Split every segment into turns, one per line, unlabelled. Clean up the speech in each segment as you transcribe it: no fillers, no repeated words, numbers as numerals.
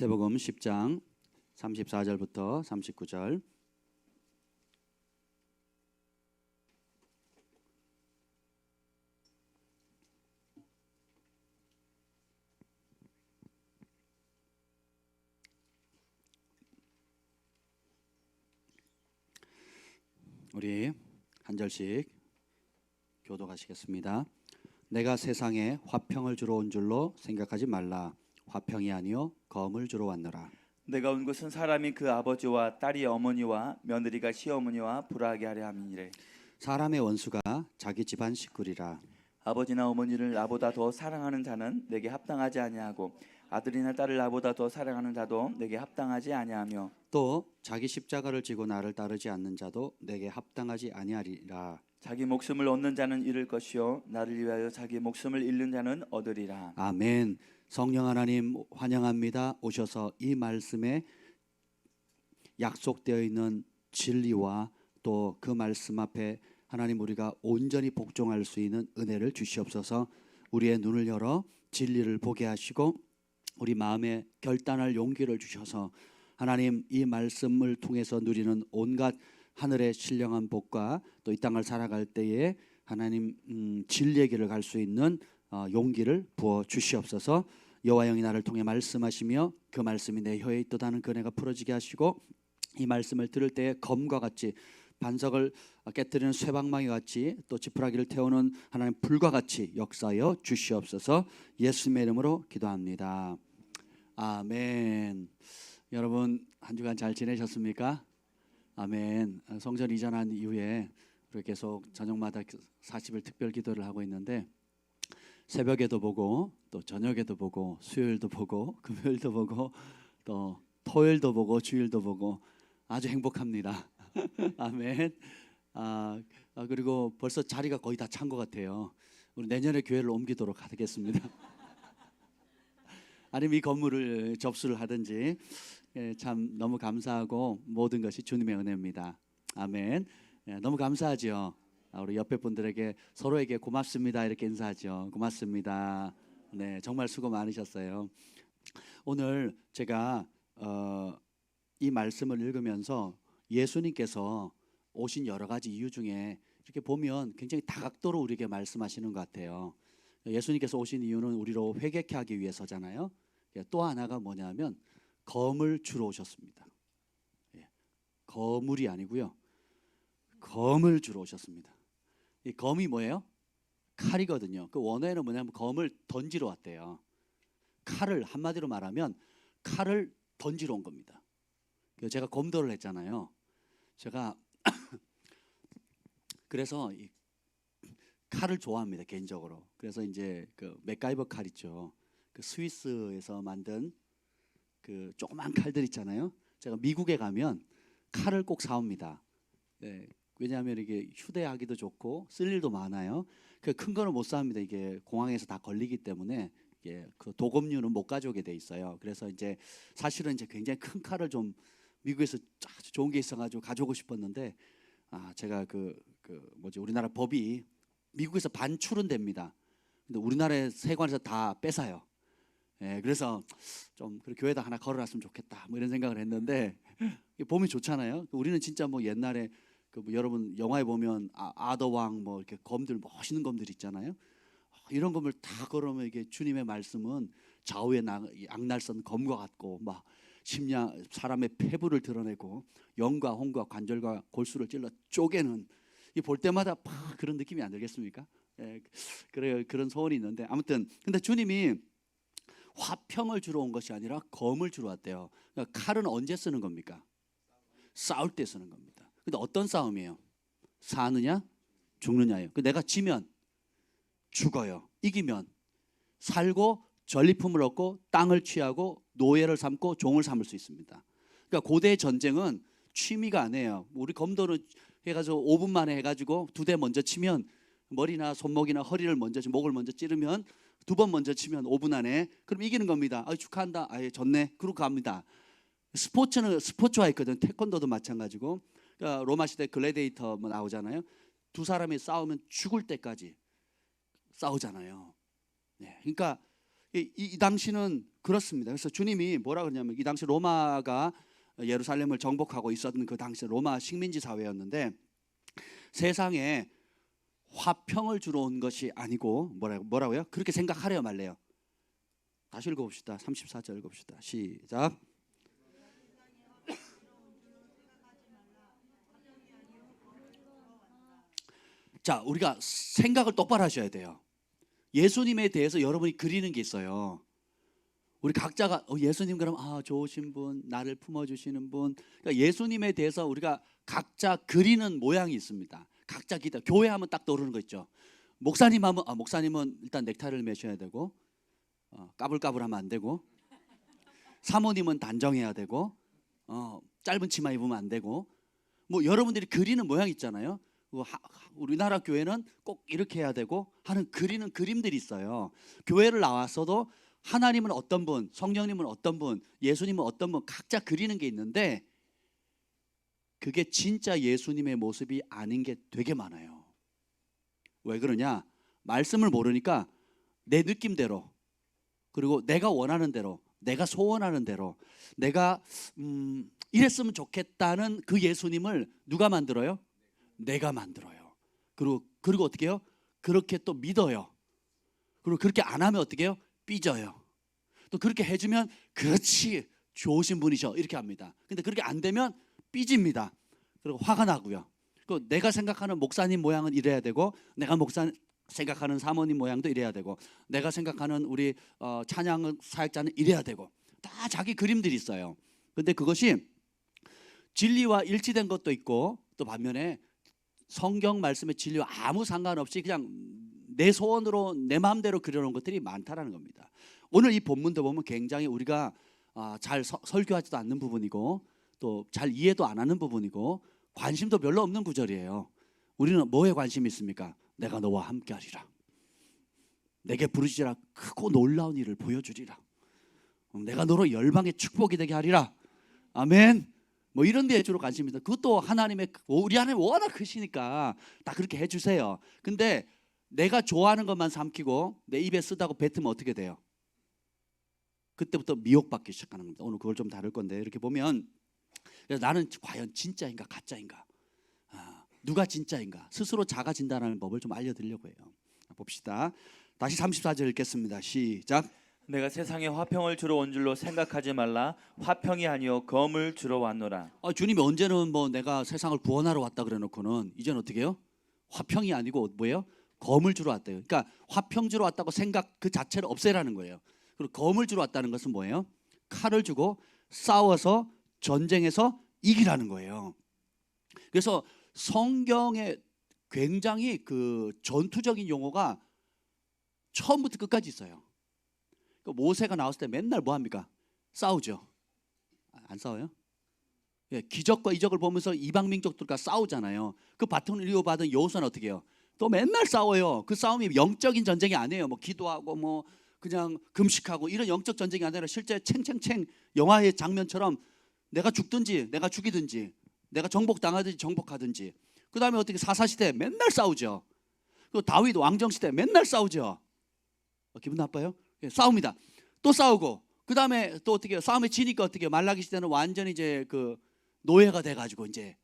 마태복음 10장 34절부터 39절. 우리 한 절씩 교독하시겠습니다. 내가 세상에 화평을 주러 온 줄로 생각하지 말라. 화평이 아니요 검을 주러 왔노라.
내가 온 것은 사람이 그 아버지와 딸이 어머니와 며느리가 시어머니와 불화하게 하려 함이니라.
사람의 원수가 자기 집안 식구리라.
아버지나 어머니를 나보다 더 사랑하는 자는 내게 합당하지 아니하고 아들이나 딸을 나보다 더 사랑하는 자도 내게 합당하지 아니하며
또 자기 십자가를 지고 나를 따르지 않는 자도 내게 합당하지 아니하리라.
자기 목숨을 얻는 자는 잃을 것이요 나를 위하여 자기 목숨을 잃는 자는 얻으리라.
아멘. 성령 하나님 환영합니다. 오셔서 이 말씀에 약속되어 있는 진리와 또 그 말씀 앞에 하나님 우리가 온전히 복종할 수 있는 은혜를 주시옵소서. 우리의 눈을 열어 진리를 보게 하시고 우리 마음에 결단할 용기를 주셔서 하나님 이 말씀을 통해서 누리는 온갖 하늘의 신령한 복과 또 이 땅을 살아갈 때에 하나님 진리의 길을 갈 수 있는 용기를 부어 주시옵소서. 여호와 영이 나를 통해 말씀하시며 그 말씀이 내 혀에 있도다는 그 은혜가 풀어지게 하시고 이 말씀을 들을 때에 검과 같이 반석을 깨뜨리는 쇠방망이 같이 또 지푸라기를 태우는 하나님 불과 같이 역사하여 주시옵소서. 예수님의 이름으로 기도합니다. 아멘. 여러분 한 주간 잘 지내셨습니까? 아멘. 성전 이전한 이후에 우리 계속 저녁마다 40일 특별 기도를 하고 있는데 새벽에도 보고 또 저녁에도 보고 수요일도 보고 금요일도 보고 또 토요일도 보고 주일도 보고 아주 행복합니다. 아멘. 그리고 벌써 자리가 거의 다 찬 것 같아요. 우리 내년에 교회를 옮기도록 하겠습니다. 아니면 이 건물을 접수를 하든지. 참 너무 감사하고 모든 것이 주님의 은혜입니다. 아멘. 너무 감사하죠. 우리 옆에 분들에게 서로에게 고맙습니다 이렇게 인사하죠. 고맙습니다. 네, 정말 수고 많으셨어요. 오늘 제가 이 말씀을 읽으면서 예수님께서 오신 여러 가지 이유 중에 이렇게 보면 굉장히 다각도로 우리에게 말씀하시는 것 같아요. 예수님께서 오신 이유는 우리로 회개케 하기 위해서잖아요. 또 하나가 뭐냐면 검을 주러 오셨습니다. 거물이 아니고요. 검을 주러 오셨습니다. 이 검이 뭐예요? 칼이거든요. 그 원어에는 뭐냐면 검을 던지러 왔대요. 칼을 한마디로 말하면 칼을 던지러 온 겁니다. 제가 검도를 했잖아요. 제가 그래서 이 칼을 좋아합니다 개인적으로. 그래서 이제 그 맥가이버 칼 있죠. 그 스위스에서 만든 그 조그만 칼들 있잖아요. 제가 미국에 가면 칼을 꼭 사옵니다. 네, 왜냐하면 이게 휴대하기도 좋고 쓸 일도 많아요. 그 큰 거는 못 사옵니다. 이게 공항에서 다 걸리기 때문에 이게 그 도검류는 못 가져오게 돼 있어요. 그래서 이제 사실은 이제 굉장히 큰 칼을 좀 미국에서 아주 좋은 게 있어가지고 가져오고 싶었는데 제가 우리나라 법이 미국에서 반출은 됩니다. 근데 우리나라의 세관에서 다 뺏어요. 그래서 좀 교회에다 하나 걸어놨으면 좋겠다 뭐 이런 생각을 했는데 보면 좋잖아요. 우리는 진짜 뭐 옛날에 여러분 영화에 보면 아더왕 뭐 이렇게 검들 멋있는 검들 있잖아요. 이런 검을 다 걸으면 이게 주님의 말씀은 좌우의 악날선 검과 같고 막 심령 사람의 폐부를 드러내고 영과 혼과 관절과 골수를 찔러 쪼개는 이 볼 때마다 막 그런 느낌이 안 들겠습니까? 그래요. 그런 소원이 있는데 아무튼 근데 주님이 화평을 주러 온 것이 아니라 검을 주러 왔대요. 그러니까 칼은 언제 쓰는 겁니까? 싸울 때 쓰는 겁니다. 근데 어떤 싸움이에요? 사느냐 죽느냐예요. 내가 지면 죽어요. 이기면 살고 전리품을 얻고 땅을 취하고 노예를 삼고 종을 삼을 수 있습니다. 그러니까 고대의 전쟁은 취미가 아니에요. 우리 검도는 해가지고 5분 만에 해가지고 2대 먼저 치면 머리나 손목이나 허리를 먼저 목을 먼저 찌르면 2번 먼저 치면 5분 안에 그럼 이기는 겁니다. 축하한다. 졌네. 그러고 갑니다. 스포츠는 스포츠화 있거든. 태권도도 마찬가지고. 그러니까 로마 시대 글래디에이터 뭐 나오잖아요. 두 사람이 싸우면 죽을 때까지 싸우잖아요. 네. 그러니까 이 당시는 그렇습니다. 그래서 주님이 뭐라 그러냐면 이 당시 로마가 예루살렘을 정복하고 있었던 그 당시 로마 식민지 사회였는데 세상에 화평을 주러 온 것이 아니고 뭐라고요? 그렇게 생각하래요 말래요? 다시 읽어봅시다. 34절 읽어봅시다. 시작. 자, 우리가 생각을 똑바로 하셔야 돼요. 예수님에 대해서 여러분이 그리는 게 있어요. 우리 각자가 예수님 그럼 좋으신 분, 나를 품어주시는 분. 그러니까 예수님에 대해서 우리가 각자 그리는 모양이 있습니다. 각자 기도. 교회 하면 딱 떠오르는 거 있죠. 목사님 하면 목사님은 일단 넥타이를 매셔야 되고 까불까불하면 안 되고, 사모님은 단정해야 되고, 짧은 치마 입으면 안 되고, 뭐 여러분들이 그리는 모양 있잖아요. 우리나라 교회는 꼭 이렇게 해야 되고 하는 그리는 그림들이 있어요. 교회를 나왔어도 하나님은 어떤 분, 성령님은 어떤 분, 예수님은 어떤 분, 각자 그리는 게 있는데 그게 진짜 예수님의 모습이 아닌 게 되게 많아요. 왜 그러냐? 말씀을 모르니까 내 느낌대로, 그리고 내가 원하는 대로, 내가 소원하는 대로, 내가 이랬으면 좋겠다는 그 예수님을 누가 만들어요? 내가 만들어요. 그리고 어떻게 해요? 그렇게 또 믿어요. 그리고 그렇게 안 하면 어떻게 해요? 삐져요. 또 그렇게 해주면 그렇지 좋으신 분이셔 이렇게 합니다. 근데 그렇게 안 되면 삐집니다. 그리고 화가 나고요. 그 내가 생각하는 목사님 모양은 이래야 되고, 내가 생각하는 사모님 모양도 이래야 되고, 내가 생각하는 우리 찬양 사역자는 이래야 되고, 다 자기 그림들이 있어요. 근데 그것이 진리와 일치된 것도 있고, 또 반면에 성경 말씀의 진리와 아무 상관없이 그냥 내 소원으로 내 마음대로 그려놓은 것들이 많다라는 겁니다. 오늘 이 본문도 보면 굉장히 우리가 잘 설교하지도 않는 부분이고 또 잘 이해도 안 하는 부분이고 관심도 별로 없는 구절이에요. 우리는 뭐에 관심이 있습니까? 내가 너와 함께하리라. 내게 부르시라. 크고 놀라운 일을 보여주리라. 내가 너로 열방의 축복이 되게 하리라. 아멘. 뭐 이런 데에 주로 관심입니다. 그것도 하나님의, 우리 하나님 워낙 크시니까 다 그렇게 해주세요. 근데 내가 좋아하는 것만 삼키고 내 입에 쓰다고 뱉으면 어떻게 돼요? 그때부터 미혹받기 시작하는 겁니다. 오늘 그걸 좀 다룰 건데, 이렇게 보면 그래서 나는 과연 진짜인가 가짜인가, 누가 진짜인가 스스로 자가 진단하는 법을 좀 알려드리려고 해요. 봅시다. 다시 34절 읽겠습니다. 시작.
내가 세상에 화평을 주러 온 줄로 생각하지 말라. 화평이 아니요 검을 주러 왔노라.
주님이 언제는 뭐 내가 세상을 구원하러 왔다 그래놓고는 이제는 어떻게 해요? 화평이 아니고 뭐예요? 검을 주러 왔대요. 그러니까 화평 주러 왔다고 생각 그 자체를 없애라는 거예요. 그리고 검을 주러 왔다는 것은 뭐예요? 칼을 주고 싸워서 전쟁에서 이기라는 거예요. 그래서 성경에 굉장히 그 전투적인 용어가 처음부터 끝까지 있어요. 모세가 나왔을 때 맨날 뭐 합니까? 싸우죠. 안 싸워요? 예, 기적과 이적을 보면서 이방 민족들과 싸우잖아요. 그 바통을 이어받은 여호수아는 어떻게 해요? 또 맨날 싸워요. 그 싸움이 영적인 전쟁이 아니에요. 뭐 기도하고 뭐 그냥 금식하고 이런 영적 전쟁이 아니라 실제 챙챙챙 영화의 장면처럼 내가 죽든지 내가 죽이든지 내가 정복당하든지 정복하든지. 그 다음에 어떻게 사사시대 맨날 싸우죠. 그 다윗 왕정시대 맨날 싸우죠. 기분 나빠요? 예, 싸웁니다. 또 싸우고 그 다음에 또 어떻게 해요? 싸움에 지니까 어떻게 해요? 말라기 시대는 완전히 이제 그 노예가 돼가지고 이제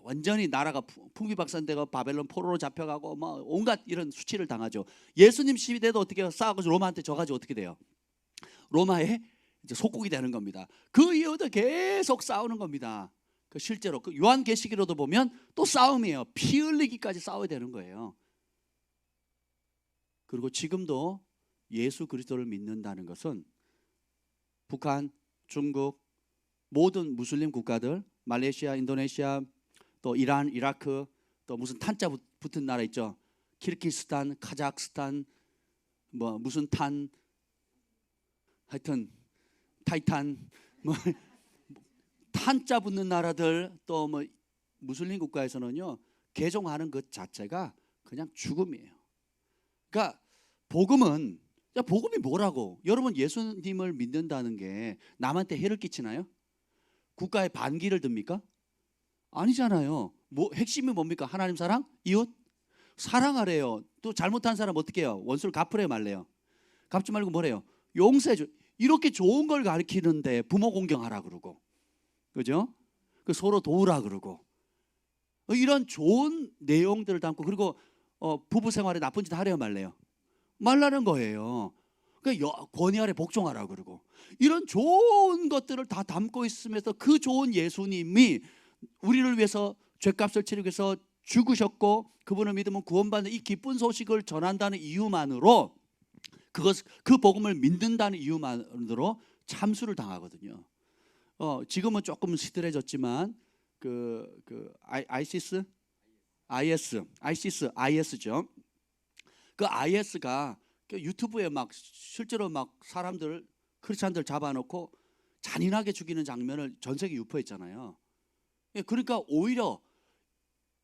완전히 나라가 풍비박산되고 바벨론 포로로 잡혀가고 뭐 온갖 이런 수치를 당하죠. 예수님 시대도 어떻게 해요? 싸우고 로마한테 져가지고 어떻게 돼요? 로마의 이제 속국이 되는 겁니다. 그 이후도 계속 싸우는 겁니다. 그 실제로 그 요한계시기로도 보면 또 싸움이에요. 피 흘리기까지 싸워야 되는 거예요. 그리고 지금도 예수 그리스도를 믿는다는 것은 북한, 중국, 모든 무슬림 국가들, 말레이시아, 인도네시아, 또 이란, 이라크, 또 무슨 탄자 붙은 나라 있죠. 키르기스탄, 카자흐스탄, 뭐 무슨 탄, 하여튼 타이탄, 뭐 탄자 붙는 나라들, 또 뭐 무슬림 국가에서는요 개종하는 것 자체가 그냥 죽음이에요. 그러니까 복음은, 복음이 뭐라고? 여러분 예수님을 믿는다는 게 남한테 해를 끼치나요? 국가에 반기를 듭니까? 아니잖아요. 뭐 핵심이 뭡니까? 하나님 사랑, 이웃 사랑하래요. 또 잘못한 사람 어떻게 해요? 원수를 갚으래요, 말래요? 갚지 말고 뭐래요? 용서해 줘. 이렇게 좋은 걸 가르치는데 부모 공경하라 그러고, 그죠? 그 서로 도우라 그러고, 이런 좋은 내용들을 담고, 그리고 부부 생활에 나쁜 짓 하래요 말래요? 말라는 거예요. 그러니까 권위 아래 복종하라 그러고, 이런 좋은 것들을 다 담고 있으면서 그 좋은 예수님이 우리를 위해서 죄값을 치르기 위해서 죽으셨고 그분을 믿으면 구원받는 이 기쁜 소식을 전한다는 이유만으로, 그 복음을 믿는다는 이유만으로 참수를 당하거든요. 지금은 조금 시들해졌지만 IS죠. 그 IS가 유튜브에 막 실제로 막 사람들, 크리스찬들 잡아놓고 잔인하게 죽이는 장면을 전 세계 유포했잖아요. 그러니까 오히려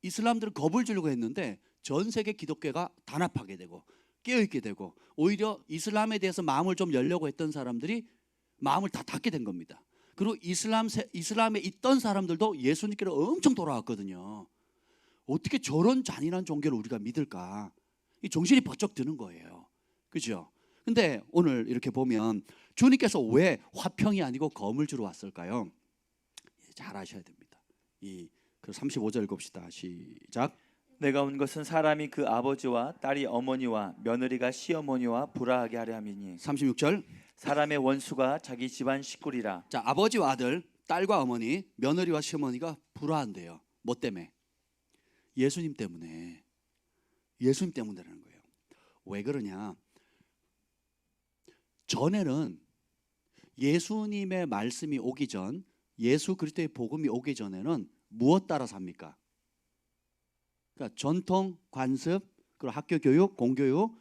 이슬람들은 겁을 주려고 했는데 전 세계 기독교가 단합하게 되고 깨어있게 되고, 오히려 이슬람에 대해서 마음을 좀 열려고 했던 사람들이 마음을 다 닫게 된 겁니다. 그리고 이슬람에 있던 사람들도 예수님께로 엄청 돌아왔거든요. 어떻게 저런 잔인한 종교를 우리가 믿을까? 이 정신이 번쩍 드는 거예요. 그죠? 근데 오늘 이렇게 보면 주님께서 왜 화평이 아니고 검을 주러 왔을까요? 잘 아셔야 됩니다. 그 35절 읽읍시다. 시작.
내가 온 것은 사람이 그 아버지와 딸이 어머니와 며느리가 시어머니와 불화하게 하려 함이니.
36절.
사람의 원수가 자기 집안 식구리라.
자, 아버지와 아들, 딸과 어머니, 며느리와 시어머니가 불화한대요. 뭐 때문에? 예수님 때문에. 예수님 때문이라는 거예요. 왜 그러냐? 전에는 예수님의 말씀이 오기 전, 예수 그리스도의 복음이 오기 전에는 무엇 따라 삽니까? 그러니까 전통, 관습, 그리고 학교 교육, 공교육,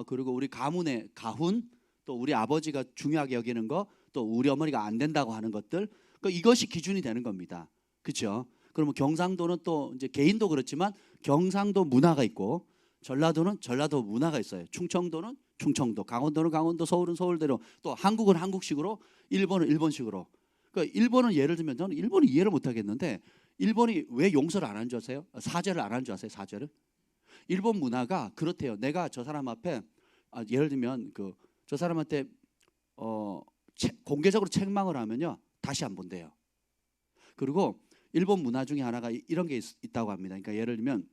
그리고 우리 가문의 가훈, 또 우리 아버지가 중요하게 여기는 거, 또 우리 어머니가 안 된다고 하는 것들, 그러니까 이것이 기준이 되는 겁니다. 그렇죠? 그러면 경상도는 또 이제 개인도 그렇지만 경상도 문화가 있고, 전라도는 전라도 문화가 있어요. 충청도는 충청도, 강원도는 강원도, 서울은 서울대로, 또 한국은 한국식으로, 일본은 일본식으로. 그러니까 일본은 예를 들면 저는 일본이 이해를 못 하겠는데, 일본이 왜 용서를 안 하는 줄 아세요? 사죄를 안 하는 줄 아세요? 사죄를? 일본 문화가 그렇대요. 내가 저 사람 앞에 예를 들면 저 사람한테 공개적으로 책망을 하면요, 다시 안 본대요. 그리고 일본 문화 중에 하나가 이런 게 있다고 합니다. 그러니까 예를 들면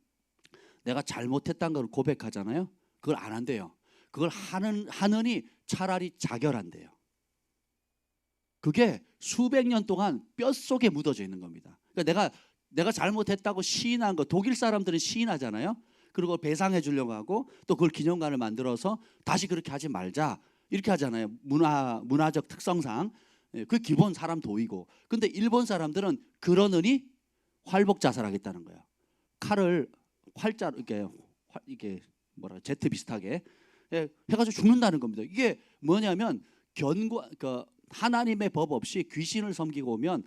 내가 잘못했다는 걸 고백하잖아요. 그걸 안 한대요. 그걸 하느니 차라리 자결한대요. 그게 수백 년 동안 뼛속에 묻어져 있는 겁니다. 그러니까 내가 잘못했다고 시인한 거, 독일 사람들은 시인하잖아요. 그리고 배상해 주려고 하고, 또 그걸 기념관을 만들어서 다시 그렇게 하지 말자 이렇게 하잖아요. 문화적 특성상 그 기본 사람 도이고. 근데 일본 사람들은 그러느니 활복 자살하겠다는 거예요. 칼을 활자로 이게 뭐라 제트 비슷하게 해가지고 죽는다는 겁니다. 이게 뭐냐면 하나님의 법 없이 귀신을 섬기고 오면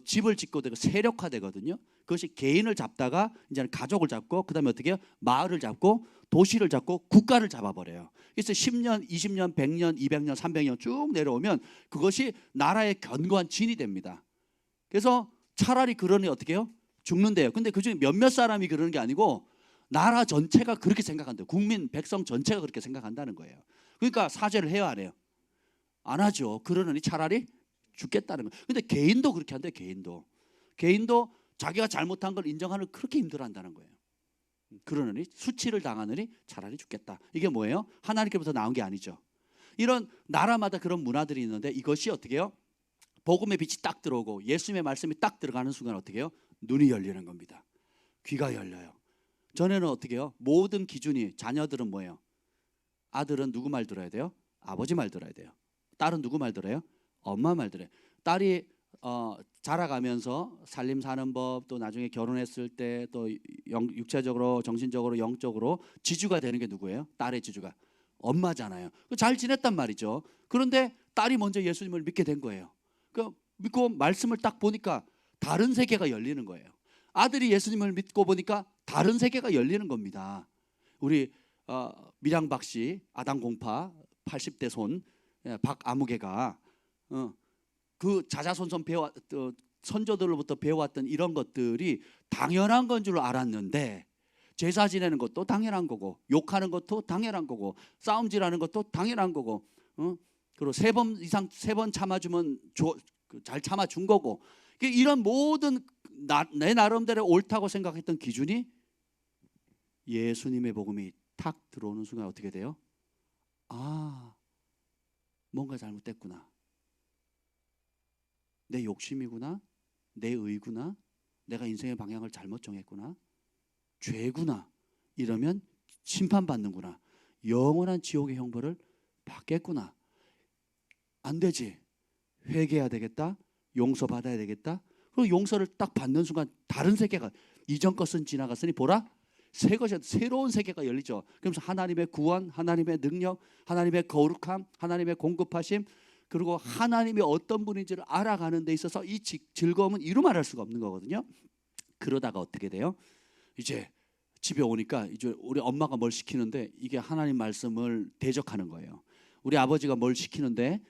집을 짓고 되고 세력화되거든요. 그것이 개인을 잡다가 이제는 가족을 잡고, 그다음에 어떻게 해요? 마을을 잡고, 도시를 잡고, 국가를 잡아버려요. 그래서 10년, 20년, 100년, 200년, 300년 쭉 내려오면 그것이 나라의 견고한 진이 됩니다. 그래서 차라리 그러니 어떻게 해요? 죽는데요. 근데 그중에 몇몇 사람이 그러는 게 아니고 나라 전체가 그렇게 생각한대요. 국민, 백성 전체가 그렇게 생각한다는 거예요. 그러니까 사죄를 해요, 안 해요? 안 하죠. 그러느니 차라리 죽겠다는 거예요. 근데 개인도 그렇게 한대요. 개인도 자기가 잘못한 걸 인정하는 걸 그렇게 힘들어한다는 거예요. 그러느니 수치를 당하느니 차라리 죽겠다. 이게 뭐예요? 하나님께로부터 나온 게 아니죠. 이런 나라마다 그런 문화들이 있는데, 이것이 어떻게 해요? 복음의 빛이 딱 들어오고 예수님의 말씀이 딱 들어가는 순간 어떻게 해요? 눈이 열리는 겁니다. 귀가 열려요. 전에는 어떻게 해요? 모든 기준이, 자녀들은 뭐예요? 아들은 누구 말 들어야 돼요? 아버지 말 들어야 돼요. 딸은 누구 말 들어요? 엄마 말 들어요. 딸이 자라가면서 살림 사는 법, 또 나중에 결혼했을 때 또 육체적으로, 정신적으로, 영적으로 지주가 되는 게 누구예요? 딸의 지주가 엄마잖아요. 잘 지냈단 말이죠. 그런데 딸이 먼저 예수님을 믿게 된 거예요. 믿고 말씀을 딱 보니까 다른 세계가 열리는 거예요. 아들이 예수님을 믿고 보니까 다른 세계가 열리는 겁니다. 우리 밀양박 씨 아담 공파 80대 손 박아무개가 그 자자손손 선조들로부터 배워왔던 이런 것들이 당연한 건 줄 알았는데, 제사 지내는 것도 당연한 거고, 욕하는 것도 당연한 거고, 싸움질하는 것도 당연한 거고, 그리고 3번 이상 3번 참아주면 잘 참아준 거고, 이런 모든 내 나름대로 옳다고 생각했던 기준이 예수님의 복음이 탁 들어오는 순간 어떻게 돼요? 아, 뭔가 잘못됐구나. 내 욕심이구나. 내 의구나. 내가 인생의 방향을 잘못 정했구나. 죄구나. 이러면 심판받는구나. 영원한 지옥의 형벌을 받겠구나. 안 되지. 회개해야 되겠다. 용서받아야 되겠다. 그리고 용서를 딱 받는 순간 다른 세계가, 이전 것은 지나갔으니 보라 새 것이, 새로운 세계가 열리죠. 그러면서 하나님의 구원, 하나님의 능력, 하나님의 거룩함, 하나님의 공급하심, 그리고 하나님이 어떤 분인지를 알아가는 데 있어서 이 즐거움은 이루 말할 수가 없는 거거든요. 그러다가 어떻게 돼요? 이제 집에 오니까 이제 우리 엄마가 뭘 시키는데 이게 하나님 말씀을 대적하는 거예요. 우리 아버지가 뭘 시키는데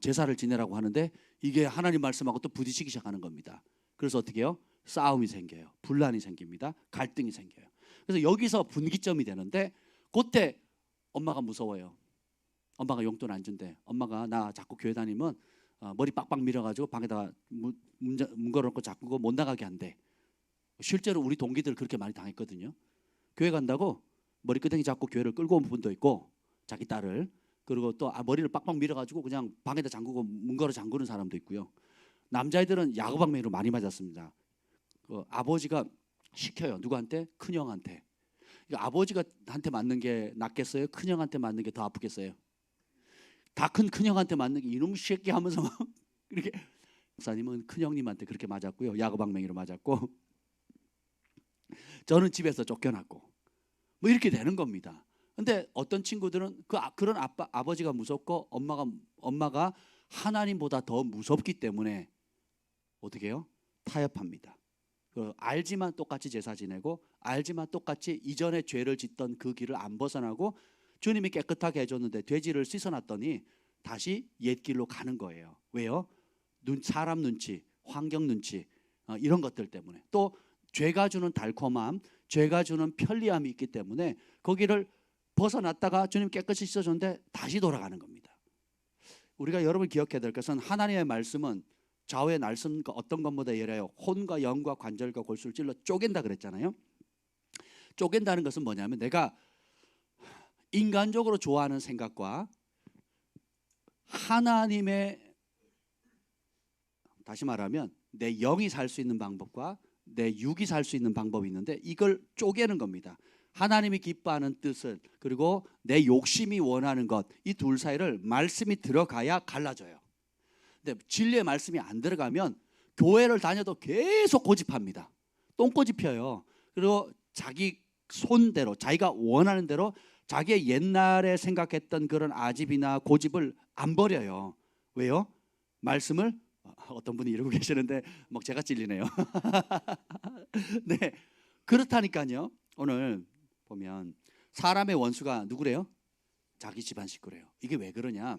제사를 지내라고 하는데 이게 하나님 말씀하고 또 부딪히기 시작하는 겁니다. 그래서 어떻게 해요? 싸움이 생겨요. 분란이 생깁니다. 갈등이 생겨요. 그래서 여기서 분기점이 되는데 그때 엄마가 무서워요. 엄마가 용돈 안 준대. 엄마가 나 자꾸 교회 다니면 머리 빡빡 밀어가지고 방에다가 문 걸어놓고 자꾸 못 나가게 한대. 실제로 우리 동기들 그렇게 많이 당했거든요. 교회 간다고 머리끄댕이 잡고 교회를 끌고 온 분도 있고, 자기 딸을. 그리고 또 머리를 빡빡 밀어가지고 그냥 방에다 잠그고 문 걸어 잠그는 사람도 있고요. 남자애들은 야구방망이로 많이 맞았습니다. 아버지가 시켜요. 누구한테? 큰형한테. 아버지가 한테 맞는 게 낫겠어요? 큰형한테 맞는 게 더 아프겠어요? 다 큰 큰형한테 맞는 게 이놈 새끼 하면서 막 이렇게. 목사님은 큰형님한테 그렇게 맞았고요. 야구방망이로 맞았고, 저는 집에서 쫓겨났고, 뭐 이렇게 되는 겁니다. 근데 어떤 친구들은 그런 아버지가 무섭고 엄마가 하나님보다 더 무섭기 때문에 어떻게 해요? 타협합니다. 알지만 똑같이 제사 지내고, 알지만 똑같이 이전에 죄를 짓던 그 길을 안 벗어나고, 주님이 깨끗하게 해줬는데 돼지를 씻어놨더니 다시 옛 길로 가는 거예요. 왜요? 사람 눈치, 환경 눈치, 이런 것들 때문에, 또 죄가 주는 달콤함, 죄가 주는 편리함이 있기 때문에 거기를 벗어났다가 주님 깨끗이 씻어줬는데 다시 돌아가는 겁니다. 우리가 여러분 기억해야 될 것은 하나님의 말씀은 좌우의 날선 어떤 것보다 예래요. 혼과 영과 관절과 골수를 찔러 쪼갠다 그랬잖아요. 쪼갠다는 것은 뭐냐면 내가 인간적으로 좋아하는 생각과 하나님의, 다시 말하면 내 영이 살 수 있는 방법과 내 육이 살 수 있는 방법이 있는데 이걸 쪼개는 겁니다. 하나님이 기뻐하는 뜻을, 그리고 내 욕심이 원하는 것, 이 둘 사이를 말씀이 들어가야 갈라져요. 근데 진리의 말씀이 안 들어가면 교회를 다녀도 계속 고집합니다. 똥꼬집 펴요. 그리고 자기 손대로, 자기가 원하는 대로 자기의 옛날에 생각했던 그런 아집이나 고집을 안 버려요. 왜요? 말씀을, 어떤 분이 이러고 계시는데 막 제가 찔리네요. 네, 그렇다니까요. 오늘 보면 사람의 원수가 누구래요? 자기 집안 식구래요. 이게 왜 그러냐?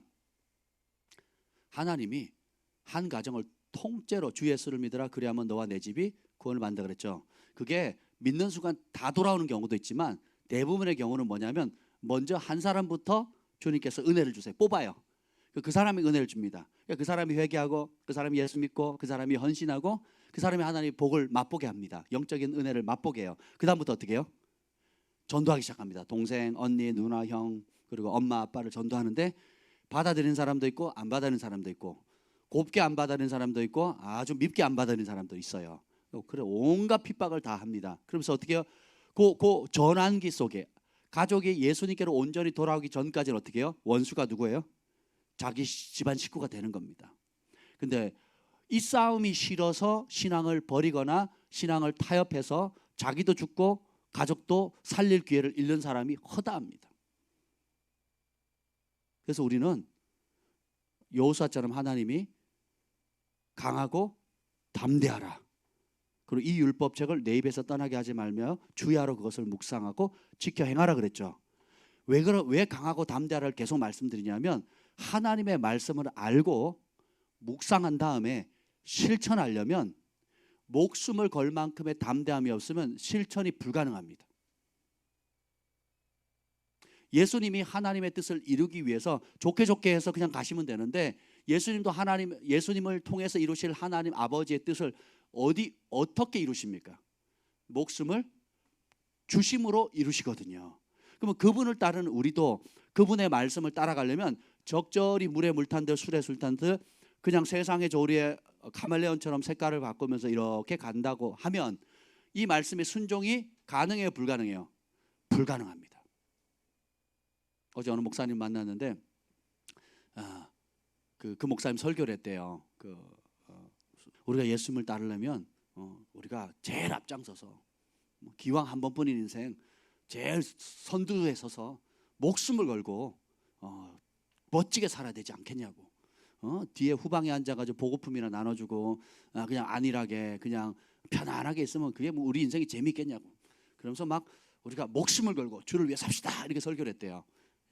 하나님이 한 가정을 통째로 주 예수를 믿으라 그리하면 너와 내 집이 구원을 받는다 그랬죠. 그게 믿는 순간 다 돌아오는 경우도 있지만 대부분의 경우는 뭐냐면 먼저 한 사람부터 주님께서 은혜를 주세요. 뽑아요. 그 사람이 은혜를 줍니다. 그 사람이 회개하고, 그 사람이 예수 믿고, 그 사람이 헌신하고, 그 사람이 하나님의 복을 맛보게 합니다. 영적인 은혜를 맛보게 해요. 그 다음부터 어떻게 해요? 전도하기 시작합니다. 동생, 언니, 누나, 형, 그리고 엄마, 아빠를 전도하는데 받아들이는 사람도 있고 안 받아들이는 사람도 있고, 곱게 안 받아들이는 사람도 있고 아주 밉게 안 받아들이는 사람도 있어요. 그래 온갖 핍박을 다 합니다. 그러면서 어떻게 해요? 그 전환기 속에 가족이 예수님께로 온전히 돌아오기 전까지는 어떻게 해요? 원수가 누구예요? 자기 집안 식구가 되는 겁니다. 근데 이 싸움이 싫어서 신앙을 버리거나 신앙을 타협해서 자기도 죽고 가족도 살릴 기회를 잃는 사람이 허다합니다. 그래서 우리는 여호수아처럼 하나님이 강하고 담대하라, 그리고 이 율법책을 내 입에서 떠나게 하지 말며 주야로 그것을 묵상하고 지켜 행하라 그랬죠. 왜 강하고 담대하라를 계속 말씀드리냐면 하나님의 말씀을 알고 묵상한 다음에 실천하려면 목숨을 걸 만큼의 담대함이 없으면 실천이 불가능합니다. 예수님이 하나님의 뜻을 이루기 위해서 좋게 좋게 해서 그냥 가시면 되는데 예수님도 예수님을 통해서 이루실 하나님 아버지의 뜻을 어떻게 이루십니까? 목숨을 주심으로 이루시거든요. 그러면 그분을 따르는 우리도 그분의 말씀을 따라가려면 적절히 물에 물 탄 듯 술에 술 탄 듯 그냥 세상의 조리에 카멜레온처럼 색깔을 바꾸면서 이렇게 간다고 하면 이 말씀의 순종이 가능해요, 불가능해요? 불가능합니다. 어제 어느 목사님 만났는데 그 목사님 설교를 했대요. 우리가 예수님을 따르려면 우리가 제일 앞장서서 기왕 한 번뿐인 인생 제일 선두에 서서 목숨을 걸고 멋지게 살아야 되지 않겠냐고. 뒤에 후방에 앉아가지고 보고품이나 나눠주고 그냥 안일하게 그냥 편안하게 있으면 그게 뭐 우리 인생이 재미있겠냐고. 그러면서 막 우리가 목숨을 걸고 주를 위해 삽시다 이렇게 설교를 했대요.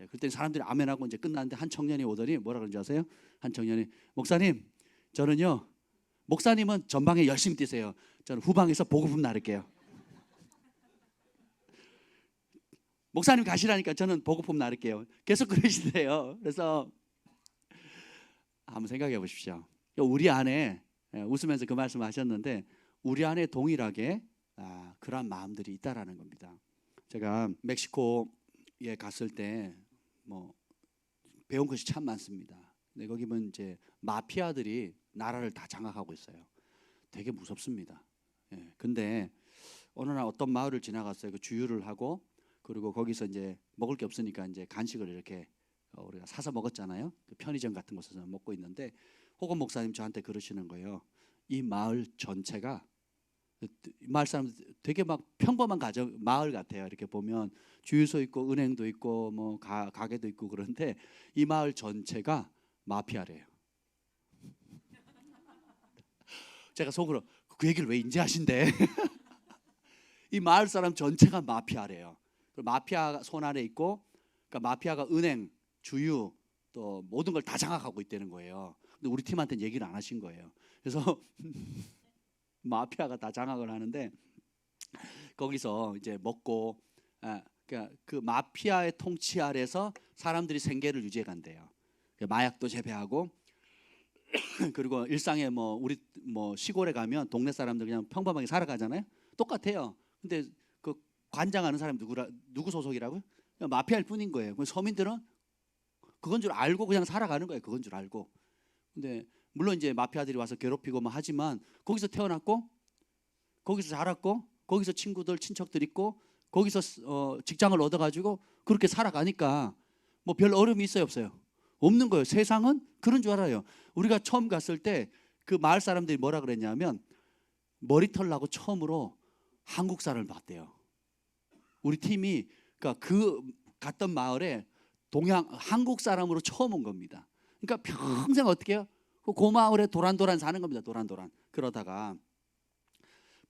그때 사람들이 아멘하고 이제 끝났는데 한 청년이 오더니 뭐라 그런지 아세요? 한 청년이 목사님 저는요 목사님은 전방에 열심히 뛰세요. 저는 후방에서 보고품 나를게요. 목사님 가시라니까 저는 보고품 나를게요. 계속 그러시대요. 그래서 한번 생각해 보십시오. 우리 안에 웃으면서 그 말씀 하셨는데 우리 안에 동일하게 그러한 마음들이 있다라는 겁니다. 제가 멕시코에 갔을 때 뭐 배운 것이 참 많습니다. 근데 거기 보면 이제 마피아들이 나라를 다 장악하고 있어요. 되게 무섭습니다. 근데 어느 날 어떤 마을을 지나갔어요. 그 주유를 하고 그리고 거기서 이제 먹을 게 없으니까 이제 간식을 이렇게 우리가 사서 먹었잖아요. 그 편의점 같은 곳에서 먹고 있는데 호건 목사님 저한테 그러시는 거예요. 이 마을 전체가 마을 사람들 되게 막 평범한 가정 마을 같아요. 이렇게 보면 주유소 있고 은행도 있고 뭐 가게도 있고 그런데 이 마을 전체가 마피아래요. 제가 속으로 그 얘기를 왜 인제 하신대? 이 마을 사람 전체가 마피아래요. 마피아 손 안에 있고, 그러니까 마피아가 은행, 주유 또 모든 걸 다 장악하고 있다는 거예요. 근데 우리 팀한테는 얘기를 안 하신 거예요. 그래서 마피아가 다 장악을 하는데 거기서 이제 먹고 그러니까 그 마피아의 통치 아래서 사람들이 생계를 유지해 간대요. 마약도 재배하고 그리고 일상에 뭐 우리 뭐 시골에 가면 동네 사람들 그냥 평범하게 살아가잖아요. 똑같아요. 근데 그 관장하는 사람이 누구 소속이라고요? 그냥 마피아일 뿐인 거예요. 서민들은 그건 줄 알고 그냥 살아가는 거예요. 그건 줄 알고. 근데 물론 이제 마피아들이 와서 괴롭히고 뭐 하지만 거기서 태어났고 거기서 자랐고 거기서 친구들 친척들 있고 거기서 직장을 얻어가지고 그렇게 살아가니까 뭐 별 어려움이 있어요 없어요? 없는 거예요. 세상은 그런 줄 알아요. 우리가 처음 갔을 때 그 마을 사람들이 뭐라 그랬냐면 머리털 나고 처음으로 한국 사람을 봤대요. 우리 팀이 그러니까 그 갔던 마을에 한국 사람으로 처음 온 겁니다. 그러니까 평생 어떻게 해요? 그 마을에 도란도란 사는 겁니다. 도란도란. 그러다가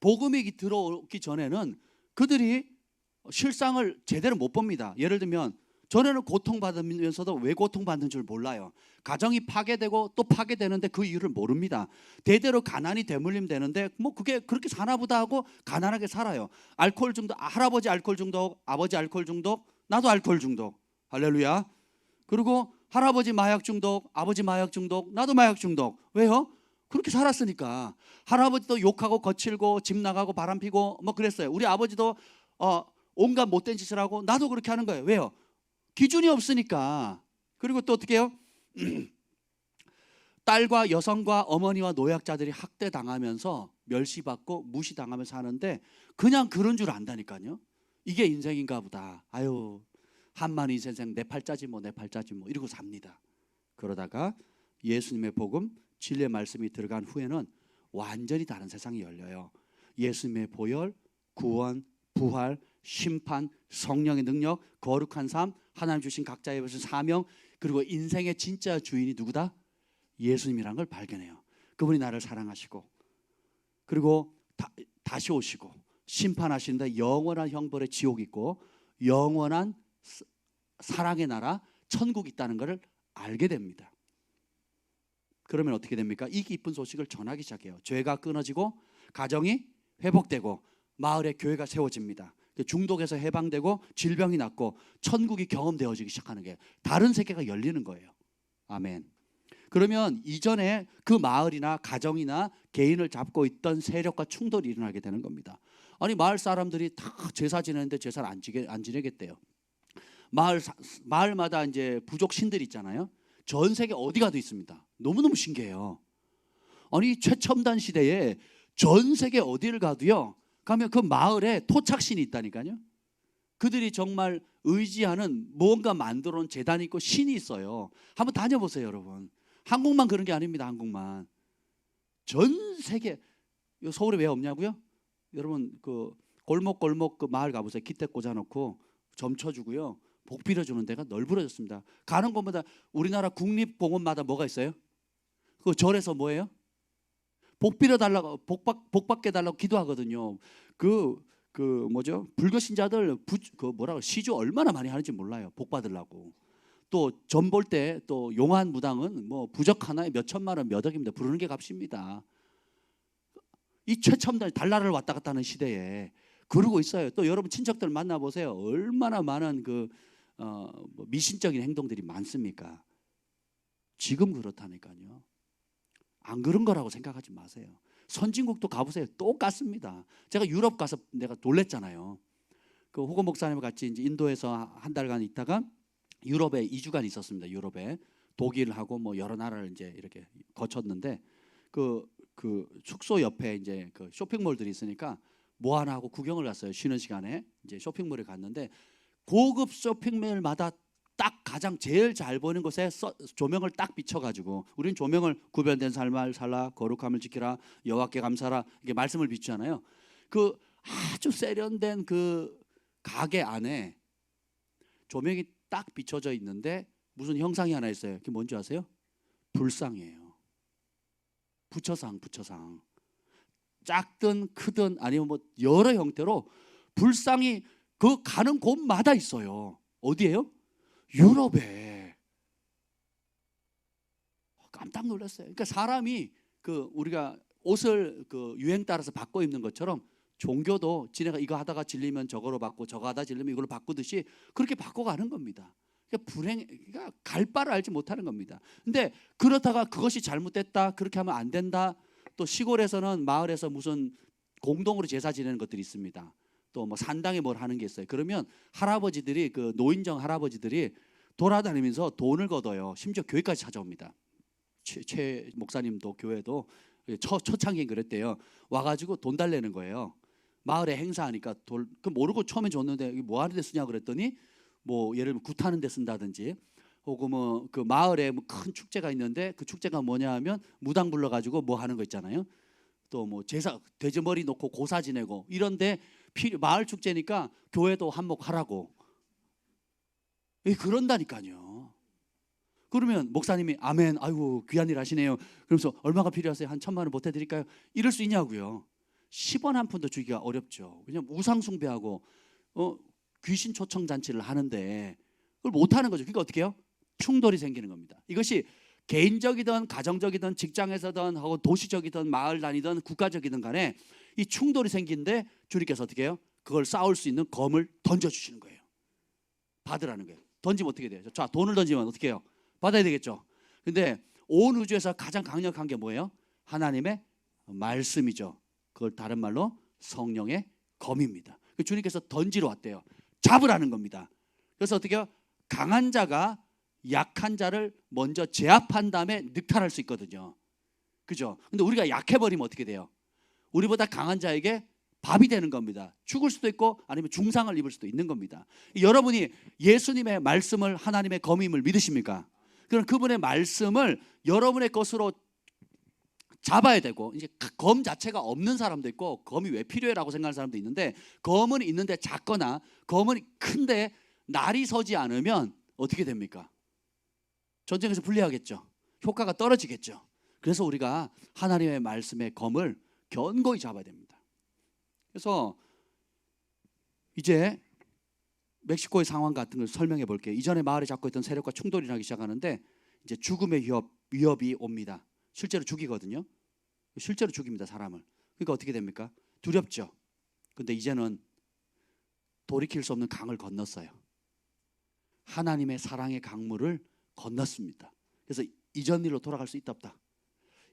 복음이 들어오기 전에는 그들이 실상을 제대로 못 봅니다. 예를 들면 전에는 고통받으면서도 왜 고통받는 줄 몰라요. 가정이 파괴되고 또 파괴되는데 그 이유를 모릅니다. 대대로 가난이 대물림 되는데 뭐 그게 그렇게 사나보다 하고 가난하게 살아요. 알코올 중독, 할아버지 알코올 중독, 아버지 알코올 중독, 나도 알코올 중독. 할렐루야. 그리고 할아버지 마약 중독, 아버지 마약 중독, 나도 마약 중독. 왜요? 그렇게 살았으니까. 할아버지도 욕하고 거칠고 집 나가고 바람 피고 뭐 그랬어요. 우리 아버지도 온갖 못된 짓을 하고 나도 그렇게 하는 거예요. 왜요? 기준이 없으니까. 그리고 또 어떻게 해요? 딸과 여성과 어머니와 노약자들이 학대당하면서 멸시받고 무시당하면서 사는데 그냥 그런 줄 안다니까요. 이게 인생인가 보다. 아유 한만 이 세상 내 팔자지 뭐 내 팔자지 뭐 이러고 삽니다. 그러다가 예수님의 복음 진리의 말씀이 들어간 후에는 완전히 다른 세상이 열려요. 예수님의 보혈, 구원, 부활, 심판, 성령의 능력, 거룩한 삶, 하나님 주신 각자의 무슨 사명, 그리고 인생의 진짜 주인이 누구다? 예수님이라는 걸 발견해요. 그분이 나를 사랑하시고 그리고 다시 오시고 심판하시는데 영원한 형벌의 지옥이 있고 영원한 사랑의 나라 천국이 있다는 것을 알게 됩니다. 그러면 어떻게 됩니까? 이 기쁜 소식을 전하기 시작해요. 죄가 끊어지고 가정이 회복되고 마을에 교회가 세워집니다. 중독에서 해방되고 질병이 낫고 천국이 경험되어지기 시작하는 게 다른 세계가 열리는 거예요. 아멘. 그러면 이전에 그 마을이나 가정이나 개인을 잡고 있던 세력과 충돌이 일어나게 되는 겁니다. 아니 마을 사람들이 다 제사 지내는데 제사를 안 지내겠대요. 마을마다 이제 부족 신들 있잖아요. 전 세계 어디 가도 있습니다. 너무너무 신기해요. 아니 최첨단 시대에 전 세계 어디를 가도요, 가면 그 마을에 토착신이 있다니까요. 그들이 정말 의지하는 무언가 만들어 놓은 재단이 있고 신이 있어요. 한번 다녀보세요, 여러분. 한국만 그런 게 아닙니다. 한국만. 전 세계. 서울에 왜 없냐고요? 여러분 그 골목 그 마을 가보세요. 기대 꽂아놓고 점 쳐주고요, 복 빌어주는 데가 널브러졌습니다. 가는 곳마다 우리나라 국립공원마다 뭐가 있어요? 그 절에서 뭐예요? 복 빌어달라고, 복 받게 달라고 기도하거든요. 그 뭐죠? 불교 신자들 시주 얼마나 많이 하는지 몰라요. 복 받으려고. 또 점 볼 때 또 용한 무당은 뭐 부적 하나에 몇 천만 원, 몇 억입니다. 부르는 게 값입니다. 이 최첨단 달나라를 왔다 갔다 하는 시대에 그러고 있어요. 또 여러분 친척들 만나보세요. 얼마나 많은 뭐 미신적인 행동들이 많습니까? 지금 그렇다니까요. 안 그런 거라고 생각하지 마세요. 선진국도 가보세요. 똑같습니다. 제가 유럽 가서 내가 놀랬잖아요. 그 호거 목사님과 같이 이제 인도에서 한 달간 있다가 유럽에 2주간 있었습니다. 유럽에 독일하고 뭐 여러 나라를 이제 이렇게 거쳤는데 그 숙소 옆에 이제 그 쇼핑몰들이 있으니까 뭐 하나 하고 구경을 갔어요. 쉬는 시간에 이제 쇼핑몰에 갔는데 고급 쇼핑몰마다 딱 가장 제일 잘 보이는 곳에 조명을 딱 비춰가지고, 우리는 조명을 구별된 삶을 살라, 거룩함을 지키라, 여호와께 감사라, 이게 말씀을 비추잖아요. 그 아주 세련된 그 가게 안에 조명이 딱 비춰져 있는데 무슨 형상이 하나 있어요. 그게 뭔지 아세요? 불상이에요. 부처상. 작든 크든 아니면 뭐 여러 형태로 불상이 그 가는 곳마다 있어요. 어디예요? 유럽에. 깜짝 놀랐어요. 그러니까 사람이 그 우리가 옷을 그 유행 따라서 바꿔 입는 것처럼 종교도 지네가 이거 하다가 질리면 저거로 바꾸고 저거 하다 질리면 이걸로 바꾸듯이 그렇게 바꿔가는 겁니다. 그러니까 갈 바를 알지 못하는 겁니다. 근데 그렇다가 그것이 잘못됐다, 그렇게 하면 안 된다. 또 시골에서는 마을에서 무슨 공동으로 제사 지내는 것들이 있습니다. 또 뭐 산당에 뭘 하는 게 있어요. 그러면 할아버지들이, 그 노인정 할아버지들이 돌아다니면서 돈을 걷어요. 심지어 교회까지 찾아옵니다. 최 목사님도 교회도 초창기엔 그랬대요. 와가지고 돈 달래는 거예요. 마을에 행사하니까 그 모르고 처음에 줬는데 이게 뭐 하는 데 쓰냐 그랬더니 뭐 예를 들면 굿하는 데 쓴다든지, 혹은 뭐 그 마을에 뭐 큰 축제가 있는데 그 축제가 뭐냐 하면 무당 불러가지고 뭐 하는 거 있잖아요. 또 뭐 제사 돼지머리 놓고 고사 지내고 이런데 마을 축제니까 교회도 한몫하라고. 그런다니까요. 그러면 목사님이 아멘, 아이고 귀한 일 하시네요. 그러면서 얼마가 필요하세요? 한 1,000만 원 보태드릴까요? 이럴 수 있냐고요. 10원 한 푼도 주기가 어렵죠. 왜냐면 우상 숭배하고 귀신 초청 잔치를 하는데 그걸 못 하는 거죠. 그러니까 어떻게 해요? 충돌이 생기는 겁니다. 이것이 개인적이든 가정적이든 직장에서든 하고 도시적이든 마을 다니든 국가적이든 간에 이 충돌이 생기는데 주님께서 어떻게 해요? 그걸 싸울 수 있는 검을 던져주시는 거예요. 받으라는 거예요. 던지면 어떻게 돼요? 자, 돈을 던지면 어떻게 해요? 받아야 되겠죠. 근데 온 우주에서 가장 강력한 게 뭐예요? 하나님의 말씀이죠. 그걸 다른 말로 성령의 검입니다. 주님께서 던지러 왔대요. 잡으라는 겁니다. 그래서 어떻게 해요? 강한 자가 약한 자를 먼저 제압한 다음에 늑탈할 수 있거든요. 그죠? 근데 우리가 약해버리면 어떻게 돼요? 우리보다 강한 자에게 밥이 되는 겁니다. 죽을 수도 있고 아니면 중상을 입을 수도 있는 겁니다. 여러분이 예수님의 말씀을, 하나님의 검임을 믿으십니까? 그럼 그분의 말씀을 여러분의 것으로 잡아야 되고, 이제 검 자체가 없는 사람도 있고 검이 왜 필요해라고 생각하는 사람도 있는데, 검은 있는데 작거나 검은 큰데 날이 서지 않으면 어떻게 됩니까? 전쟁에서 불리하겠죠. 효과가 떨어지겠죠. 그래서 우리가 하나님의 말씀의 검을 견고히 잡아야 됩니다. 그래서 이제 멕시코의 상황 같은 걸 설명해 볼게요. 이전에 마을에 잡고 있던 세력과 충돌이 나기 시작하는데 이제 죽음의 위협이 옵니다. 실제로 죽이거든요. 실제로 죽입니다, 사람을. 그러니까 어떻게 됩니까? 두렵죠. 근데 이제는 돌이킬 수 없는 강을 건넜어요. 하나님의 사랑의 강물을 건넜습니다. 그래서 이전 일로 돌아갈 수 있다 없다.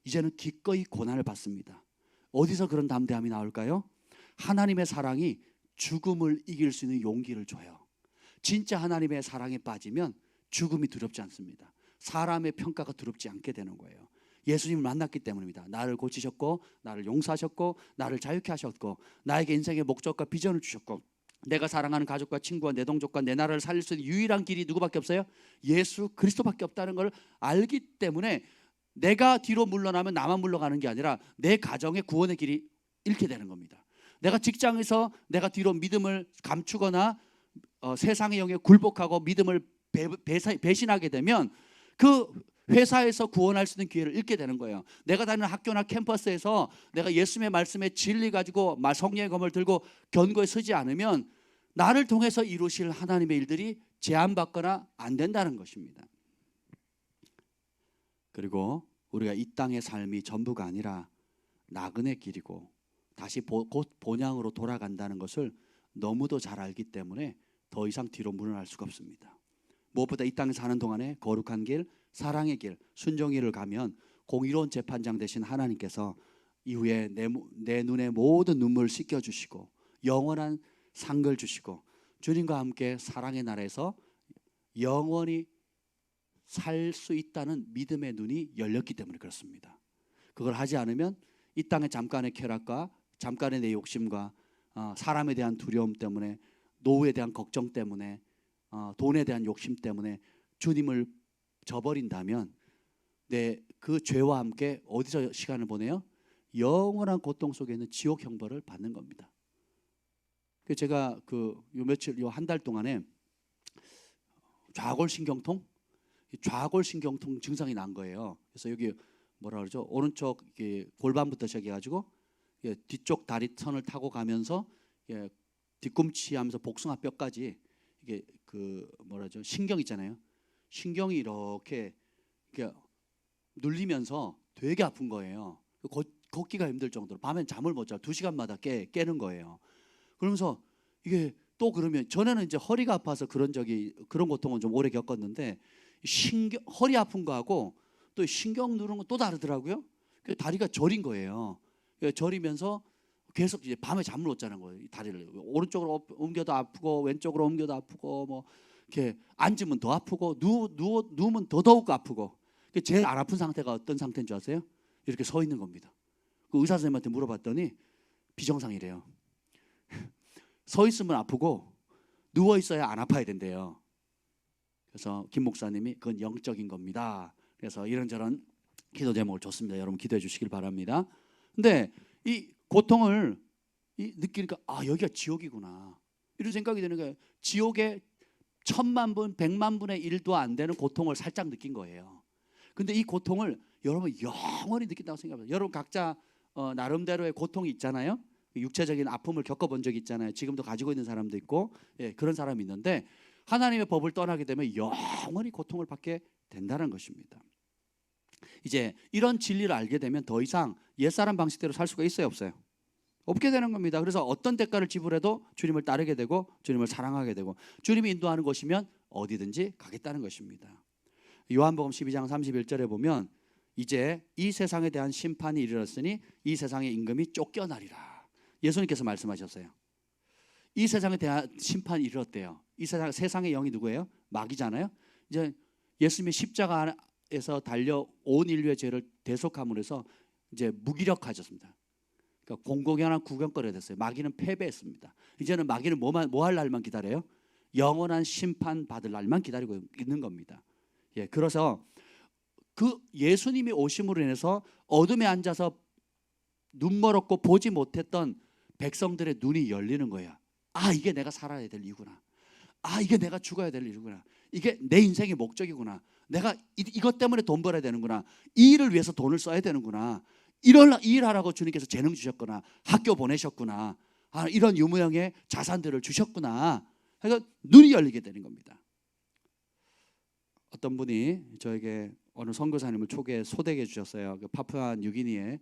이제는 기꺼이 고난을 받습니다. 어디서 그런 담대함이 나올까요? 하나님의 사랑이 죽음을 이길 수 있는 용기를 줘요. 진짜 하나님의 사랑에 빠지면 죽음이 두렵지 않습니다. 사람의 평가가 두렵지 않게 되는 거예요. 예수님을 만났기 때문입니다. 나를 고치셨고, 나를 용서하셨고, 나를 자유케 하셨고, 나에게 인생의 목적과 비전을 주셨고, 내가 사랑하는 가족과 친구와 내 동족과 내 나라를 살릴 수 있는 유일한 길이 누구밖에 없어요? 예수 그리스도밖에 없다는 걸 알기 때문에 내가 뒤로 물러나면 나만 물러가는 게 아니라 내 가정의 구원의 길이 잃게 되는 겁니다. 내가 직장에서 내가 뒤로 믿음을 감추거나 세상의 영에 굴복하고 믿음을 배신하게 되면 그 회사에서 구원할 수 있는 기회를 잃게 되는 거예요. 내가 다니는 학교나 캠퍼스에서 내가 예수님의 말씀에 진리 가지고 성령의 검을 들고 견고히 서지 않으면 나를 통해서 이루실 하나님의 일들이 제한받거나 안 된다는 것입니다. 그리고 우리가 이 땅의 삶이 전부가 아니라 나그네 길이고 다시 곧 본향으로 돌아간다는 것을 너무도 잘 알기 때문에 더 이상 뒤로 물러날 수가 없습니다. 무엇보다 이 땅에 사는 동안에 거룩한 길, 사랑의 길, 순종의 길을 가면 공의로운 재판장 되신 하나님께서 이후에 내 눈에 모든 눈물을 씻겨주시고 영원한 상을 주시고 주님과 함께 사랑의 나라에서 영원히 살 수 있다는 믿음의 눈이 열렸기 때문에 그렇습니다. 그걸 하지 않으면 이 땅의 잠깐의 쾌락과 잠깐의 내 욕심과 사람에 대한 두려움 때문에, 노후에 대한 걱정 때문에, 돈에 대한 욕심 때문에 주님을 저버린다면 그 죄와 함께 어디서 시간을 보내요? 영원한 고통 속에 있는 지옥 형벌을 받는 겁니다. 제가 요 한 달 동안에 좌골신경통 증상이 난 거예요. 그래서 여기 뭐라 그러죠? 오른쪽 골반부터 시작해가지고 뒤쪽 다리 턴을 타고 가면서 뒤꿈치하면서 복숭아 뼈까지 이게 뭐라죠? 신경 있잖아요. 신경이 이렇게 눌리면서 되게 아픈 거예요. 걷기가 힘들 정도로 밤엔 잠을 못 자고 2시간마다 깨는 거예요. 그러면서 이게 또 그러면 전에는 이제 허리가 아파서 그런 고통은 좀 오래 겪었는데 허리 아픈 거하고 또 신경 누르는 건 또 다르더라고요. 다리가 저린 거예요. 저리면서 계속 이제 밤에 잠을 못 자는 거예요. 이 다리를 오른쪽으로 옮겨도 아프고 왼쪽으로 옮겨도 아프고 뭐 이렇게 앉으면 더 아프고 누우면 더더욱 아프고. 제일 안 아픈 상태가 어떤 상태인 줄 아세요? 이렇게 서 있는 겁니다. 그 의사 선생님한테 물어봤더니 비정상이래요. 서 있으면 아프고 누워 있어야 안 아파야 된대요. 그래서 김 목사님이 그건 영적인 겁니다. 그래서 이런저런 기도 제목을 줬습니다. 여러분 기도해 주시길 바랍니다. 근데 이 고통을 느끼니까 여기가 지옥이구나 이런 생각이 드는 거예요. 지옥의 1000만 분, 100만 분의 1도 안 되는 고통을 살짝 느낀 거예요. 근데 이 고통을 여러분 영원히 느낀다고 생각합니다. 여러분 각자 나름대로의 고통이 있잖아요. 육체적인 아픔을 겪어본 적이 있잖아요. 지금도 가지고 있는 사람도 있고 그런 사람이 있는데 하나님의 법을 떠나게 되면 영원히 고통을 받게 된다는 것입니다. 이제 이런 진리를 알게 되면 더 이상 옛사람 방식대로 살 수가 있어요, 없어요? 없게 되는 겁니다. 그래서 어떤 대가를 지불해도 주님을 따르게 되고 주님을 사랑하게 되고 주님이 인도하는 곳이면 어디든지 가겠다는 것입니다. 요한복음 12장 31절에 보면 이제 이 세상에 대한 심판이 이르렀으니 이 세상의 임금이 쫓겨나리라. 예수님께서 말씀하셨어요. 이 세상에 대한 심판이 이르렀대요. 이 세상의 영이 누구예요? 마귀잖아요. 이제 예수님이 십자가에서 달려 온 인류의 죄를 대속함으로 해서 이제 무기력해졌습니다. 그러니까 공공연한 구경거리가 됐어요. 마귀는 패배했습니다. 이제는 마귀는 뭐 할 날만 기다려요? 영원한 심판 받을 날만 기다리고 있는 겁니다. 그래서 그 예수님이 오심으로 인해서 어둠에 앉아서 눈멀었고 보지 못했던 백성들의 눈이 열리는 거야. 이게 내가 살아야 될 이유구나. 이게 내가 죽어야 될 이유구나. 이게 내 인생의 목적이구나. 내가 이것 때문에 돈 벌어야 되는구나. 이 일을 위해서 돈을 써야 되는구나. 이 일하라고 주님께서 재능 주셨구나. 학교 보내셨구나. 이런 유무형의 자산들을 주셨구나. 그러니까 눈이 열리게 되는 겁니다. 어떤 분이 저에게 어느 선교사님을 초기에 소개해 주셨어요. 파푸아 뉴기니에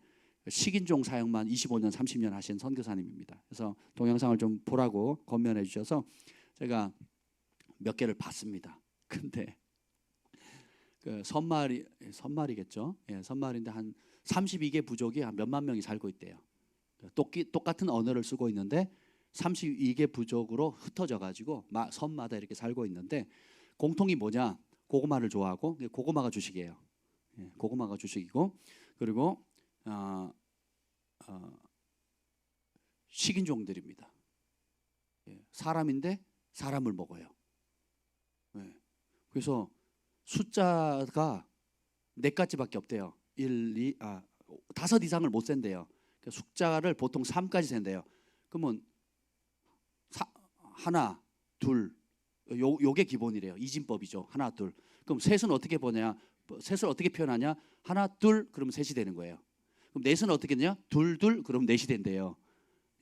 식인종 사역만 25년 30년 하신 선교사님입니다. 그래서 동영상을 좀 보라고 권면해 주셔서 제가 몇 개를 봤습니다. 근데 그 선말이겠죠. 예, 선말인데 한 32개 부족이 한 몇만 명이 살고 있대요. 똑같은 언어를 쓰고 있는데 32개 부족으로 흩어져 가지고 섬마다 이렇게 살고 있는데 공통이 뭐냐? 고구마를 좋아하고 고구마가 주식이에요. 예, 고구마가 주식이고 그리고 식인종들입니다. 예, 사람인데 사람을 먹어요. 예, 그래서 숫자가 네 가지밖에 없대요. 1, 2, 5 이상을 못 센대요. 숫자를 보통 3까지 센대요. 그러면 하나, 둘, 요게 기본이래요. 이진법이죠. 하나, 둘. 그럼 셋은 어떻게 보냐? 셋을 어떻게 표현하냐? 하나, 둘, 그러면 셋이 되는 거예요. 그럼 넷은 어떻게 되냐? 둘, 둘, 그럼 넷이 된대요.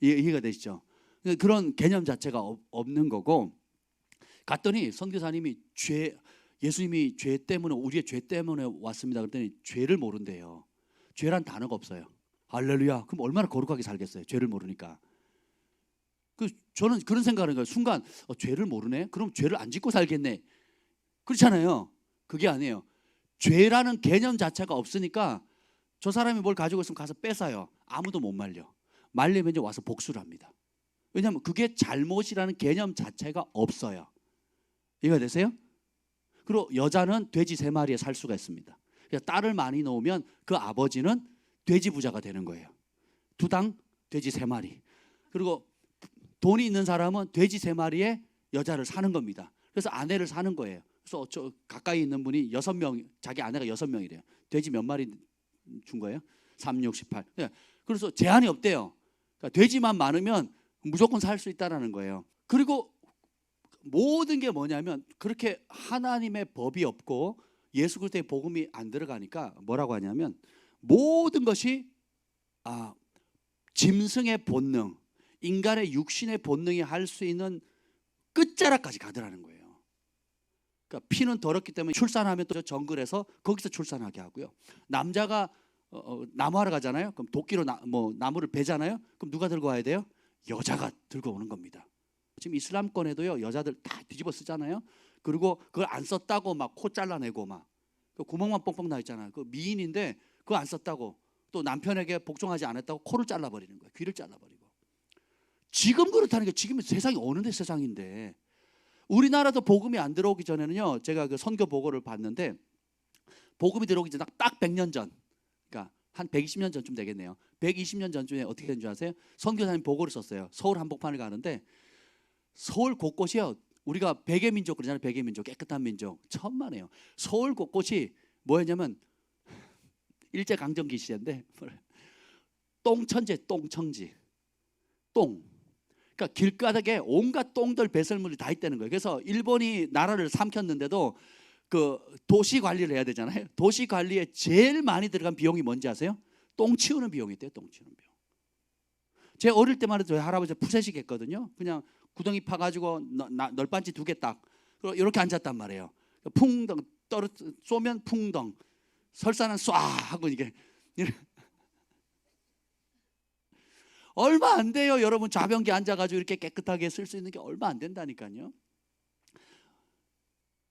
이해가 되시죠? 그런 개념 자체가 없는 거고 갔더니 선교사님이 예수님이 죄 때문에 우리의 죄 때문에 왔습니다. 그랬더니 죄를 모른대요. 죄란 단어가 없어요. 할렐루야. 그럼 얼마나 거룩하게 살겠어요. 죄를 모르니까. 저는 그런 생각을 하는 거예요. 순간 죄를 모르네. 그럼 죄를 안 짓고 살겠네. 그렇잖아요. 그게 아니에요. 죄라는 개념 자체가 없으니까 저 사람이 뭘 가지고 있으면 가서 뺏어요. 아무도 못 말려. 말리면 이제 와서 복수를 합니다. 왜냐하면 그게 잘못이라는 개념 자체가 없어요. 이해가 되세요? 그리고 여자는 돼지 3마리에 살 수가 있습니다. 그러니까 딸을 많이 놓으면 그 아버지는 돼지 부자가 되는 거예요. 2당 돼지 3마리. 그리고 돈이 있는 사람은 돼지 3마리에 여자를 사는 겁니다. 그래서 아내를 사는 거예요. 그래서 가까이 있는 분이 6명, 자기 아내가 6명이래요. 돼지 몇 마리 준 거예요? 3, 6, 18. 그래서 제한이 없대요. 그러니까 돼지만 많으면 무조건 살 수 있다라는 거예요. 그리고 모든 게 뭐냐면 그렇게 하나님의 법이 없고 예수 그리스도의 복음이 안 들어가니까 뭐라고 하냐면 모든 것이 짐승의 본능, 인간의 육신의 본능이 할 수 있는 끝자락까지 가더라는 거예요. 그러니까 피는 더럽기 때문에 출산하면 또 정글에서 거기서 출산하게 하고요. 남자가 나무하러 가잖아요. 그럼 도끼로 나무를 베잖아요. 그럼 누가 들고 와야 돼요? 여자가 들고 오는 겁니다. 지금 이슬람권에도요 여자들 다 뒤집어 쓰잖아요. 그리고 그걸 안 썼다고 막 코 잘라내고 막 구멍만 뻥뻥 나 있잖아요. 그 미인인데 그거 안 썼다고 또 남편에게 복종하지 않았다고 코를 잘라버리는 거예요. 귀를 잘라버리고. 지금 그렇다는 게 지금 세상이 어느 데 세상인데 우리나라도 복음이 안 들어오기 전에는요 제가 그 선교 보고를 봤는데 복음이 들어오기 전에 딱 100년 전 그러니까 한 120년 전쯤 되겠네요. 120년 전쯤에 어떻게 된 줄 아세요? 선교사님 보고를 썼어요. 서울 한복판을 가는데 서울 곳곳이요. 우리가 백의 민족 그러잖아요. 백의 민족, 깨끗한 민족. 천만에요. 서울 곳곳이 뭐였냐면 일제강점기 시대인데 똥천재, 똥청지. 똥. 그러니까 길가닥에 온갖 똥들 배설물이 다 있다는 거예요. 그래서 일본이 나라를 삼켰는데도 그 도시 관리를 해야 되잖아요. 도시 관리에 제일 많이 들어간 비용이 뭔지 아세요? 똥 치우는 비용이 있대요. 똥 치우는 비용. 제 어릴 때만 해도 저희 할아버지 푸세식 했거든요. 그냥 구덩이 파가지고 널빤지 2개 딱 이렇게 앉았단 말이에요. 풍덩 쏘면 풍덩 설사는 쏴 하고 이게 얼마 안 돼요. 여러분 좌변기 앉아가지고 이렇게 깨끗하게 쓸 수 있는 게 얼마 안 된다니까요.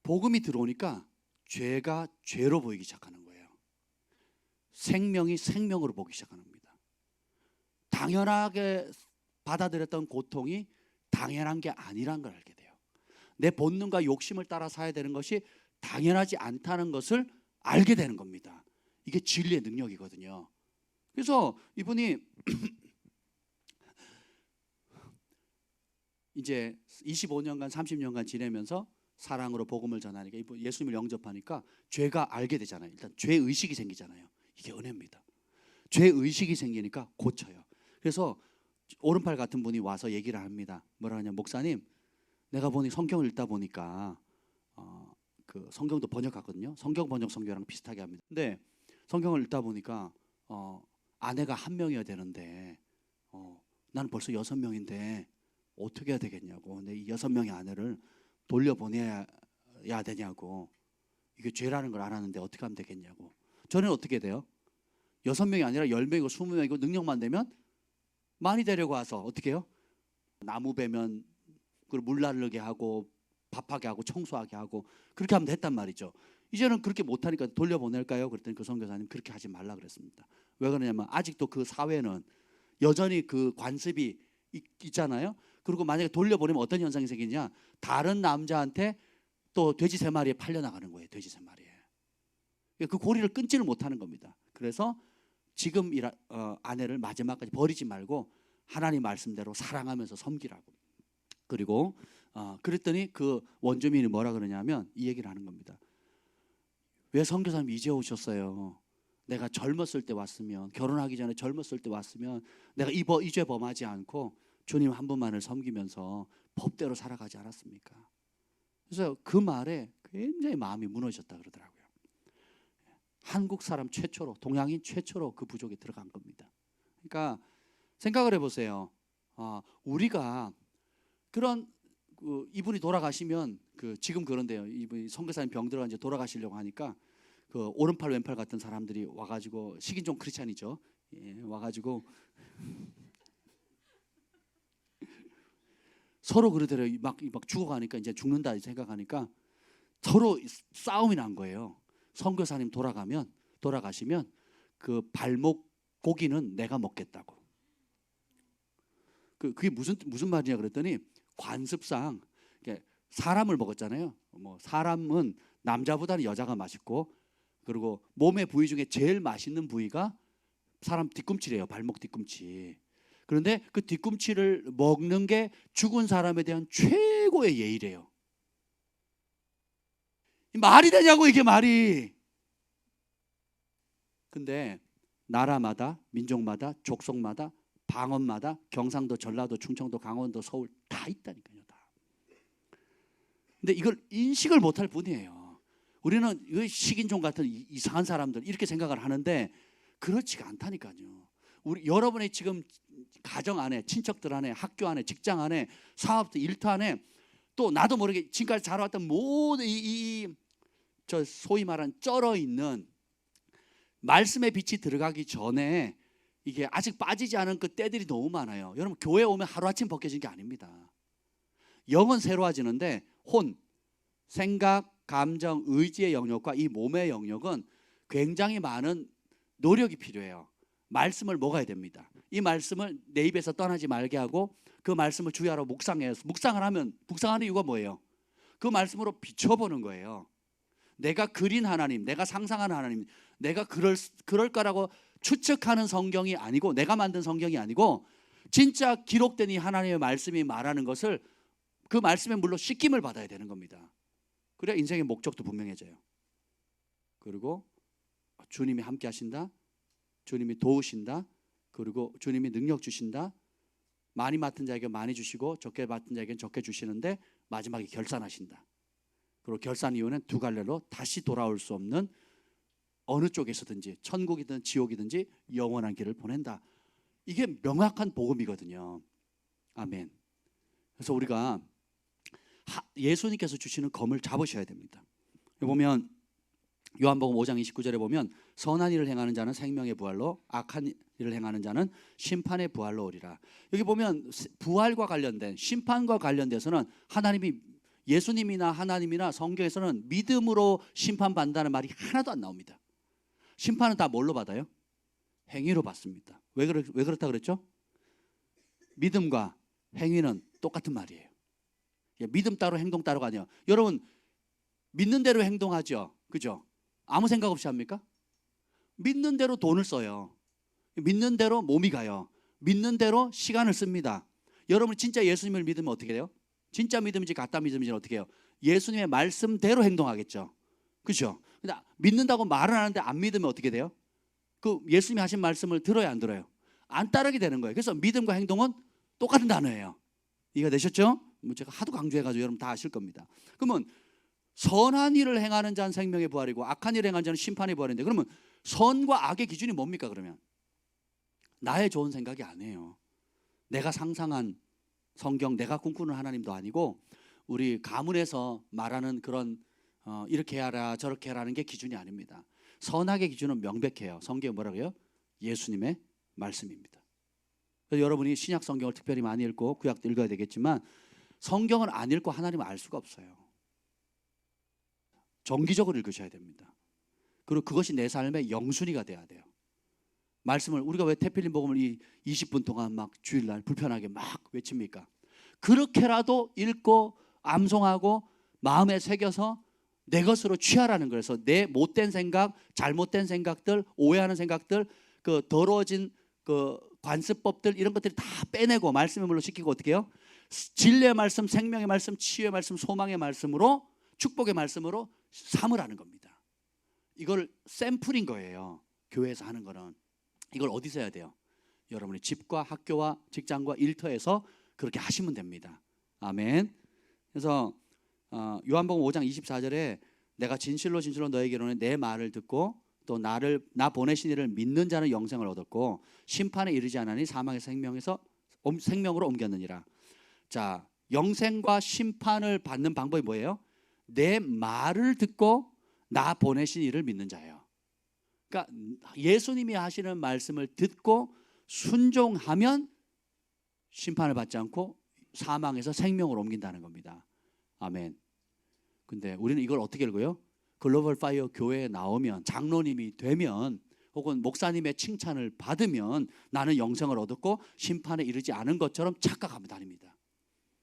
복음이 들어오니까 죄가 죄로 보이기 시작하는 거예요. 생명이 생명으로 보기 시작하는 겁니다. 당연하게 받아들였던 고통이 당연한 게 아니란 걸 알게 돼요. 내 본능과 욕심을 따라 살아야 되는 것이 당연하지 않다는 것을 알게 되는 겁니다. 이게 진리의 능력이거든요. 그래서 이분이 이제 25년간 30년간 지내면서 사랑으로 복음을 전하니까 예수님을 영접하니까 죄가 알게 되잖아요. 일단 죄 의식이 생기잖아요. 이게 은혜입니다. 죄 의식이 생기니까 고쳐요. 그래서 오른팔 같은 분이 와서 얘기를 합니다. 뭐라 하냐, 목사님, 내가 보니 성경을 읽다 보니까 그 성경도 번역하거든요. 성경 번역 성경이랑 비슷하게 합니다. 근데 성경을 읽다 보니까 아내가 1명이어야 되는데 나는 벌써 6명인데 어떻게 해야 되겠냐고. 내 이 6명의 아내를 돌려보내야 되냐고. 이게 죄라는 걸 알았는데 어떻게 하면 되겠냐고. 저는 어떻게 돼요? 6명이 아니라 10명이고 20명이고 능력만 되면 많이 데리고 와서 어떻게 해요? 나무 베면 그걸 물 나르게 하고 밥하게 하고 청소하게 하고 그렇게 하면 됐단 말이죠. 이제는 그렇게 못하니까 돌려보낼까요? 그랬더니 그 선교사님 그렇게 하지 말라 그랬습니다. 왜 그러냐면 아직도 그 사회는 여전히 그 관습이 있잖아요. 그리고 만약에 돌려보내면 어떤 현상이 생기냐, 다른 남자한테 또 돼지 3마리에 팔려나가는 거예요. 돼지 3마리에. 그 고리를 끊지를 못하는 겁니다. 그래서 지금 아내를 마지막까지 버리지 말고 하나님 말씀대로 사랑하면서 섬기라고. 그리고 그랬더니 그 원주민이 뭐라 그러냐면 이 얘기를 하는 겁니다. 왜 선교사님 이제 오셨어요? 내가 젊었을 때 왔으면, 결혼하기 전에 젊었을 때 왔으면 내가 이 죄 범하지 않고 주님 한 분만을 섬기면서 법대로 살아가지 않았습니까? 그래서 그 말에 굉장히 마음이 무너졌다 그러더라고요. 한국 사람 최초로, 동양인 최초로 그 부족에 들어간 겁니다. 그러니까 생각을 해보세요. 우리가 그런 이분이 돌아가시면 지금 그런데요. 이분이 선교사님 병 들어가 이제 돌아가시려고 하니까 그 오른팔 왼팔 같은 사람들이 와가지고 식인종 크리스찬이죠. 예, 와가지고 서로 그러더래요. 막 죽어가니까 이제 죽는다 생각하니까 서로 싸움이 난 거예요. 선교사님 돌아가시면 그 발목 고기는 내가 먹겠다고. 그게 무슨 말이냐 그랬더니 관습상 사람을 먹었잖아요. 뭐 사람은 남자보다는 여자가 맛있고, 그리고 몸의 부위 중에 제일 맛있는 부위가 사람 뒤꿈치래요. 발목 뒤꿈치. 그런데 그 뒤꿈치를 먹는 게 죽은 사람에 대한 최고의 예의래요. 말이 되냐고 이게 말이. 근데 나라마다, 민족마다, 족속마다, 방언마다, 경상도, 전라도, 충청도, 강원도, 서울 다 있다니까요. 다. 근데 이걸 인식을 못할 뿐이에요. 우리는 식인종 같은 이상한 사람들 이렇게 생각을 하는데 그렇지가 않다니까요. 여러분의 지금 가정 안에, 친척들 안에, 학교 안에, 직장 안에, 사업도 일터 안에, 또 나도 모르게 지금까지 자라왔던 모든 저 소위 말하는 쩔어 있는 말씀의 빛이 들어가기 전에 이게 아직 빠지지 않은 그 때들이 너무 많아요. 여러분 교회 오면 하루아침 벗겨진 게 아닙니다. 영은 새로워지는데 혼, 생각, 감정, 의지의 영역과 이 몸의 영역은 굉장히 많은 노력이 필요해요. 말씀을 먹어야 됩니다. 이 말씀을 내 입에서 떠나지 말게 하고 그 말씀을 주야로 묵상해요. 묵상을 하면, 묵상하는 이유가 뭐예요? 그 말씀으로 비춰보는 거예요. 내가 그린 하나님, 내가 상상한 하나님, 내가 그럴 거라고 추측하는 성경이 아니고, 내가 만든 성경이 아니고 진짜 기록된 이 하나님의 말씀이 말하는 것을 그 말씀에 물로 씻김을 받아야 되는 겁니다. 그래야 인생의 목적도 분명해져요. 그리고 주님이 함께 하신다, 주님이 도우신다, 그리고 주님이 능력 주신다, 많이 맡은 자에게 많이 주시고 적게 맡은 자에게 적게 주시는데 마지막에 결산하신다. 그리고 결산 이후는 두 갈래로 다시 돌아올 수 없는 어느 쪽에서든지 천국이든 지옥이든지 영원한 길을 보낸다. 이게 명확한 복음이거든요. 아멘. 그래서 우리가 예수님께서 주시는 검을 잡으셔야 됩니다. 여기 보면 요한복음 5장 29절에 보면 선한 일을 행하는 자는 생명의 부활로, 악한 일을 행하는 자는 심판의 부활로 오리라. 여기 보면 부활과 관련된, 심판과 관련돼서는 하나님이, 예수님이나 하나님이나 성경에서는 믿음으로 심판받는다는 말이 하나도 안 나옵니다. 심판은 다 뭘로 받아요? 행위로 받습니다. 왜 그렇다 그랬죠? 믿음과 행위는 똑같은 말이에요. 믿음 따로 행동 따로가 아니에요. 여러분 믿는 대로 행동하죠, 그죠? 아무 생각 없이 합니까? 믿는 대로 돈을 써요. 믿는 대로 몸이 가요. 믿는 대로 시간을 씁니다. 여러분 진짜 예수님을 믿으면 어떻게 돼요? 진짜 믿음인지 가짜 믿음인지 어떻게 해요? 예수님의 말씀대로 행동하겠죠, 그죠? 근데 믿는다고 말은 하는데 안 믿으면 어떻게 돼요? 그 예수님이 하신 말씀을 들어야 안 들어요? 안 따르게 되는 거예요. 그래서 믿음과 행동은 똑같은 단어예요. 이해가 되셨죠? 뭐 제가 하도 강조해가지고 여러분 다 아실 겁니다. 그러면 선한 일을 행하는 자는 생명의 부활이고 악한 일을 행하는 자는 심판의 부활인데, 그러면 선과 악의 기준이 뭡니까? 그러면 나의 좋은 생각이 아니에요. 내가 상상한 성경, 내가 꿈꾸는 하나님도 아니고 우리 가문에서 말하는 그런 이렇게 해라 저렇게 해라는 게 기준이 아닙니다. 선악의 기준은 명백해요. 성경에 뭐라고요? 예수님의 말씀입니다. 그래서 여러분이 신약 성경을 특별히 많이 읽고 구약도 읽어야 되겠지만 성경을 안 읽고 하나님을 알 수가 없어요. 정기적으로 읽으셔야 됩니다. 그리고 그것이 내 삶의 영순위가 돼야 돼요. 말씀을 우리가 왜 태필린 복음을 이 20분 동안 막 주일날 불편하게 막 외칩니까? 그렇게라도 읽고 암송하고 마음에 새겨서 내 것으로 취하라는 거예요. 그래서 내 못된 생각, 잘못된 생각들, 오해하는 생각들, 그 더러워진 그 관습법들 이런 것들이 다 빼내고 말씀의 물로 시키고 어떻게 해요? 진리의 말씀, 생명의 말씀, 치유의 말씀, 소망의 말씀으로 축복의 말씀으로 삼으라는 겁니다. 이걸 샘플인 거예요. 교회에서 하는 거는. 이걸 어디서 해야 돼요? 여러분의 집과 학교와 직장과 일터에서 그렇게 하시면 됩니다. 아멘. 그래서 요한복음 5장 24절에 내가 진실로 너에게 이르노니 내 말을 듣고 또 나 보내신 이를 믿는 자는 영생을 얻었고 심판에 이르지 않으니 사망의 생명으로 옮겼느니라. 자, 영생과 심판을 받는 방법이 뭐예요? 내 말을 듣고 나 보내신 이를 믿는 자예요. 그러니까 예수님이 하시는 말씀을 듣고 순종하면 심판을 받지 않고 사망에서 생명으로 옮긴다는 겁니다. 아멘. 근데 우리는 이걸 어떻게 읽어요? 글로벌 파이어 교회에 나오면 장로님이 되면 혹은 목사님의 칭찬을 받으면 나는 영생을 얻었고 심판에 이르지 않은 것처럼 착각하며 다닙니다.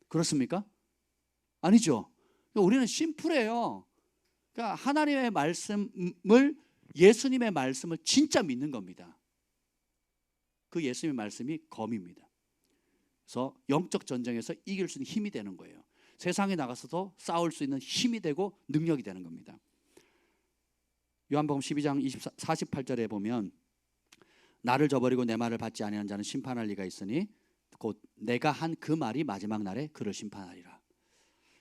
그렇습니까? 아니죠. 우리는 심플해요. 그러니까 하나님의 말씀을 예수님의 말씀을 진짜 믿는 겁니다. 그 예수님의 말씀이 검입니다. 그래서 영적 전쟁에서 이길 수 있는 힘이 되는 거예요. 세상에 나가서도 싸울 수 있는 힘이 되고 능력이 되는 겁니다. 요한복음 12장 48절에 보면 나를 저버리고 내 말을 받지 아니하는 자는 심판할 리가 있으니 곧 내가 한 그 말이 마지막 날에 그를 심판하리라.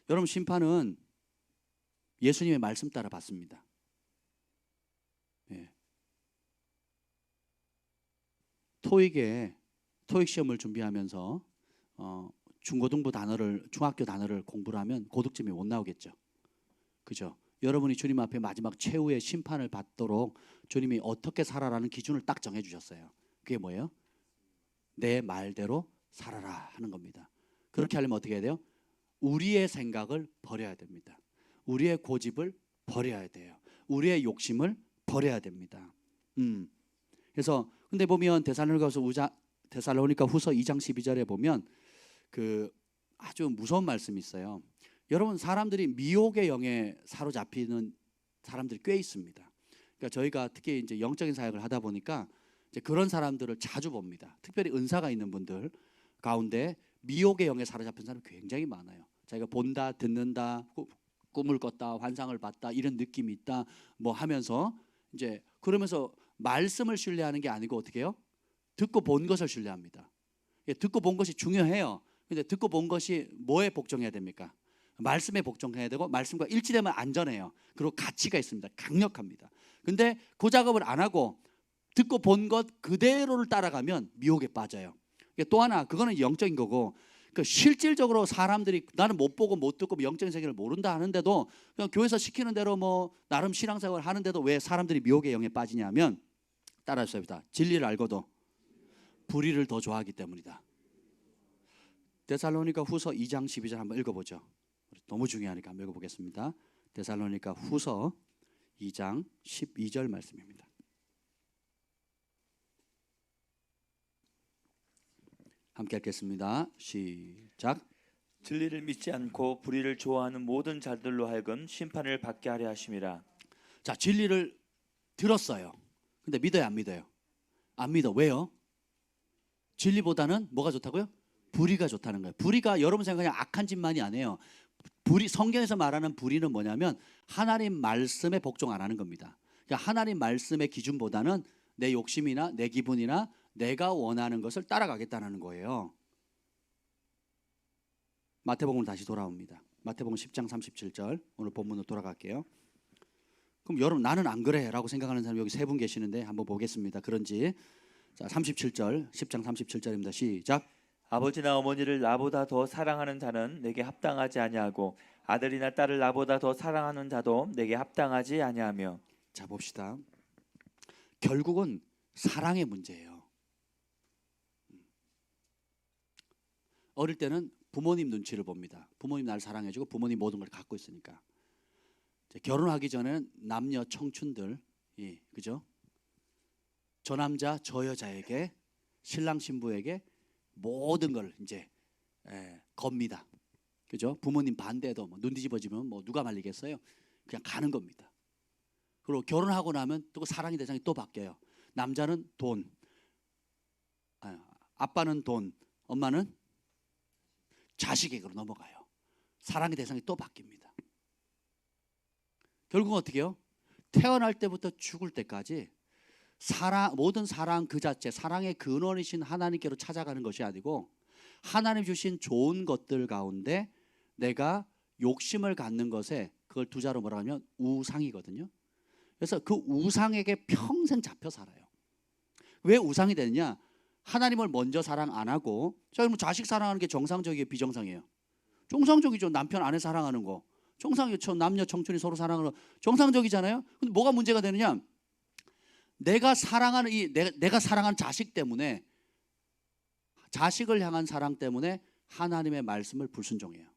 여러분, 심판은 예수님의 말씀 따라 받습니다. 예. 토익 시험을 준비하면서 중학교 단어를 공부를 하면 고득점이 못 나오겠죠. 그죠? 여러분이 주님 앞에 마지막 최후의 심판을 받도록 주님이 어떻게 살아라는 기준을 딱 정해 주셨어요. 그게 뭐예요? 내 말대로 살아라 하는 겁니다. 그렇게 하려면 어떻게 해야 돼요? 우리의 생각을 버려야 됩니다. 우리의 고집을 버려야 돼요. 우리의 욕심을 버려야 됩니다. 그래서 근데 보면 데살로니가 후서 2장 12절에 보면 그 아주 무서운 말씀이 있어요. 여러분, 사람들이 미혹의 영에 사로잡히는 사람들이 꽤 있습니다. 그러니까 저희가 특히 이제 영적인 사역을 하다 보니까 이제 그런 사람들을 자주 봅니다. 특별히 은사가 있는 분들 가운데 미혹의 영에 사로잡힌 사람이 굉장히 많아요. 자기가 본다, 듣는다, 꿈을 꿨다, 환상을 봤다, 이런 느낌이 있다, 뭐 하면서 이제 그러면서 말씀을 신뢰하는 게 아니고 어떻게 해요? 듣고 본 것을 신뢰합니다. 듣고 본 것이 중요해요. 근데 듣고 본 것이 뭐에 복종해야 됩니까? 말씀에 복종해야 되고 말씀과 일치되면 안전해요. 그리고 가치가 있습니다. 강력합니다. 근데 그 작업을 안 하고 듣고 본 것 그대로를 따라가면 미혹에 빠져요. 또 하나, 그거는 영적인 거고, 그 실질적으로 사람들이 나는 못 보고 못 듣고 영적인 세계를 모른다 하는데도 그냥 교회에서 시키는 대로 뭐 나름 신앙생활을 하는데도 왜 사람들이 미혹의 영에 빠지냐면, 따라하셔야 합니다. 진리를 알고도 불의를 더 좋아하기 때문이다. 데살로니가 후서 2장 12절 한번 읽어보죠. 너무 중요하니까 한번 읽어보겠습니다. 데살로니가 후서 2장 12절 말씀입니다. 함께 읽겠습니다. 시작.
진리를 믿지 않고 불의를 좋아하는 모든 자들로 하여금 심판을 받게 하려 하심이라.
자, 진리를 들었어요. 근데 믿어요, 안 믿어요? 안 믿어. 왜요? 진리보다는 뭐가 좋다고요? 불의가 좋다는 거예요. 불의가 여러분 생각에 악한 짓만이 아니에요. 성경에서 말하는 불의는 뭐냐면 하나님 말씀에 복종 안 하는 겁니다. 그러니까 하나님 말씀의 기준보다는 내 욕심이나 내 기분이나 내가 원하는 것을 따라가겠다는 거예요. 마태복음 다시 돌아옵니다. 마태복음 10장 37절, 오늘 본문으로 돌아갈게요. 그럼 여러분, 나는 안 그래 라고 생각하는 사람 여기 세 분 계시는데 한번 보겠습니다. 그런지. 자, 37절, 10장 37절입니다. 시작.
아버지나 어머니를 나보다 더 사랑하는 자는 내게 합당하지 아니하고 아들이나 딸을 나보다 더 사랑하는 자도 내게 합당하지 아니하며.
자, 봅시다. 결국은 사랑의 문제예요. 어릴 때는 부모님 눈치를 봅니다. 부모님 날 사랑해주고 부모님 모든 걸 갖고 있으니까. 결혼하기 전에는 남녀 청춘들, 그죠? 저 남자 저 여자에게, 신랑 신부에게 모든 걸 이제 겁니다. 그죠? 부모님 반대도 뭐 눈 뒤집어지면 뭐 누가 말리겠어요? 그냥 가는 겁니다. 그리고 결혼하고 나면 또 사랑의 대상이 또 바뀌어요. 남자는 돈, 아빠는 돈, 엄마는 자식에게로 넘어가요. 사랑의 대상이 또 바뀝니다. 결국 어떻게 해요? 태어날 때부터 죽을 때까지 모든 사랑 그 자체, 사랑의 근원이신 하나님께로 찾아가는 것이 아니고 하나님 주신 좋은 것들 가운데 내가 욕심을 갖는 것에, 그걸 두 자로 뭐라 하면 우상이거든요. 그래서 그 우상에게 평생 잡혀 살아요. 왜 우상이 되느냐? 하나님을 먼저 사랑 안 하고, 자, 뭐 자식 사랑하는 게 정상적이에요, 비정상이에요? 정상적이죠. 남편 아내 사랑하는 거 정상이죠. 남녀 청춘이 서로 사랑하는 거 정상적이잖아요. 근데 뭐가 문제가 되느냐? 내가 사랑하는 내가 사랑하는 자식 때문에, 자식을 향한 사랑 때문에 하나님의 말씀을 불순종해요.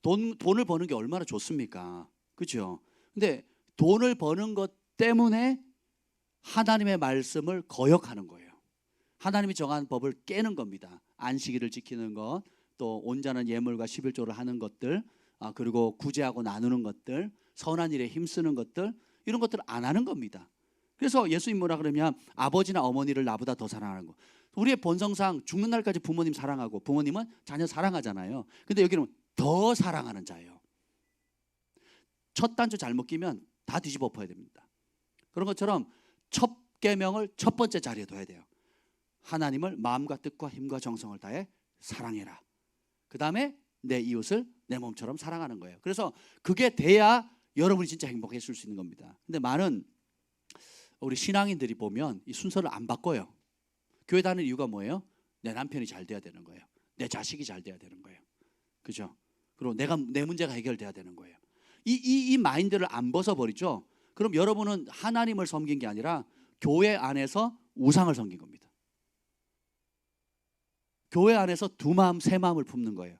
돈을 버는 게 얼마나 좋습니까? 그렇죠? 근데 돈을 버는 것 때문에 하나님의 말씀을 거역하는 거예요. 하나님이 정한 법을 깨는 겁니다. 안식일을 지키는 것, 또 온전한 예물과 11조를 하는 것들, 그리고 구제하고 나누는 것들, 선한 일에 힘쓰는 것들, 이런 것들을 안 하는 겁니다. 그래서 예수님 뭐라 그러면 아버지나 어머니를 나보다 더 사랑하는 거. 우리의 본성상 죽는 날까지 부모님 사랑하고 부모님은 자녀 사랑하잖아요. 근데 여기는 더 사랑하는 자예요. 첫 단추 잘못 끼면 다 뒤집어 엎어야 됩니다. 그런 것처럼 첫 계명을 첫 번째 자리에 둬야 돼요. 하나님을 마음과 뜻과 힘과 정성을 다해 사랑해라. 그 다음에 내 이웃을 내 몸처럼 사랑하는 거예요. 그래서 그게 돼야 여러분이 진짜 행복해질 수 있는 겁니다. 근데 많은 우리 신앙인들이 보면 이 순서를 안 바꿔요. 교회 다니는 이유가 뭐예요? 내 남편이 잘 돼야 되는 거예요. 내 자식이 잘 돼야 되는 거예요. 그죠? 그리고 내 문제가 해결돼야 되는 거예요. 이 마인드를 안 벗어버리죠. 그럼 여러분은 하나님을 섬긴 게 아니라 교회 안에서 우상을 섬긴 겁니다. 교회 안에서 두 마음 세 마음을 품는 거예요.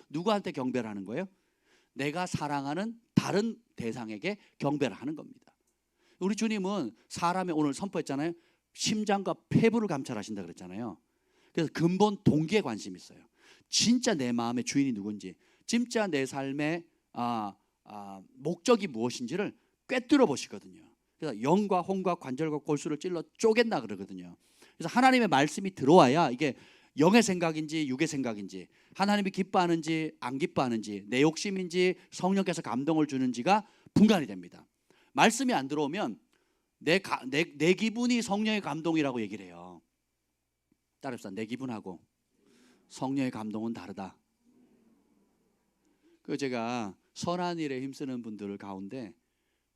누구한테 경배를 하는 거예요? 내가 사랑하는 다른 대상에게 경배를 하는 겁니다. 우리 주님은 사람의, 오늘 선포했잖아요, 심장과 폐부를 감찰하신다 그랬잖아요. 그래서 근본 동기에 관심이 있어요. 진짜 내 마음의 주인이 누군지, 진짜 내 삶의 목적이 무엇인지를 꿰뚫어 보시거든요. 그래서 영과 혼과 관절과 골수를 찔러 쪼갠다 그러거든요. 그래서 하나님의 말씀이 들어와야 이게 영의 생각인지 육의 생각인지, 하나님이 기뻐하는지 안 기뻐하는지, 내 욕심인지 성령께서 감동을 주는지가 분간이 됩니다. 말씀이 안 들어오면 내 기분이 성령의 감동이라고 얘기를 해요. 따라합시다. 내 기분하고 성령의 감동은 다르다. 그 제가 선한 일에 힘쓰는 분들 가운데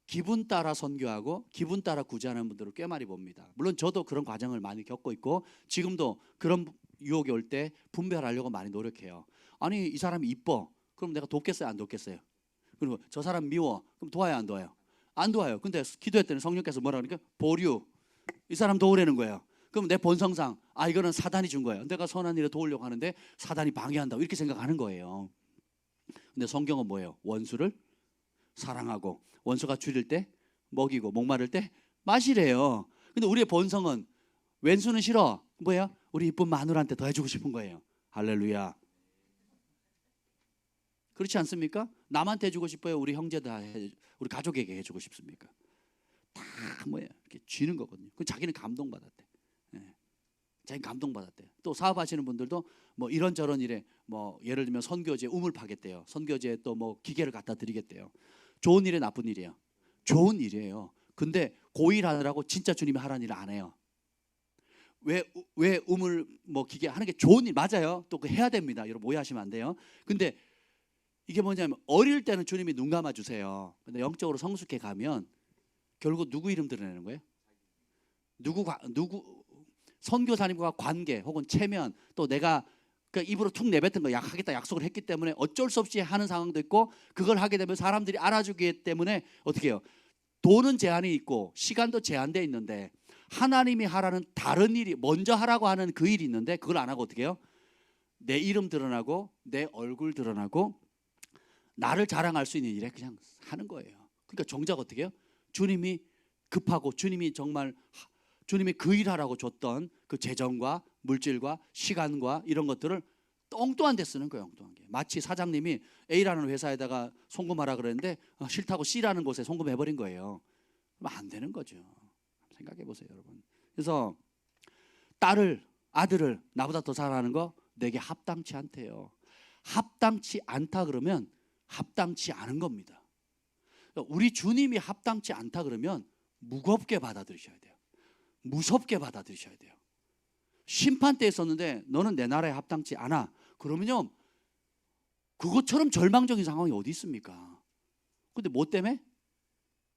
기분 따라 선교하고 기분 따라 구제하는 분들을 꽤 많이 봅니다. 물론 저도 그런 과정을 많이 겪고 있고 지금도 그런 유혹이 올 때 분별하려고 많이 노력해요. 아니, 이 사람이 이뻐. 그럼 내가 돕겠어요, 안 돕겠어요? 그리고 저 사람 미워. 그럼 도와요, 안 도와요? 안 도와요. 근데 기도했더니 성령께서 뭐라 그러니까 보류. 이 사람 도우려는 거예요. 그럼 내 본성상 이거는 사단이 준 거예요. 내가 선한 일에 도우려고 하는데 사단이 방해한다고 이렇게 생각하는 거예요. 근데 성경은 뭐예요? 원수를 사랑하고 원수가 줄일 때 먹이고 목마를 때 마시래요. 근데 우리의 본성은 왼수는 싫어. 뭐예요? 우리 이쁜 마누라한테 더 해주고 싶은 거예요. 할렐루야. 그렇지 않습니까? 남한테 해주고 싶어요? 우리 우리 가족에게 해주고 싶습니까? 다 뭐예요? 이렇게 쥐는 거거든요. 그 자기는 감동받았대. 자기 감동받았대요. 또 사업하시는 분들도 뭐 이런저런 일에 뭐 예를 들면 선교지에 우물 파겠대요. 선교지에 또 뭐 기계를 갖다 드리겠대요. 좋은 일에 나쁜 일이에요? 좋은 일이에요. 근데 고일 하느라고 진짜 주님이 하라는 일을 안 해요. 왜 우물 뭐 기계 하는 게 좋은 일 맞아요. 또 그 해야 됩니다. 여러분 오해하시면 안 돼요. 근데 이게 뭐냐면 어릴 때는 주님이 눈 감아 주세요. 근데 영적으로 성숙해 가면 결국 누구 이름 드러내는 거예요? 누구 선교사님과 관계 혹은 체면, 또 내가 그 입으로 툭 내뱉은 거 하겠다 약속을 했기 때문에 어쩔 수 없이 하는 상황도 있고, 그걸 하게 되면 사람들이 알아주기 때문에 어떻게 해요? 돈은 제한이 있고 시간도 제한되어 있는데 하나님이 하라는 다른 일이 먼저 하라고 하는 그 일이 있는데 그걸 안 하고 어떻게 해요? 내 이름 드러나고 내 얼굴 드러나고 나를 자랑할 수 있는 일에 그냥 하는 거예요. 그러니까 정작 어떻게 해요? 주님이 급하고 주님이 정말 주님이 그 일하라고 줬던 그 재정과 물질과 시간과 이런 것들을 엉뚱한 데 쓰는 거예요. 엉뚱한 게. 마치 사장님이 A라는 회사에다가 송금하라 그랬는데 싫다고 C라는 곳에 송금해버린 거예요. 그럼 안 되는 거죠. 생각해 보세요, 여러분. 그래서 아들을 나보다 더 사랑하는 거 내게 합당치 않대요. 합당치 않다 그러면 합당치 않은 겁니다. 우리 주님이 합당치 않다 그러면 무겁게 받아들이셔야 돼요. 무섭게 받아들이셔야 돼요. 심판대에 섰는데 너는 내 나라에 합당치 않아. 그러면요, 그것처럼 절망적인 상황이 어디 있습니까? 근데 뭐 때문에?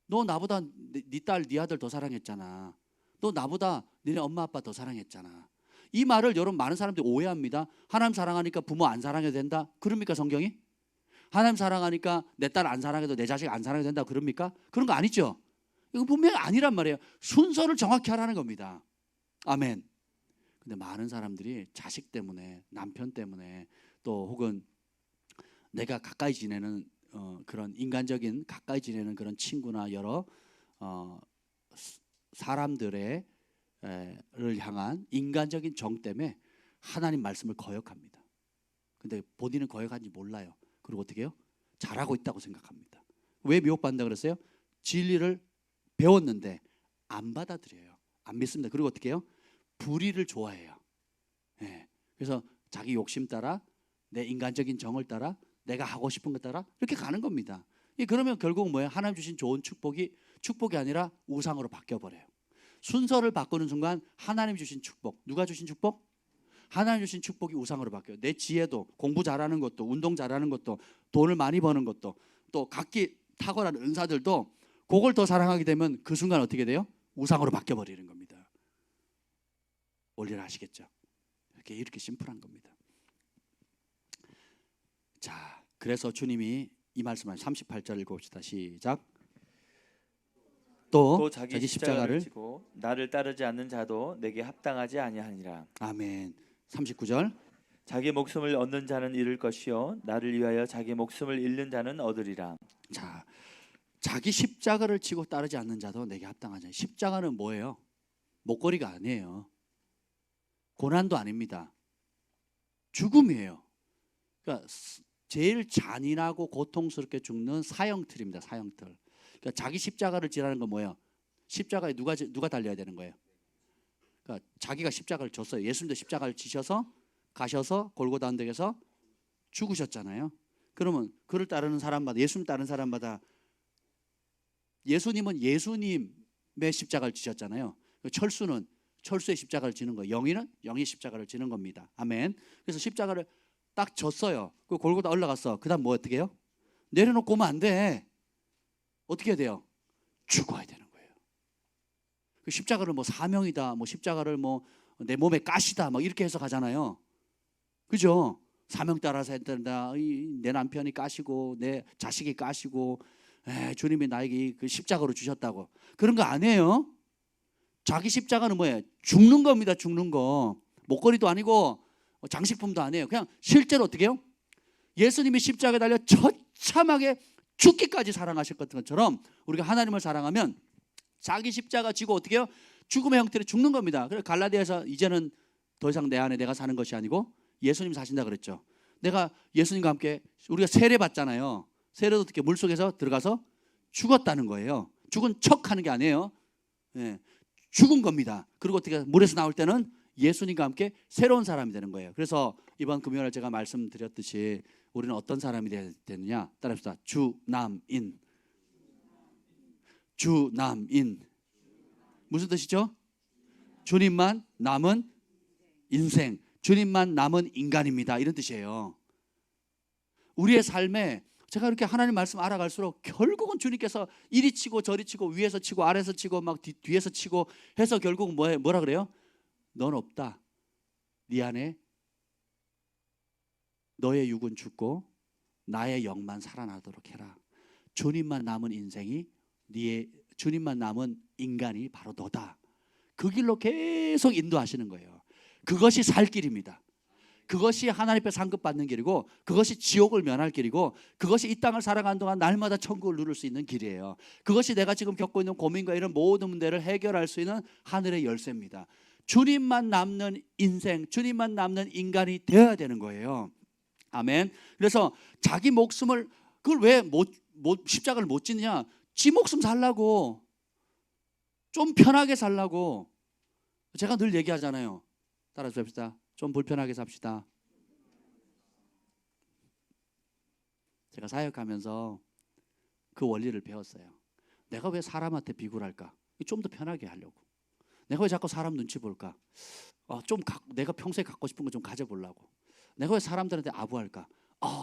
너 나보다 네 딸, 네 아들 더 사랑했잖아. 너 나보다 너네 엄마 아빠 더 사랑했잖아. 이 말을 여러분 많은 사람들이 오해합니다. 하나님 사랑하니까 부모 안 사랑해도 된다? 그럽니까 성경이? 하나님 사랑하니까 내 딸 안 사랑해도 내 자식 안 사랑해도 된다? 그럽니까? 그런 거 아니죠? 이거 분명히 아니란 말이에요. 순서를 정확히 하라는 겁니다. 아멘. 근데 많은 사람들이 자식 때문에, 남편 때문에, 또 혹은 내가 가까이 지내는 그런 인간적인 가까이 지내는 그런 친구나 여러 사람들의 를 향한 인간적인 정 때문에 하나님 말씀을 거역합니다. 근데 본인은 거역하는지 몰라요. 그리고 어떻게 해요? 잘하고 있다고 생각합니다. 왜 미혹받는다 그랬어요? 진리를 배웠는데 안 받아들여요. 안 믿습니다. 그리고 어떻게 해요? 불의를 좋아해요. 네. 그래서 자기 욕심 따라 내 인간적인 정을 따라 내가 하고 싶은 것 따라 이렇게 가는 겁니다. 그러면 결국 뭐예요? 하나님 주신 좋은 축복이 아니라 우상으로 바뀌어버려요. 순서를 바꾸는 순간 하나님 주신 축복, 누가 주신 축복? 하나님 주신 축복이 우상으로 바뀌어요. 내 지혜도, 공부 잘하는 것도, 운동 잘하는 것도, 돈을 많이 버는 것도, 또 각기 탁월한 은사들도 그걸 더 사랑하게 되면 그 순간 어떻게 돼요? 우상으로 바뀌어버리는 겁니다. 원리를 아시겠죠? 이렇게 심플한 겁니다. 자, 그래서 주님이 이 말씀을 38절 읽어봅시다. 시작. 또
자기 십자가를 지고 나를 따르지 않는 자도 내게 합당하지 아니하니라.
아멘. 39절.
자기 목숨을 얻는 자는 잃을 것이요 나를 위하여 자기 목숨을 잃는 자는 얻으리라.
자, 자기 십자가를 지고 따르지 않는 자도 내게 합당하지. 십자가는 뭐예요? 목걸이가 아니에요. 고난도 아닙니다. 죽음이에요. 그러니까 제일 잔인하고 고통스럽게 죽는 사형틀입니다. 사형틀. 그러니까 자기 십자가를 지라는 건 뭐예요? 십자가에 누가 달려야 되는 거예요? 그러니까 자기가 십자가를 졌어요. 예수님도 십자가를 지셔서 가셔서 골고다 언덕에서 죽으셨잖아요. 그러면 그를 따르는 사람마다, 예수님 따르는 사람마다, 예수님은 예수님의 십자가를 지셨잖아요. 철수는 철수의 십자가를 지는 거예요. 영의는 영의 십자가를 지는 겁니다. 아멘. 그래서 십자가를 딱 졌어요. 그 골고다 올라갔어. 그다음 뭐 어떻게 해요? 내려놓고 오면 안 돼. 어떻게 해야 돼요? 죽어야 되는 거예요. 그 십자가를 뭐 사명이다, 뭐 십자가를 뭐 내 몸에 가시다, 막 이렇게 해서 가잖아요. 그죠? 사명 따라서 해야 된다. 내 남편이 가시고 내 자식이 가시고 주님이 나에게 그 십자가로 주셨다고. 그런 거 아니에요. 자기 십자가는 뭐예요? 죽는 겁니다. 죽는 거. 목걸이도 아니고 장식품도 아니에요. 그냥 실제로 어떻게 해요? 예수님이 십자가에 달려 처참하게 죽기까지 사랑하실 것처럼 우리가 하나님을 사랑하면 자기 십자가 지고 어떻게 해요? 죽음의 형태로 죽는 겁니다. 그래서 갈라디아에서 이제는 더 이상 내 안에 내가 사는 것이 아니고 예수님 사신다 그랬죠. 내가 예수님과 함께 우리가 세례 받잖아요. 세례도 어떻게 물속에서 들어가서 죽었다는 거예요. 죽은 척하는 게 아니에요. 네. 죽은 겁니다. 그리고 어떻게 물에서 나올 때는 예수님과 함께 새로운 사람이 되는 거예요. 그래서 이번 금요일에 제가 말씀드렸듯이 우리는 어떤 사람이 되느냐? 따라합시다. 주남인. 주남인. 무슨 뜻이죠? 주님만 남은 인생, 주님만 남은 인간입니다. 이런 뜻이에요. 우리의 삶에 제가 이렇게 하나님 말씀 알아갈수록 결국은 주님께서 이리 치고 저리 치고 위에서 치고 아래에서 치고 막 뒤에서 치고 해서 결국은 뭐라 그래요? 넌 없다. 네 안에 너의 육은 죽고 나의 영만 살아나도록 해라. 주님만 남은 인생이 주님만 남은 인간이 바로 너다. 그 길로 계속 인도하시는 거예요. 그것이 살 길입니다. 그것이 하나님 앞에 상급받는 길이고, 그것이 지옥을 면할 길이고, 그것이 이 땅을 살아가는 동안 날마다 천국을 누릴 수 있는 길이에요. 그것이 내가 지금 겪고 있는 고민과 이런 모든 문제를 해결할 수 있는 하늘의 열쇠입니다. 주님만 남는 인생, 주님만 남는 인간이 되어야 되는 거예요. 아멘. 그래서 자기 목숨을, 그걸 왜 십자가를 못 짓느냐? 지 목숨 살라고, 좀 편하게 살라고. 제가 늘 얘기하잖아요. 따라서 봅시다. 좀 불편하게 삽시다. 제가 사역하면서 그 원리를 배웠어요. 내가 왜 사람한테 비굴할까? 좀 더 편하게 하려고. 내가 왜 자꾸 사람 눈치 볼까? 내가 평소에 갖고 싶은 거 좀 가져보려고. 내가 왜 사람들한테 아부할까?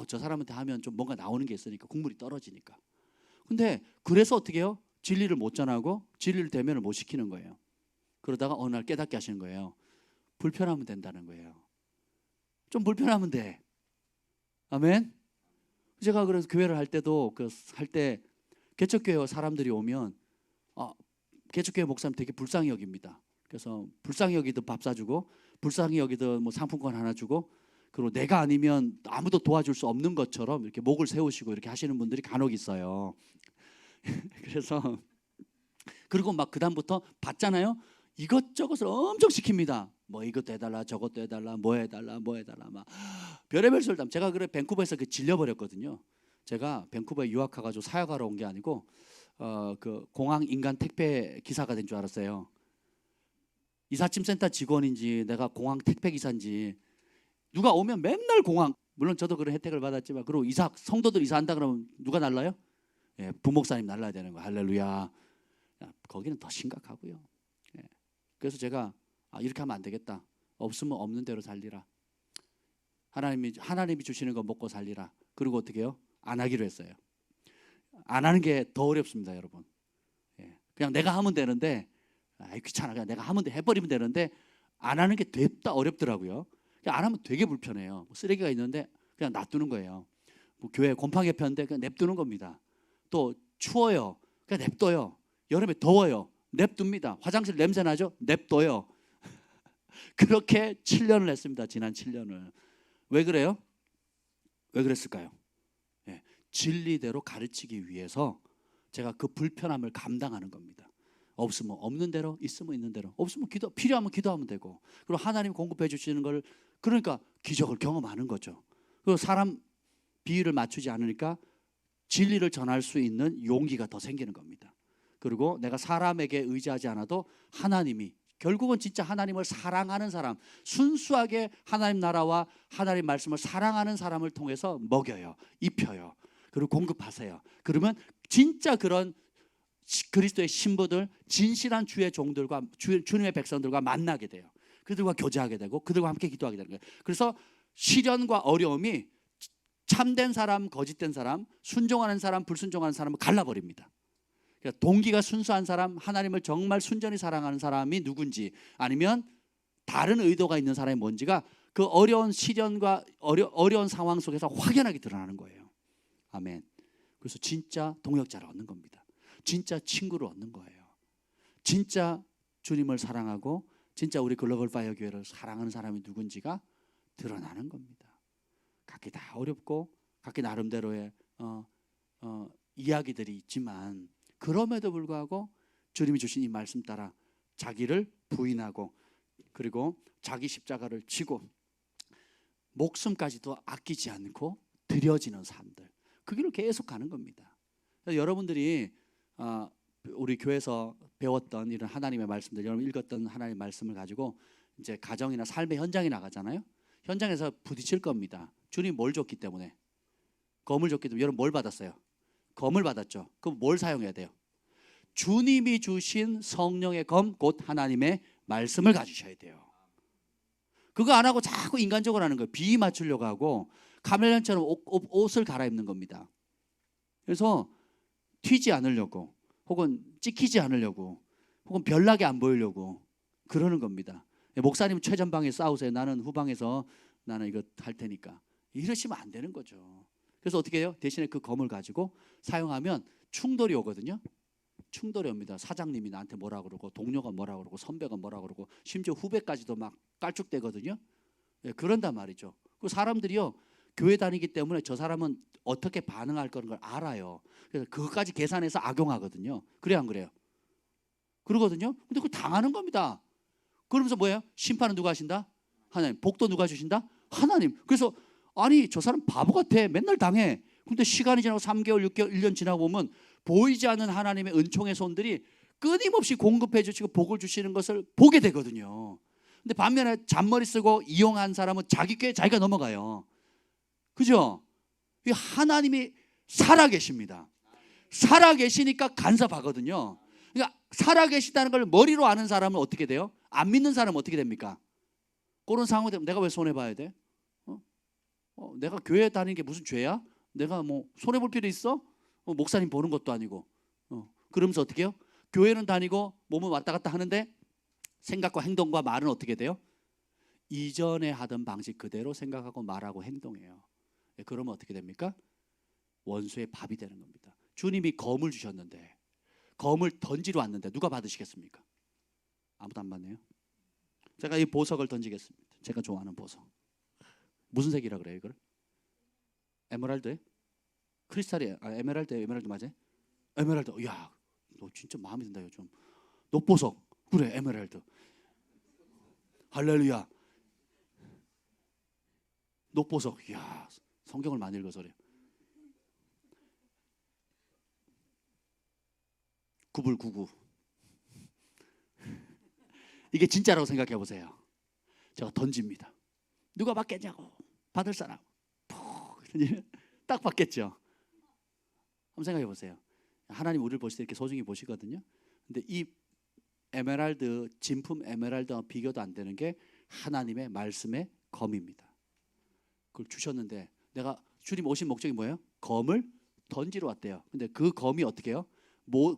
저 사람한테 하면 좀 뭔가 나오는 게 있으니까, 국물이 떨어지니까. 근데 그래서 어떻게 해요? 진리를 못 전하고 진리를 대면을 못 시키는 거예요. 그러다가 어느 날 깨닫게 하시는 거예요. 불편하면 된다는 거예요. 좀 불편하면 돼. 아멘. 제가 그래서 교회를 할 때도 할 때 개척교회 사람들이 오면 개척교회 목사님 되게 불쌍히 여깁니다. 그래서 불쌍히 여기도 밥 사주고, 불쌍히 여기도 뭐 상품권 하나 주고, 그리고 내가 아니면 아무도 도와줄 수 없는 것처럼 이렇게 목을 세우시고 이렇게 하시는 분들이 간혹 있어요. 그래서 그리고 막 그다음부터 받잖아요. 이것저것을 엄청 시킵니다. 뭐 이것도 해달라, 저것도 해달라, 뭐 해달라 막 별의별 소리를 다. 제가 그래 밴쿠버에서 질려버렸거든요. 제가 밴쿠버에 유학가가지고 사역하러 온 게 아니고 그 공항 인간 택배 기사가 된 줄 알았어요. 이삿짐센터 직원인지 내가 공항 택배 기사인지, 누가 오면 맨날 공항, 물론 저도 그런 혜택을 받았지만, 그리고 성도들 이사한다 그러면 누가 날라요? 예, 부목사님 날라야 되는 거예요. 할렐루야. 거기는 더 심각하고요. 예. 그래서 제가 이렇게 하면 안 되겠다. 없으면 없는 대로 살리라. 하나님이 주시는 거 먹고 살리라. 그리고 어떻게 해요? 안 하기로 했어요. 안 하는 게 더 어렵습니다, 여러분. 예. 그냥 내가 하면 되는데, 귀찮아. 그냥 내가 하면 해버리면 되는데, 안 하는 게 됐다 어렵더라고요. 그냥 안 하면 되게 불편해요. 쓰레기가 있는데 그냥 놔두는 거예요. 뭐 교회 곰팡이 폈는데 그냥 냅두는 겁니다. 또 추워요. 그냥 냅둬요. 여름에 더워요. 냅둡니다. 화장실 냄새 나죠? 냅둬요. 그렇게 7년을 했습니다. 지난 7년을. 왜 그래요? 왜 그랬을까요? 예, 진리대로 가르치기 위해서 제가 그 불편함을 감당하는 겁니다. 없으면 없는 대로, 있으면 있는 대로. 없으면 필요하면 기도하면 되고, 그리고 하나님 공급해 주시는 걸, 그러니까 기적을 경험하는 거죠. 그리고 사람 비율을 맞추지 않으니까 진리를 전할 수 있는 용기가 더 생기는 겁니다. 그리고 내가 사람에게 의지하지 않아도 하나님이, 결국은 진짜 하나님을 사랑하는 사람, 순수하게 하나님 나라와 하나님 말씀을 사랑하는 사람을 통해서 먹여요, 입혀요, 그리고 공급하세요. 그러면 진짜 그런 그리스도의 신부들, 진실한 주의 종들과 주님의 백성들과 만나게 돼요. 그들과 교제하게 되고 그들과 함께 기도하게 되는 거예요. 그래서 시련과 어려움이 참된 사람, 거짓된 사람, 순종하는 사람, 불순종하는 사람을 갈라버립니다. 그러니까 동기가 순수한 사람, 하나님을 정말 순전히 사랑하는 사람이 누군지, 아니면 다른 의도가 있는 사람이 뭔지가 그 어려운 시련과 어려운 상황 속에서 확연하게 드러나는 거예요. 아멘. 그래서 진짜 동역자를 얻는 겁니다. 진짜 친구를 얻는 거예요. 진짜 주님을 사랑하고 진짜 우리 글로벌 파이어 교회를 사랑하는 사람이 누군지가 드러나는 겁니다. 각기 다 어렵고 각기 나름대로의 이야기들이 있지만, 그럼에도 불구하고 주님이 주신 이 말씀 따라 자기를 부인하고, 그리고 자기 십자가를 지고 목숨까지도 아끼지 않고 드려지는 삶들, 그 길을 계속 가는 겁니다. 여러분들이 우리 교회에서 배웠던 이런 하나님의 말씀들, 여러분 읽었던 하나님의 말씀을 가지고 이제 가정이나 삶의 현장에 나가잖아요. 현장에서 부딪힐 겁니다. 주님이 뭘 줬기 때문에, 검을 줬기 때문에. 여러분 뭘 받았어요? 검을 받았죠. 그럼 뭘 사용해야 돼요? 주님이 주신 성령의 검, 곧 하나님의 말씀을 가지셔야 돼요. 그거 안 하고 자꾸 인간적으로 하는 거예요. 비위 맞추려고 하고 카멜레온처럼 옷을 갈아입는 겁니다. 그래서 튀지 않으려고, 혹은 찍히지 않으려고, 혹은 별나게 안 보이려고 그러는 겁니다. 목사님 최전방에 싸우세요. 나는 후방에서 나는 이거 할 테니까. 이러시면 안 되는 거죠. 그래서 어떻게 해요? 대신에 그 검을 가지고 사용하면 충돌이 오거든요. 충돌이 옵니다. 사장님이 나한테 뭐라 그러고 동료가 뭐라 그러고 선배가 뭐라 그러고 심지어 후배까지도 막 깔쭉대거든요. 예, 그런단 말이죠. 그 사람들이요 교회 다니기 때문에 저 사람은 어떻게 반응할 거는 걸 알아요. 그래서 그것까지 계산해서 악용하거든요. 그래 안 그래요? 그러거든요. 근데 그걸 당하는 겁니다. 그러면서 뭐예요? 심판은 누가 하신다? 하나님. 복도 누가 주신다? 하나님. 그래서 아니 저 사람 바보 같아. 맨날 당해. 근데 시간이 지나고 3개월, 6개월, 1년 지나고 보면 보이지 않는 하나님의 은총의 손들이 끊임없이 공급해 주시고 복을 주시는 것을 보게 되거든요. 근데 반면에 잔머리 쓰고 이용한 사람은 자기 꾀에 자기가 넘어가요. 그죠? 이 하나님이 살아계십니다. 살아계시니까 간섭하거든요. 그러니까 살아계시다는 걸 머리로 아는 사람은 어떻게 돼요? 안 믿는 사람은 어떻게 됩니까? 그런 상황이 되면 내가 왜 손해봐야 돼? 내가 교회 다니는 게 무슨 죄야? 내가 뭐 손해볼 필요 있어? 목사님 보는 것도 아니고. 그러면서 어떻게 해요? 교회는 다니고 몸은 왔다 갔다 하는데 생각과 행동과 말은 어떻게 돼요? 이전에 하던 방식 그대로 생각하고 말하고 행동해요. 그러면 어떻게 됩니까? 원수의 밥이 되는 겁니다. 주님이 검을 주셨는데 검을 던지러 왔는데 누가 받으시겠습니까? 아무도 안 받네요. 제가 이 보석을 던지겠습니다. 제가 좋아하는 보석. 무슨 색이라 그래요 이걸? 에메랄드예요? 크리스탈이에요. 에메랄드예요. 에메랄드 맞아요? 에메랄드. 야, 너 진짜 마음에 든다 요즘. 녹보석. 그래, 에메랄드. 할렐루야. 녹보석. 야, 성경을 많이 읽어서 그래. 9불99. 이게 진짜라고 생각해 보세요. 제가 던집니다. 누가 받겠냐고. 받을 사람. 딱 받겠죠. 한번 생각해 보세요. 하나님 우리를 보실 때 이렇게 소중히 보시거든요. 근데 이 에메랄드, 진품 에메랄드와 비교도 안 되는 게 하나님의 말씀의 검입니다. 그걸 주셨는데 내가 주님 오신 목적이 뭐예요? 검을 던지러 왔대요. 근데 그 검이 어떻게 해요?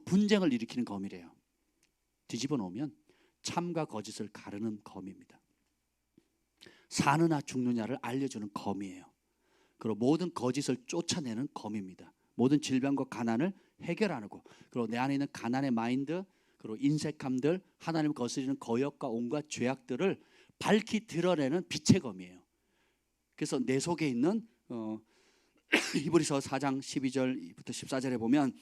분쟁을 일으키는 검이래요. 뒤집어 놓으면 참과 거짓을 가르는 검입니다. 사느냐 죽느냐를 알려주는 검이에요. 그리고 모든 거짓을 쫓아내는 검입니다. 모든 질병과 가난을 해결하고, 그리고 내 안에 있는 가난의 마인드, 그리고 인색함들, 하나님을 거스리는 거역과 온갖 죄악들을 밝히 드러내는 빛의 검이에요. 그래서 내 속에 있는 히브리서 4장 12절부터 14절에 보면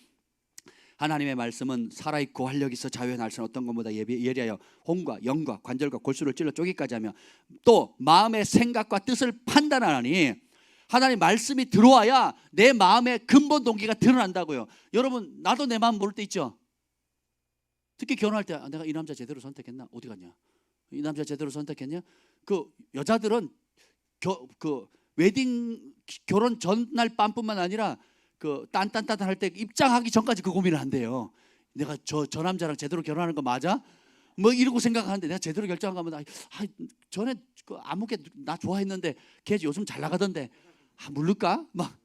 하나님의 말씀은 살아있고 활력이 있어 자유의 날선 어떤 것보다 예리하여 혼과 영과 관절과 골수를 찔러 쪼개까지 하며 또 마음의 생각과 뜻을 판단하니, 하나님 말씀이 들어와야 내 마음의 근본 동기가 드러난다고요. 여러분, 나도 내 마음 모를 때 있죠. 특히 결혼할 때 내가 이 남자 제대로 선택했나? 어디 갔냐? 이 남자 제대로 선택했냐? 그 여자들은 그 웨딩 결혼 전날 밤뿐만 아니라 그 딴딴딴 할 때 입장하기 전까지 그 고민을 한대요. 내가 저 남자랑 제대로 결혼하는 거 맞아? 뭐 이러고 생각하는데 내가 제대로 결정한 거면 전에 그 아무개 나 좋아했는데 걔 요즘 잘 나가던데 물를까? 막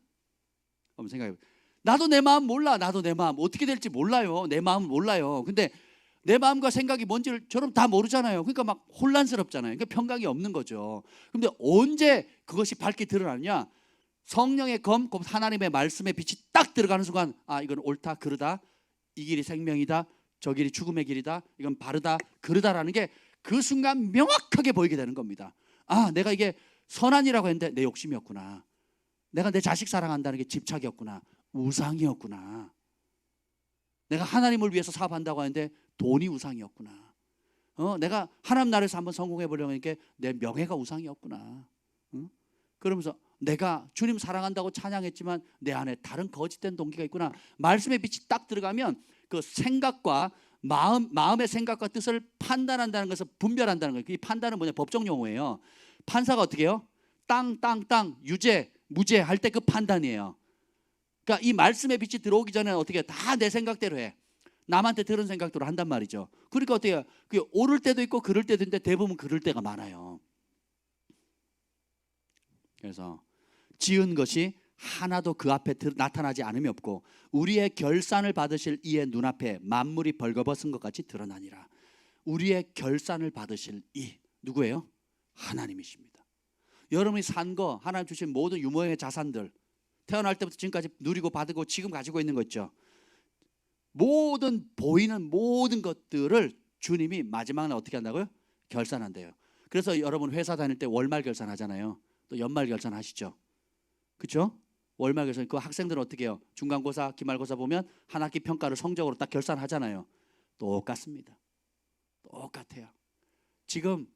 한번 생각해. 나도 내 마음 몰라. 나도 내 마음 어떻게 될지 몰라요. 내 마음을 몰라요. 근데 내 마음과 생각이 뭔지를 저는 다 모르잖아요. 그러니까 막 혼란스럽잖아요. 그러니까 평강이 없는 거죠. 근데 언제 그것이 밝게 드러나냐? 성령의 검, 하나님의 말씀의 빛이 딱 들어가는 순간, 아, 이건 옳다, 그르다, 이 길이 생명이다, 저 길이 죽음의 길이다, 이건 바르다, 그르다라는 게 그 순간 명확하게 보이게 되는 겁니다. 아, 내가 이게 선한이라고 했는데 내 욕심이었구나. 내가 내 자식 사랑한다는 게 집착이었구나. 우상이었구나. 내가 하나님을 위해서 사업한다고 하는데 돈이 우상이었구나. 내가 하나님 나라에서 한번 성공해 보려고 하니까 내 명예가 우상이었구나. 그러면서 내가 주님 사랑한다고 찬양했지만 내 안에 다른 거짓된 동기가 있구나. 말씀의 빛이 딱 들어가면 그 생각과 마음의 생각과 뜻을 판단한다는 것을 분별한다는 거예요. 이 판단은 뭐냐? 법정 용어예요. 판사가 어떻게 해요? 땅, 유죄, 무죄 할 때 그 판단이에요. 그러니까 이 말씀의 빛이 들어오기 전에는 어떻게 해요? 다 내 생각대로 해. 남한테 들은 생각대로 한단 말이죠. 그러니까 어떻게 해요? 그게 옳을 때도 있고 그럴 때도 있는데 대부분 그럴 때가 많아요. 그래서 지은 것이 하나도 그 앞에 나타나지 않음이 없고 우리의 결산을 받으실 이의 눈앞에 만물이 벌거벗은 것 같이 드러나니라. 우리의 결산을 받으실 이 누구예요? 하나님이십니다. 여러분이 산 거, 하나님 주신 모든 유모의 자산들, 태어날 때부터 지금까지 누리고 받고 지금 가지고 있는 거 있죠. 모든 보이는 모든 것들을 주님이 마지막 날 어떻게 한다고요? 결산한대요. 그래서 여러분 회사 다닐 때 월말 결산하잖아요. 또 연말 결산하시죠. 그렇죠? 월말 결산. 그 학생들은 어떻게 해요? 중간고사, 기말고사 보면 한 학기 평가를 성적으로 딱 결산하잖아요. 똑같습니다. 똑같아요. 지금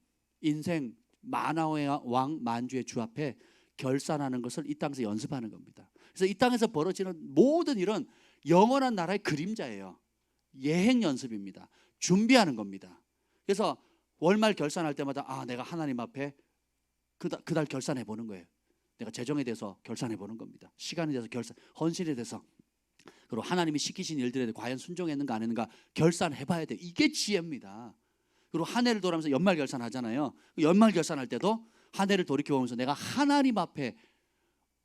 인생 만화의 왕 만주의 주 앞에 결산하는 것을 이 땅에서 연습하는 겁니다. 그래서 이 땅에서 벌어지는 모든 일은 영원한 나라의 그림자예요. 예행 연습입니다. 준비하는 겁니다. 그래서 월말 결산할 때마다 내가 하나님 앞에 그달 결산해 보는 거예요. 내가 재정에 대해서 결산해 보는 겁니다. 시간에 대해서 헌신에 대해서, 그리고 하나님이 시키신 일들에 대해 과연 순종했는가 안 했는가 결산해 봐야 돼요. 이게 지혜입니다. 그리고 한 해를 돌아면서 연말 결산하잖아요. 연말 결산할 때도 한 해를 돌이켜보면서 내가 하나님 앞에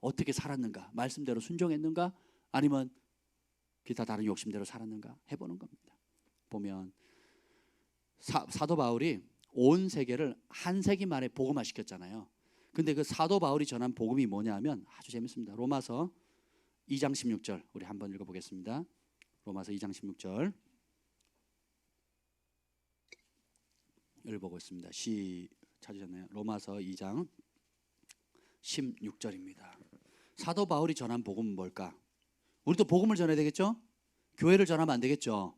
어떻게 살았는가, 말씀대로 순종했는가, 아니면 기타 다른 욕심대로 살았는가 해보는 겁니다. 보면 사도 바울이 온 세계를 한 세기 만에 복음화 시켰잖아요. 근데 그 사도 바울이 전한 복음이 뭐냐면 아주 재밌습니다. 로마서 2장 16절 우리 한번 읽어보겠습니다. 로마서 2장 16절 읽어보겠습니다. 찾으셨나요? 로마서 2장 16절입니다. 사도 바울이 전한 복음은 뭘까? 우리도 복음을 전해야 되겠죠? 교회를 전하면 안 되겠죠?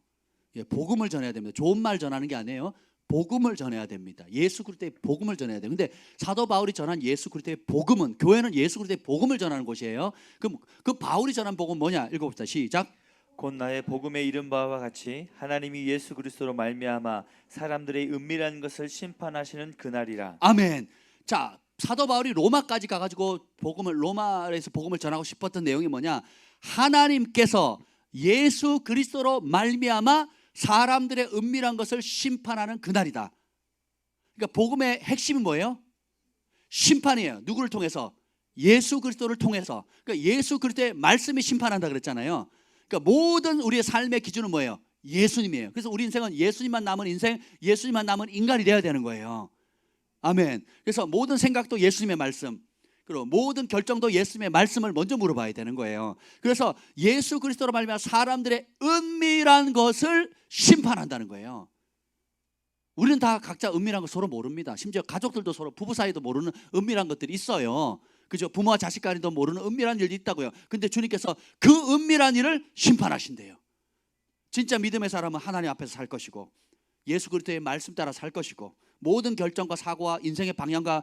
복음을 전해야 됩니다. 좋은 말 전하는 게 아니에요. 복음을 전해야 됩니다. 예수 그리스도의 복음을 전해야 돼요. 근데 사도 바울이 전한 예수 그리스도의 복음은, 교회는 예수 그리스도의 복음을 전하는 곳이에요. 그럼 그 바울이 전한 복음은 뭐냐? 읽어봅시다. 시작.
곧 나의 복음에 이른 바와 같이 하나님이 예수 그리스도로 말미암아 사람들의 은밀한 것을 심판하시는 그날이라.
아멘. 자, 사도 바울이 로마까지 가가지고 로마에서 복음을 전하고 싶었던 내용이 뭐냐? 하나님께서 예수 그리스도로 말미암아 사람들의 은밀한 것을 심판하는 그날이다. 그러니까 복음의 핵심은 뭐예요? 심판이에요. 누구를 통해서? 예수 그리스도를 통해서. 그러니까 예수 그리스도의 말씀이 심판한다 그랬잖아요. 그러니까 모든 우리의 삶의 기준은 뭐예요? 예수님이에요. 그래서 우리 인생은 예수님만 남은 인생, 예수님만 남은 인간이 되어야 되는 거예요. 아멘. 그래서 모든 생각도 예수님의 말씀, 그리고 모든 결정도 예수님의 말씀을 먼저 물어봐야 되는 거예요. 그래서 예수 그리스도로 말미암아 사람들의 은밀한 것을 심판한다는 거예요. 우리는 다 각자 은밀한 거 서로 모릅니다. 심지어 가족들도 서로, 부부 사이도 모르는 은밀한 것들이 있어요. 그죠? 부모와 자식 간에도 모르는 은밀한 일이 있다고요. 근데 주님께서 그 은밀한 일을 심판하신대요. 진짜 믿음의 사람은 하나님 앞에서 살 것이고, 예수 그리스도의 말씀 따라 살 것이고, 모든 결정과 사고와 인생의 방향과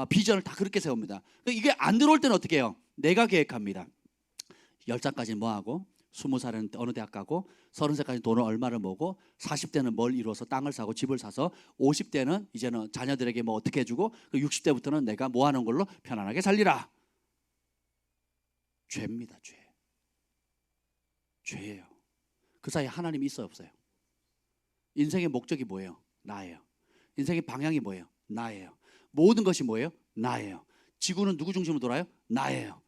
비전을 다 그렇게 세웁니다. 이게 안 들어올 때는 어떻게 해요? 내가 계획합니다. 10살까지는 뭐하고, 20살은 어느 대학 가고, 30살까지 돈을 얼마를 모으고, 40대는 뭘 이루어서 땅을 사고 집을 사서, 50대는 이제는 자녀들에게 뭐 어떻게 해주고, 60대부터는 내가 뭐 하는 걸로 편안하게 살리라. 죄입니다. 죄예요. 그 사이에 하나님이 있어요, 없어요? 인생의 목적이 뭐예요? 나예요. 인생의 방향이 뭐예요? 나예요. 모든 것이 뭐예요? 나예요. 지구는 누구 중심으로 돌아요? 나예요.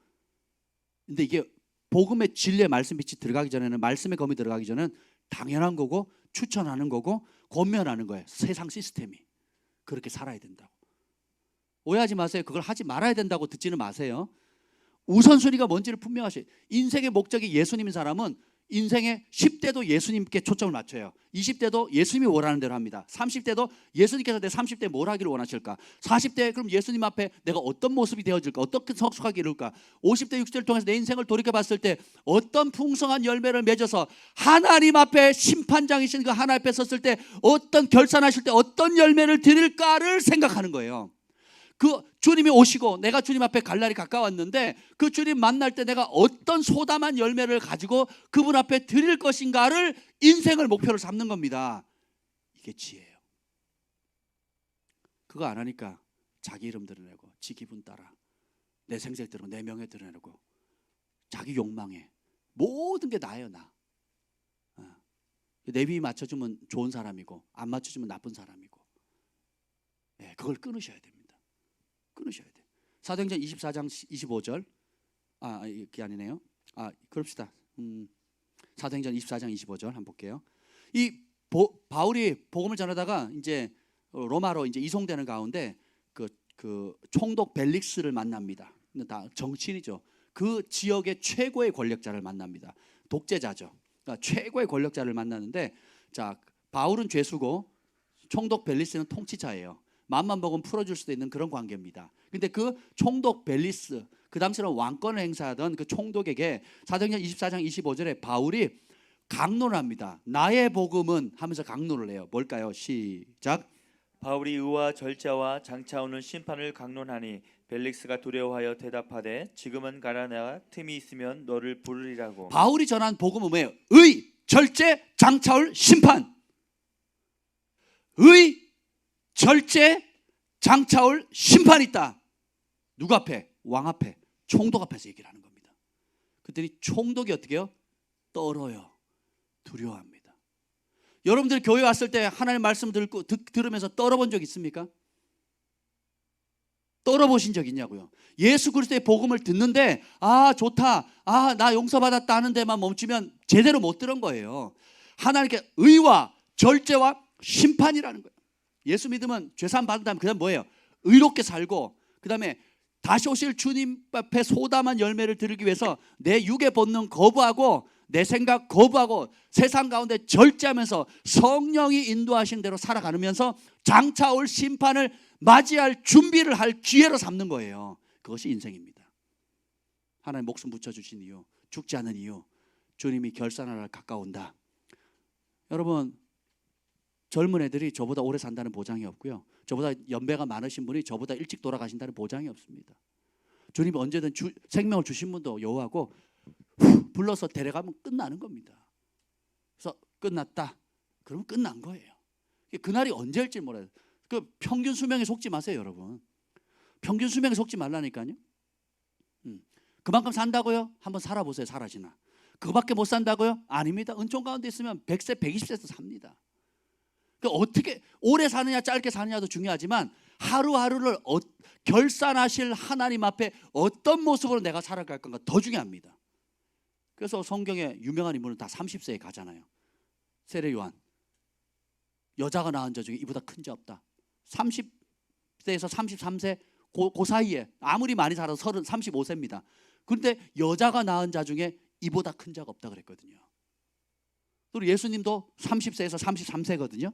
근데 이게 복음의 진리의 말씀 빛이 들어가기 전에는, 말씀의 검이 들어가기 전에는 당연한 거고, 추천하는 거고, 권면하는 거예요. 세상 시스템이 그렇게 살아야 된다고. 오해하지 마세요. 그걸 하지 말아야 된다고 듣지는 마세요. 우선순위가 뭔지를 분명하셔요. 인생의 목적이 예수님인 사람은 인생의 10대도 예수님께 초점을 맞춰요. 20대도 예수님이 원하는 대로 합니다. 30대도 예수님께서 내 30대에 뭘 하기를 원하실까? 40대 그럼 예수님 앞에 내가 어떤 모습이 되어질까? 어떻게 성숙하게 이룰까? 50대 60대를 통해서 내 인생을 돌이켜봤을 때 어떤 풍성한 열매를 맺어서 하나님 앞에, 심판장이신 그 하나님 앞에 섰을 때 어떤 결산하실 때 어떤 열매를 드릴까를 생각하는 거예요. 그 주님이 오시고 내가 주님 앞에 갈 날이 가까웠는데, 그 주님 만날 때 내가 어떤 소담한 열매를 가지고 그분 앞에 드릴 것인가를 인생을 목표로 삼는 겁니다. 이게 지혜예요. 그거 안 하니까 자기 이름 드러내고, 지 기분 따라 내 생색 드러내고, 내 명예 드러내고, 자기 욕망에 모든 게 나예요. 나. 내비 맞춰주면 좋은 사람이고, 안 맞춰주면 나쁜 사람이고, 그걸 끊으셔야 됩니다. 끊으셔야 돼요. 사도행전 24장 25절. 이게 아니네요. 그럽시다. 사도행전 24장 25절 한번 볼게요. 이 바울이 복음을 전하다가 이제 로마로 이제 이송되는 가운데 그 총독 벨릭스를 만납니다. 다 정치인이죠. 그 지역의 최고의 권력자를 만납니다. 독재자죠. 그러니까 최고의 권력자를 만나는데, 자, 바울은 죄수고 총독 벨리스는 통치자예요. 마음만 먹으면 풀어줄 수도 있는 그런 관계입니다. 근데 그 총독 벨리스, 그 당시는 왕권을 행사하던 그 총독에게 사도행전 24장 25절에 바울이 강론을 합니다. 나의 복음은 하면서 강론을 해요. 뭘까요? 시작.
바울이 의와 절자와 장차오는 심판을 강론하니 벨릭스가 두려워하여 대답하되 지금은 가라, 내가 틈이 있으면 너를 부르리라고.
바울이 전한 복음은 뭐예요? 의, 절제, 장차올 심판. 의, 절제, 장차올 심판이 있다. 누구 앞에? 왕 앞에, 총독 앞에서 얘기를 하는 겁니다. 그랬더니 총독이 어떻게 해요? 떨어요. 두려워합니다. 여러분들 교회 왔을 때 하나님 말씀 들으면서 떨어본 적 있습니까? 떨어보신 적 있냐고요? 예수 그리스도의 복음을 듣는데 아 좋다, 아 나 용서받았다 하는 데만 멈추면 제대로 못 들은 거예요. 하나님께 의와 절제와 심판이라는 거예요. 예수 믿으면 죄사함 받은 다음에 그 다음 뭐예요? 의롭게 살고 그 다음에 다시 오실 주님 앞에 소담한 열매를 드리기 위해서 내 육의 본능 거부하고 내 생각 거부하고 세상 가운데 절제하면서 성령이 인도하신 대로 살아가면서 장차 올 심판을 맞이할 준비를 할 기회로 삼는 거예요. 그것이 인생입니다. 하나님 목숨 붙여주신 이유, 죽지 않은 이유, 주님이 결산하러 가까운다. 여러분, 젊은 애들이 저보다 오래 산다는 보장이 없고요, 저보다 연배가 많으신 분이 저보다 일찍 돌아가신다는 보장이 없습니다. 주님이 언제든 생명을 주신 분도 여호와고 불러서 데려가면 끝나는 겁니다. 그래서 끝났다 그러면 끝난 거예요. 그날이 언제일지 몰라요. 그 평균 수명에 속지 마세요, 여러분. 평균 수명에 속지 말라니까요. 그만큼 산다고요? 한번 살아보세요. 사라지나. 그거밖에 못 산다고요? 아닙니다. 은총 가운데 있으면 100세 120세도 삽니다. 그러니까 어떻게 오래 사느냐 짧게 사느냐도 중요하지만 하루하루를 결산하실 하나님 앞에 어떤 모습으로 내가 살아갈 건가 더 중요합니다. 그래서 성경에 유명한 인물은 다 30세에 가잖아요. 세례 요한, 여자가 낳은 자 중에 이보다 큰 자 없다. 30세에서 33세 그 사이에 아무리 많이 살아서 35세입니다. 그런데 여자가 낳은 자 중에 이보다 큰 자가 없다 그랬거든요. 그리고 예수님도 30세에서 33세거든요.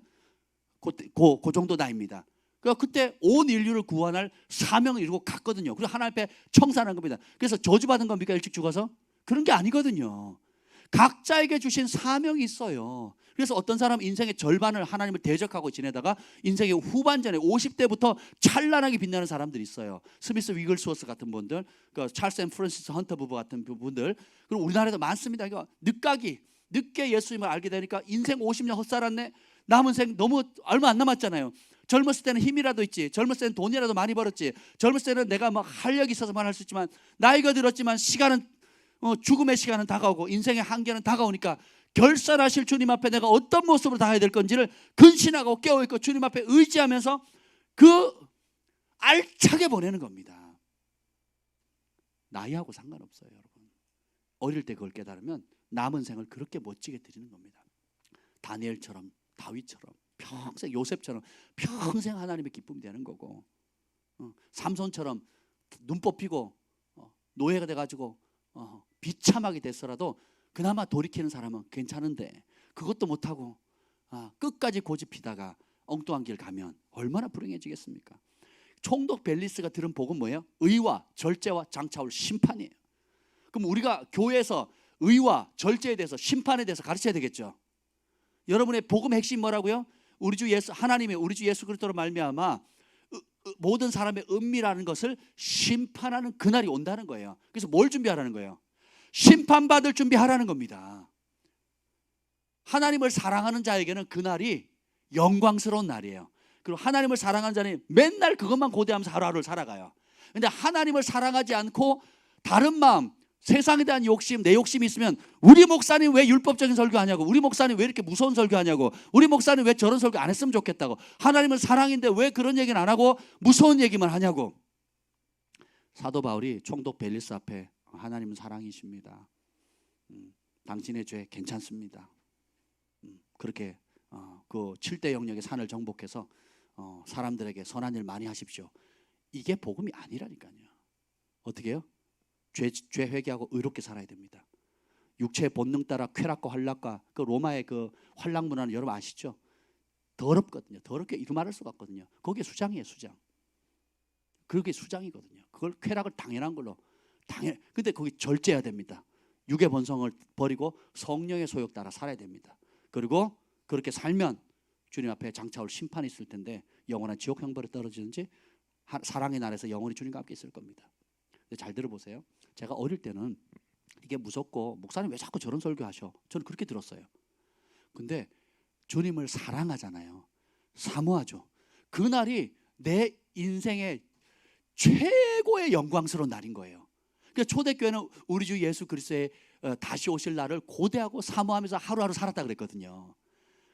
그 정도 나이입니다. 그러니까 그때 온 인류를 구원할 사명을 이루고 갔거든요. 그리고 하나님 앞에 청산한 겁니다. 그래서 저주받은 겁니까? 일찍 죽어서? 그런 게 아니거든요. 각자에게 주신 사명이 있어요. 그래서 어떤 사람은 인생의 절반을 하나님을 대적하고 지내다가 인생의 후반전에 50대부터 찬란하게 빛나는 사람들이 있어요. 스미스 위글스워스 같은 분들, 그 찰스 앤 프랜시스 헌터 부부 같은 분들, 그리고 우리나라에도 많습니다. 그러니까 늦게 예수님을 알게 되니까 인생 50년 헛살았네. 남은 생 너무 얼마 안 남았잖아요. 젊었을 때는 힘이라도 있지, 젊었을 때는 돈이라도 많이 벌었지, 젊었을 때는 내가 막 활력이 있어서만 할 수 있지만 나이가 들었지만 시간은 죽음의 시간은 다가오고 인생의 한계는 다가오니까 결산하실 주님 앞에 내가 어떤 모습으로 다가야 될 건지를 근신하고 깨어있고 주님 앞에 의지하면서 그 알차게 보내는 겁니다. 나이하고 상관없어요, 여러분. 어릴 때 그걸 깨달으면 남은 생을 그렇게 멋지게 드리는 겁니다. 다니엘처럼, 다윗처럼, 평생 요셉처럼 평생 하나님의 기쁨이 되는 거고, 삼손처럼 눈 뽑히고 노예가 돼가지고 비참하게 됐어라도 그나마 돌이키는 사람은 괜찮은데 그것도 못하고 끝까지 고집피다가 엉뚱한 길 가면 얼마나 불행해지겠습니까? 총독 벨리스가 들은 복은 뭐예요? 의와 절제와 장차올 심판이에요. 그럼 우리가 교회에서 의와 절제에 대해서, 심판에 대해서 가르쳐야 되겠죠. 여러분의 복음의 핵심이 뭐라고요? 우리 주 예수, 하나님의 우리 주 예수 그리스도로 말미암아 모든 사람의 은밀하는 것을 심판하는 그날이 온다는 거예요. 그래서 뭘 준비하라는 거예요? 심판받을 준비하라는 겁니다. 하나님을 사랑하는 자에게는 그날이 영광스러운 날이에요. 그리고 하나님을 사랑하는 자는 맨날 그것만 고대하면서 하루하루를 살아가요. 그런데 하나님을 사랑하지 않고 다른 마음, 세상에 대한 욕심, 내 욕심이 있으면 우리 목사님 왜 율법적인 설교하냐고, 우리 목사님 왜 이렇게 무서운 설교하냐고, 우리 목사님 왜 저런 설교 안 했으면 좋겠다고, 하나님은 사랑인데 왜 그런 얘기는 안 하고 무서운 얘기만 하냐고. 사도 바울이 총독 벨리스 앞에 하나님은 사랑이십니다. 당신의 죄 괜찮습니다. 그렇게 그 7대 영역의 산을 정복해서 사람들에게 선한 일 많이 하십시오. 이게 복음이 아니라니까요. 어떻게 해요? 죄 회개하고 의롭게 살아야 됩니다. 육체의 본능 따라 쾌락과 환락과 그 로마의 그 환락 문화는 여러분 아시죠? 더럽거든요. 더럽게 이루 말할 수가 없거든요. 거기에 수장이에요, 수장. 그게 수장이거든요. 그걸 쾌락을 당연한 걸로 근데 거기 절제해야 됩니다. 육의 본성을 버리고 성령의 소욕 따라 살아야 됩니다. 그리고 그렇게 살면 주님 앞에 장차올 심판이 있을 텐데 영원한 지옥 형벌에 떨어지는지 사랑의 날에서 영원히 주님과 함께 있을 겁니다. 근데 잘 들어보세요. 제가 어릴 때는 이게 무섭고 목사님 왜 자꾸 저런 설교하셔? 저는 그렇게 들었어요. 근데 주님을 사랑하잖아요. 사모하죠. 그날이 내 인생의 최고의 영광스러운 날인 거예요. 그러니까 초대교회는 우리 주 예수 그리스도의 다시 오실 날을 고대하고 사모하면서 하루하루 살았다 그랬거든요.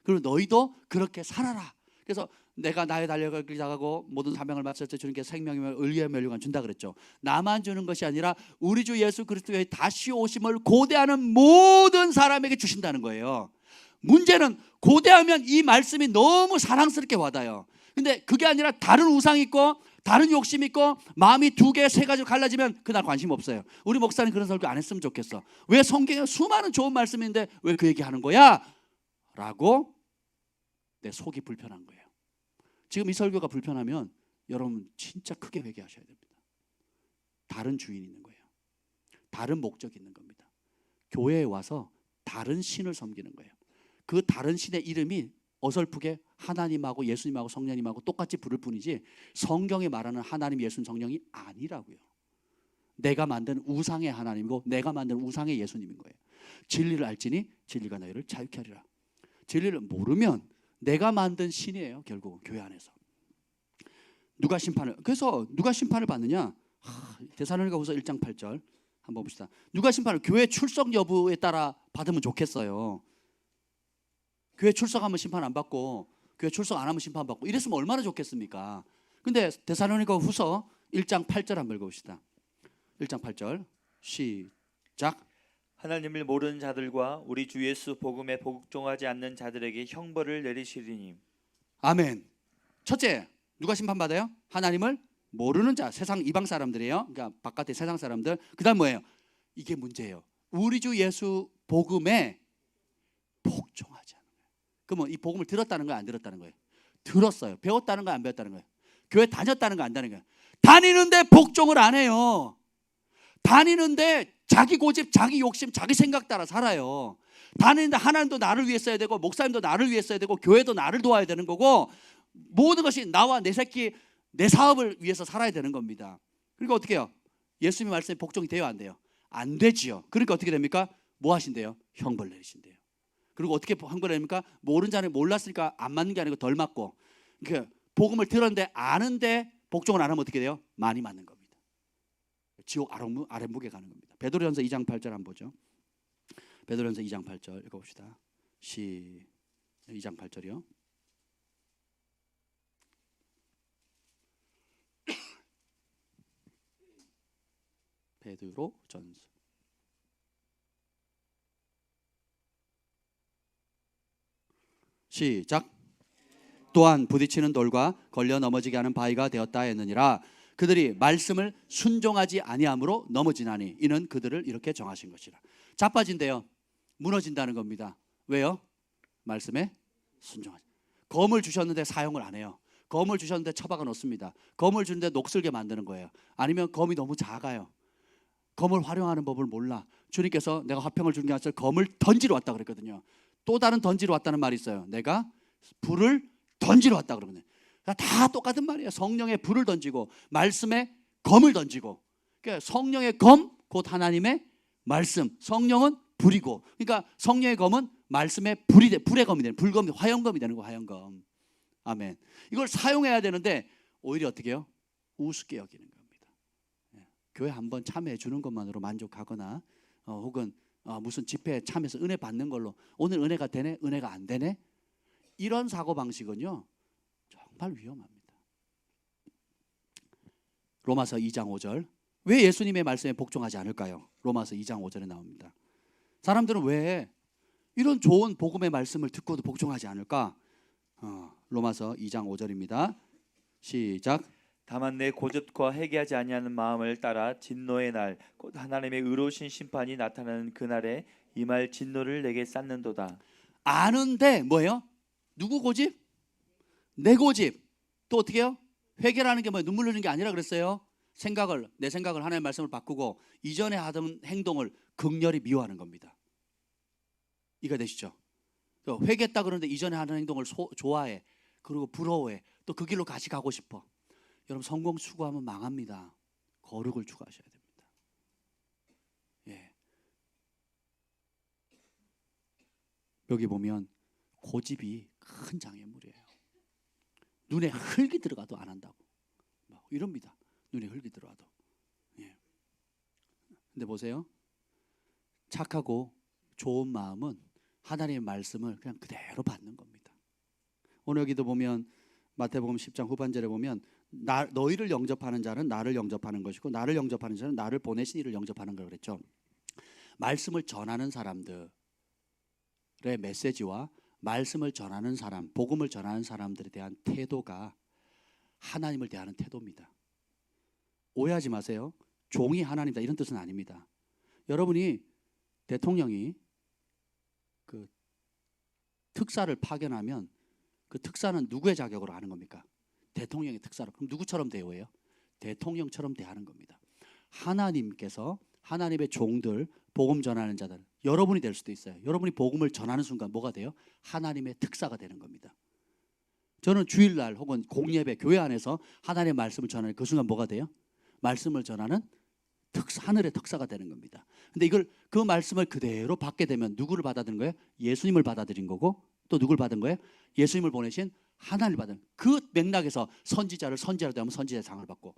그리고 너희도 그렇게 살아라. 그래서 내가 나의 달려갈 길 나가고 모든 사명을 마칠 때 주님께 생명이며 의리의 멸류관 준다 그랬죠. 나만 주는 것이 아니라 우리 주 예수 그리스도의 다시 오심을 고대하는 모든 사람에게 주신다는 거예요. 문제는 고대하면 이 말씀이 너무 사랑스럽게 와닿아요. 근데 그게 아니라 다른 우상이 있고 다른 욕심이 있고 마음이 두 개, 세 가지로 갈라지면 그날 관심 없어요. 우리 목사님 그런 설교 안 했으면 좋겠어. 왜 성경에 수많은 좋은 말씀인데 왜 그 얘기하는 거야? 라고 내 속이 불편한 거예요. 지금 이 설교가 불편하면 여러분 진짜 크게 회개하셔야 됩니다. 다른 주인이 있는 거예요. 다른 목적이 있는 겁니다. 교회에 와서 다른 신을 섬기는 거예요. 그 다른 신의 이름이 어설프게 하나님하고 예수님하고 성령님하고 똑같이 부를 뿐이지 성경에 말하는 하나님, 예수님, 성령이 아니라고요. 내가 만든 우상의 하나님이고 내가 만든 우상의 예수님인 거예요. 진리를 알지니 진리가 너희를 자유케 하리라. 진리를 모르면 내가 만든 신이에요. 결국은 교회 안에서. 그래서 누가 심판을 받느냐? 데살로니가후서 1장 8절 한번 봅시다. 누가 심판을 교회 출석 여부에 따라 받으면 좋겠어요. 교회 출석하면 심판 안 받고 교회 출석 안 하면 심판 받고 이랬으면 얼마나 좋겠습니까? 근데 데살로니가후서 1장 8절 한번 읽어봅시다. 1장 8절 시작.
하나님을 모르는 자들과 우리 주 예수 복음에 복종하지 않는 자들에게 형벌을 내리시리니.
아멘. 첫째, 누가 심판받아요? 하나님을 모르는 자, 세상 이방 사람들이에요. 그러니까 바깥의 세상 사람들. 그다음 뭐예요? 이게 문제예요. 우리 주 예수 복음에 복종하지 않는 거예요. 그러면 이 복음을 들었다는 거예요, 안 들었다는 거예요? 들었어요. 배웠다는 거예요, 안 배웠다는 거예요? 교회 다녔다는 거, 안 다니는 거예요? 다니는데 복종을 안 해요. 다니는데 자기 고집, 자기 욕심, 자기 생각 따라 살아요. 다니는데 하나님도 나를 위해 써야 되고 목사님도 나를 위해 써야 되고 교회도 나를 도와야 되는 거고 모든 것이 나와 내 새끼, 내 사업을 위해서 살아야 되는 겁니다. 그러니까 어떻게 해요? 예수님의 말씀에 복종이 돼요, 안 돼요? 안 되지요. 그러니까 어떻게 됩니까? 뭐 하신대요? 형벌 내리신대요. 그리고 어떻게 형벌 내립니까? 모르는 자는 몰랐으니까 안 맞는 게 아니고 덜 맞고, 그러니까 복음을 들었는데 아는데 복종을 안 하면 어떻게 돼요? 많이 맞는 겁니다. 지옥 아랫목에 가는 겁니다. 베드로전서 2장 8절 한번 보죠. 베드로전서 2장 8절 읽어봅시다. 2장 8절이요. 베드로전서 시작. 또한 부딪히는 돌과 걸려 넘어지게 하는 바위가 되었다 했느니라. 그들이 말씀을 순종하지 아니함으로 넘어지나니 이는 그들을 이렇게 정하신 것이라. 자빠진대요. 무너진다는 겁니다. 왜요? 말씀에 순종하지. 검을 주셨는데 사용을 안 해요. 검을 주셨는데 처박아 놓습니다. 검을 주는데 녹슬게 만드는 거예요. 아니면 검이 너무 작아요. 검을 활용하는 법을 몰라. 주님께서 내가 화평을 주는 게 아니라 검을 던지러 왔다 그랬거든요. 또 다른 던지러 왔다는 말이 있어요. 내가 불을 던지러 왔다 그러거든요. 다 똑같은 말이에요. 성령의 불을 던지고 말씀에 검을 던지고. 그러니까 성령의 검 곧 하나님의 말씀. 성령은 불이고, 그러니까 성령의 검은 말씀의 불의 검이 되는, 불검이, 화영검이 되는 거, 화영검. 아멘. 이걸 사용해야 되는데 오히려 어떻게 해요? 우습게 여기는 겁니다. 교회 한번 참여해 주는 것만으로 만족하거나 혹은 무슨 집회에 참여해서 은혜 받는 걸로 오늘 은혜가 되네, 은혜가 안 되네, 이런 사고방식은요 정말 위험합니다. 로마서 2장 5절. 왜 예수님의 말씀에 복종하지 않을까요? 로마서 2장 5절에 나옵니다. 사람들은 왜 이런 좋은 복음의 말씀을 듣고도 복종하지 않을까? 로마서 2장 5절입니다. 시작.
다만 내 고집과 회개하지 아니하는 마음을 따라 진노의 날 곧 하나님의 의로우신 심판이 나타나는 그날에 임할 진노를 내게 쌓는도다.
아는데 뭐예요? 누구 고집? 내 고집. 또 어떻게 해요? 회개라는 게 뭐예요? 눈물 흘리는 게 아니라 그랬어요. 내 생각을 하나님의 말씀을 바꾸고 이전에 하던 행동을 극렬히 미워하는 겁니다. 이해가 되시죠? 회개했다 그러는데 이전에 하는 행동을 좋아해. 그리고 부러워해. 또 그 길로 같이 가고 싶어. 여러분, 성공 추구하면 망합니다. 거룩을 추구하셔야 됩니다. 예. 여기 보면 고집이 큰 장애물이에요. 눈에 흙이 들어가도 안 한다고 이럽니다. 눈에 흙이 들어가도. 예. 근데 보세요. 착하고 좋은 마음은 하나님의 말씀을 그냥 그대로 받는 겁니다. 오늘 여기도 보면 마태복음 10장 후반절에 보면 너희를 영접하는 자는 나를 영접하는 것이고 나를 영접하는 자는 나를 보내신 이를 영접하는 걸 그랬죠. 말씀을 전하는 사람들의 메시지와 말씀을 전하는 사람, 복음을 전하는 사람들에 대한 태도가 하나님을 대하는 태도입니다. 오해하지 마세요. 종이 하나님이다 이런 뜻은 아닙니다. 여러분이 대통령이 그 특사를 파견하면 그 특사는 누구의 자격으로 하는 겁니까? 대통령의 특사로. 그럼 누구처럼 대우해요? 대통령처럼 대하는 겁니다. 하나님께서 하나님의 종들, 복음 전하는 자들, 여러분이 될 수도 있어요. 여러분이 복음을 전하는 순간 뭐가 돼요? 하나님의 특사가 되는 겁니다. 저는 주일날 혹은 공예배 교회 안에서 하나님의 말씀을 전하는 그 순간 뭐가 돼요? 말씀을 전하는 하늘의 특사가 되는 겁니다. 근데 그 말씀을 그대로 받게 되면 누구를 받아들인 거예요? 예수님을 받아들인 거고, 또 누굴 받은 거예요? 예수님을 보내신 하나님을 받은. 그 맥락에서 선지자를 선지자로 대하면 선지자의 상을 받고,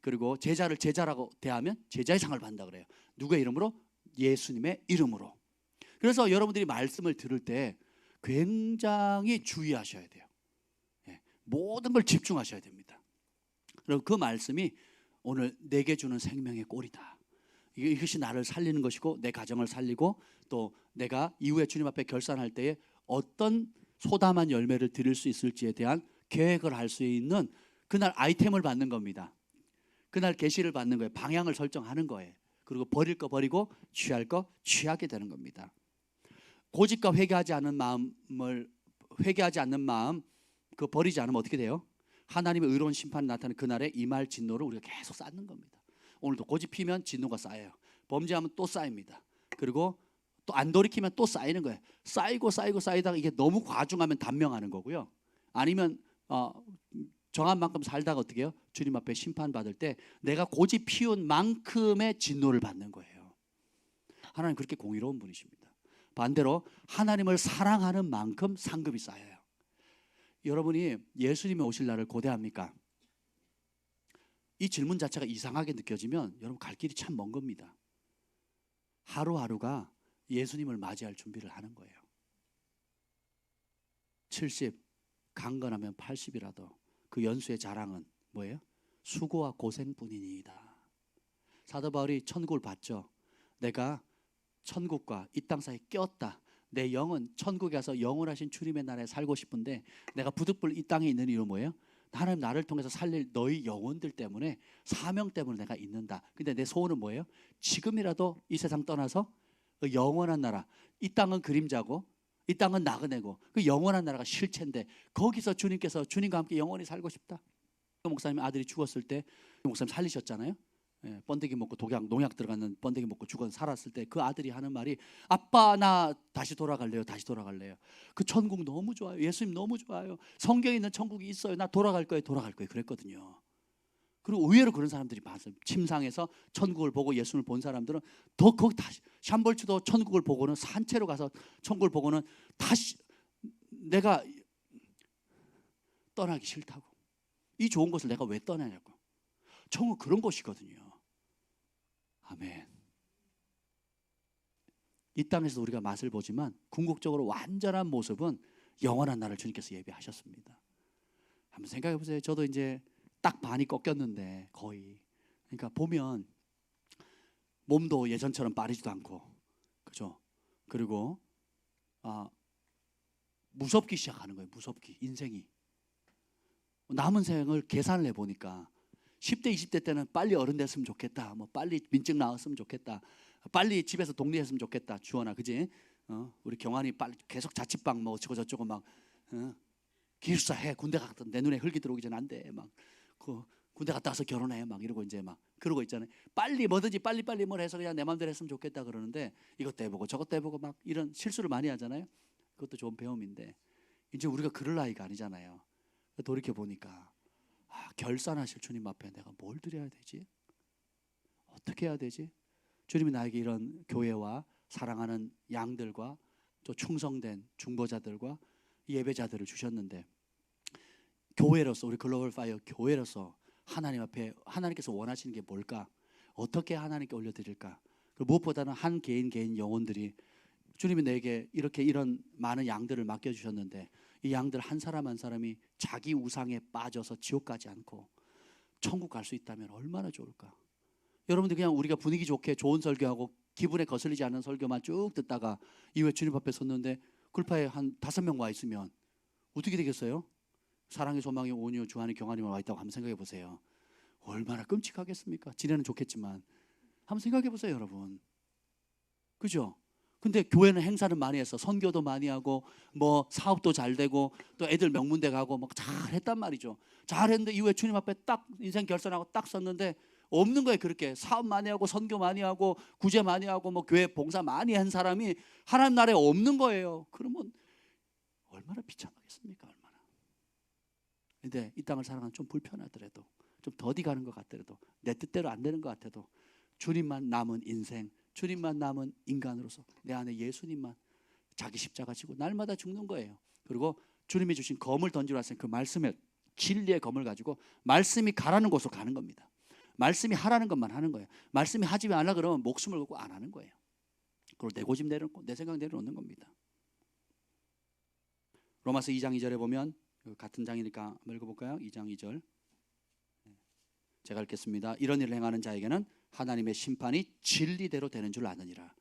그리고 제자를 제자라고 대하면 제자의 상을 받는다 그래요. 누구의 이름으로? 예수님의 이름으로. 그래서 여러분들이 말씀을 들을 때 굉장히 주의하셔야 돼요. 모든 걸 집중하셔야 됩니다. 그리고 그 말씀이 오늘 내게 주는 생명의 꼴이다. 이것이 나를 살리는 것이고 내 가정을 살리고 또 내가 이후에 주님 앞에 결산할 때에 어떤 소담한 열매를 드릴 수 있을지에 대한 계획을 할 수 있는 그날 아이템을 받는 겁니다. 그날 계시를 받는 거예요. 방향을 설정하는 거예요. 그리고 버릴 거 버리고 취할 거 취하게 되는 겁니다. 고집과 회개하지 않는 마음 그 버리지 않으면 어떻게 돼요? 하나님의 의로운 심판이 나타나는 그날에 임할 진노를 우리가 계속 쌓는 겁니다. 오늘도 고집 피면 진노가 쌓여요. 범죄하면 또 쌓입니다. 그리고 또 안 돌이키면 또 쌓이는 거예요. 쌓이다가 이게 너무 과중하면 단명하는 거고요. 아니면 정한 만큼 살다가 어떻게 해요? 주님 앞에 심판받을 때 내가 고집 피운 만큼의 진노를 받는 거예요. 하나님 그렇게 공의로운 분이십니다. 반대로 하나님을 사랑하는 만큼 상급이 쌓여요. 여러분이 예수님이 오실 날을 고대합니까? 이 질문 자체가 이상하게 느껴지면 여러분 갈 길이 참 먼 겁니다. 하루하루가 예수님을 맞이할 준비를 하는 거예요. 70, 강건하면 80이라도 그 연수의 자랑은 뭐예요? 수고와 고생뿐이니이다. 사도 바울이 천국을 봤죠. 내가 천국과 이 땅 사이에 꼈다. 내 영은 천국에 가서 영원하신 주님의 나라에 살고 싶은데 내가 부득불 이 땅에 있는 이유 뭐예요? 하나님 나를 통해서 살릴 너희 영혼들 때문에 사명 때문에 내가 있는다. 근데 내 소원은 뭐예요? 지금이라도 이 세상 떠나서 그 영원한 나라, 이 땅은 그림자고 이 땅은 나그네고 그 영원한 나라가 실체인데 거기서 주님께서 주님과 함께 영원히 살고 싶다. 목사님 아들이 죽었을 때 목사님 살리셨잖아요. 번데기 먹고 농약 들어가는 번데기 먹고 죽어 살았을 때 그 아들이 하는 말이 아빠 나 다시 돌아갈래요. 그 천국 너무 좋아요. 예수님 너무 좋아요. 성경에 있는 천국이 있어요. 나 돌아갈 거예요. 그랬거든요. 그리고 의외로 그런 사람들이 많아요. 침상에서 천국을 보고 예수님을 본 사람들은 더 거기 다시 샴볼츠도 천국을 보고는 산채로 가서 천국을 보고는 다시 내가 떠나기 싫다고. 이 좋은 곳을 내가 왜 떠나냐고. 천국 그런 곳이거든요. 아멘. 이 땅에서 우리가 맛을 보지만 궁극적으로 완전한 모습은 영원한 나를 주님께서 예비하셨습니다. 한번 생각해 보세요. 저도 이제 딱 반이 꺾였는데 거의. 그러니까 보면 몸도 예전처럼 빠르지도 않고, 그죠? 그리고 무섭기 시작하는 거예요. 무섭기 인생이. 남은 생을 계산을 해보니까 10대 20대 때는 빨리 어른 됐으면 좋겠다, 뭐 빨리 민증 나왔으면 좋겠다, 빨리 집에서 독립했으면 좋겠다. 주원아, 그지? 우리 경환이 빨리 계속 자취방 뭐 어쩌고 저쩌고 막 기숙사 해, 군대 갔다 내 눈에 흙이 들어오기 전에 안 돼, 막 그 군대 갔다 와서 결혼해 막 이러고 이제 막 그러고 있잖아요. 빨리 뭐든지 빨리 뭘 해서 그냥 내 마음대로 했으면 좋겠다 그러는데 이것도 해보고 저것도 해보고 막 이런 실수를 많이 하잖아요. 그것도 좋은 배움인데 이제 우리가 그럴 나이가 아니잖아요. 돌이켜 보니까 결산하실 주님 앞에 내가 뭘 드려야 되지? 어떻게 해야 되지? 주님이 나에게 이런 교회와 사랑하는 양들과 또 충성된 중보자들과 예배자들을 주셨는데, 교회로서, 우리 글로벌 파이어 교회로서 하나님 앞에 하나님께서 원하시는 게 뭘까? 어떻게 하나님께 올려드릴까? 그리고 무엇보다는 한 개인 영혼들이 주님이 내게 이렇게 이런 많은 양들을 맡겨주셨는데 이 양들 한 사람 한 사람이 자기 우상에 빠져서 지옥 가지 않고 천국 갈 수 있다면 얼마나 좋을까? 여러분들 그냥 우리가 분위기 좋게 좋은 설교하고 기분에 거슬리지 않는 설교만 쭉 듣다가 이후에 주님 앞에 섰는데 글파에 한 5명 와 있으면 어떻게 되겠어요? 사랑의 소망의 온유 주한이 경한이만 와 있다고 한번 생각해 보세요. 얼마나 끔찍하겠습니까? 지내는 좋겠지만 한번 생각해 보세요, 여러분. 그죠? 근데 교회는 행사를 많이 해서 선교도 많이 하고 뭐 사업도 잘 되고 또 애들 명문대 가고 막 잘했단 말이죠. 잘했는데 이후에 주님 앞에 딱 인생 결산하고 딱 섰는데 없는 거예요. 그렇게 사업 많이 하고 선교 많이 하고 구제 많이 하고 뭐 교회 봉사 많이 한 사람이 하나님 나라에 없는 거예요. 그러면 얼마나 비참하겠습니까? 얼마나. 근데 이 땅을 살아가는 좀 불편하더라도 좀 더디 가는 것 같더라도 내 뜻대로 안 되는 것 같아도 주님만 남은 인생, 주님만 남은 인간으로서 내 안에 예수님만 자기 십자가 지고 날마다 죽는 거예요. 그리고 주님이 주신 검을 던지러 왔으니 그 말씀의 진리의 검을 가지고 말씀이 가라는 곳으로 가는 겁니다. 말씀이 하라는 것만 하는 거예요. 말씀이 하지 않으려 그러면 목숨을 걸고 안 하는 거예요. 그리고 내 고집 내려놓고 내 생각 내려놓는 겁니다. 로마서 2장 2절에 보면 같은 장이니까 읽어볼까요? 2장 2절 제가 읽겠습니다. 이런 일을 행하는 자에게는 하나님의 심판이 진리대로 되는 줄 아느니라.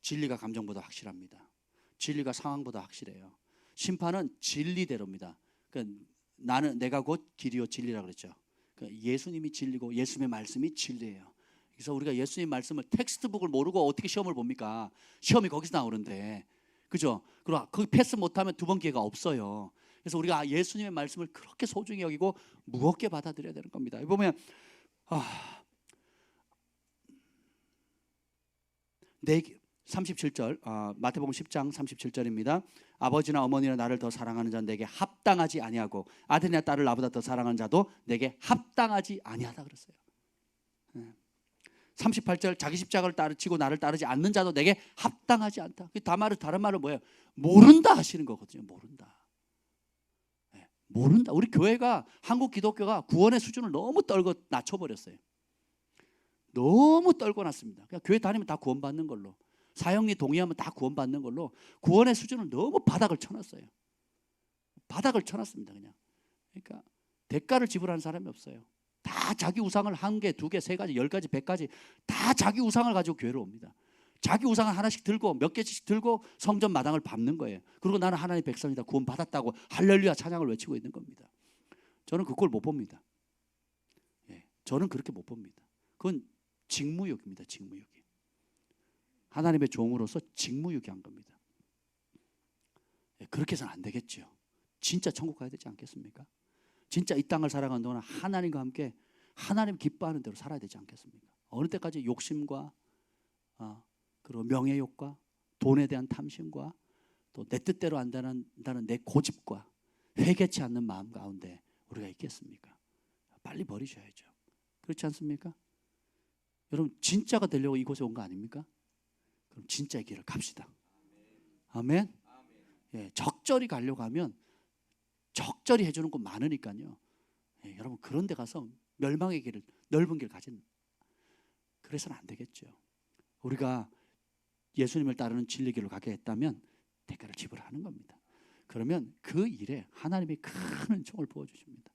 진리가 감정보다 확실합니다. 진리가 상황보다 확실해요. 심판은 진리대로입니다. 그러니까 내가 곧 길이요 진리라 그랬죠. 그러니까 예수님이 진리고 예수님의 말씀이 진리예요. 그래서 우리가 예수님 말씀을 텍스트북을 모르고 어떻게 시험을 봅니까? 시험이 거기서 나오는데, 그죠? 그리고 거기 패스 못하면 2번 기회가 없어요. 그래서 우리가 예수님의 말씀을 그렇게 소중히 여기고 무겁게 받아들여야 되는 겁니다. 보면 내 37절 마태복음 10장 37절입니다. 아버지나 어머니나 나를 더 사랑하는 자는 내게 합당하지 아니하고 아들이나 딸을 나보다 더 사랑하는 자도 내게 합당하지 아니하다 그랬어요. 38절 자기 십자가를 따르치고 나를 따르지 않는 자도 내게 합당하지 않다. 다른 말은 뭐예요? 모른다 하시는 거거든요. 모른다. 우리 교회가 한국 기독교가 구원의 수준을 너무 떨고 낮춰버렸어요. 너무 떨고 놨습니다. 그냥 교회 다니면 다 구원받는 걸로, 사형리 동의하면 다 구원받는 걸로 구원의 수준을 너무 바닥을 쳐놨어요. 바닥을 쳐놨습니다. 그냥. 그러니까 대가를 지불하는 사람이 없어요. 다 자기 우상을 1개, 2개, 3가지, 10가지, 100가지 다 자기 우상을 가지고 교회로 옵니다. 자기 우상을 하나씩 들고 몇 개씩 들고 성전 마당을 밟는 거예요. 그리고 나는 하나님의 백성이다, 구원 받았다고 할렐루야 찬양을 외치고 있는 겁니다. 저는 그걸 못 봅니다. 저는 그렇게 못 봅니다. 그건 직무유기입니다. 직무유기. 하나님의 종으로서 직무유기한 겁니다. 그렇게 해서는 안 되겠죠. 진짜 천국 가야 되지 않겠습니까? 진짜 이 땅을 살아가는 동안 하나님과 함께 하나님 기뻐하는 대로 살아야 되지 않겠습니까? 어느 때까지 욕심과 그리고 명예욕과 돈에 대한 탐심과 또 내 뜻대로 안 된다는 내 고집과 회개치 않는 마음 가운데 우리가 있겠습니까? 빨리 버리셔야죠. 그렇지 않습니까? 여러분 진짜가 되려고 이곳에 온 거 아닙니까? 그럼 진짜의 길을 갑시다. 아멘. 적절히 가려고 하면 적절히 해주는 곳 많으니까요. 여러분 그런 데 가서 멸망의 길을, 넓은 길 가진, 그래서는 안 되겠죠. 우리가 예수님을 따르는 진리 길로 가게 했다면 대가를 지불하는 겁니다. 그러면 그 일에 하나님이 큰 은총을 부어주십니다.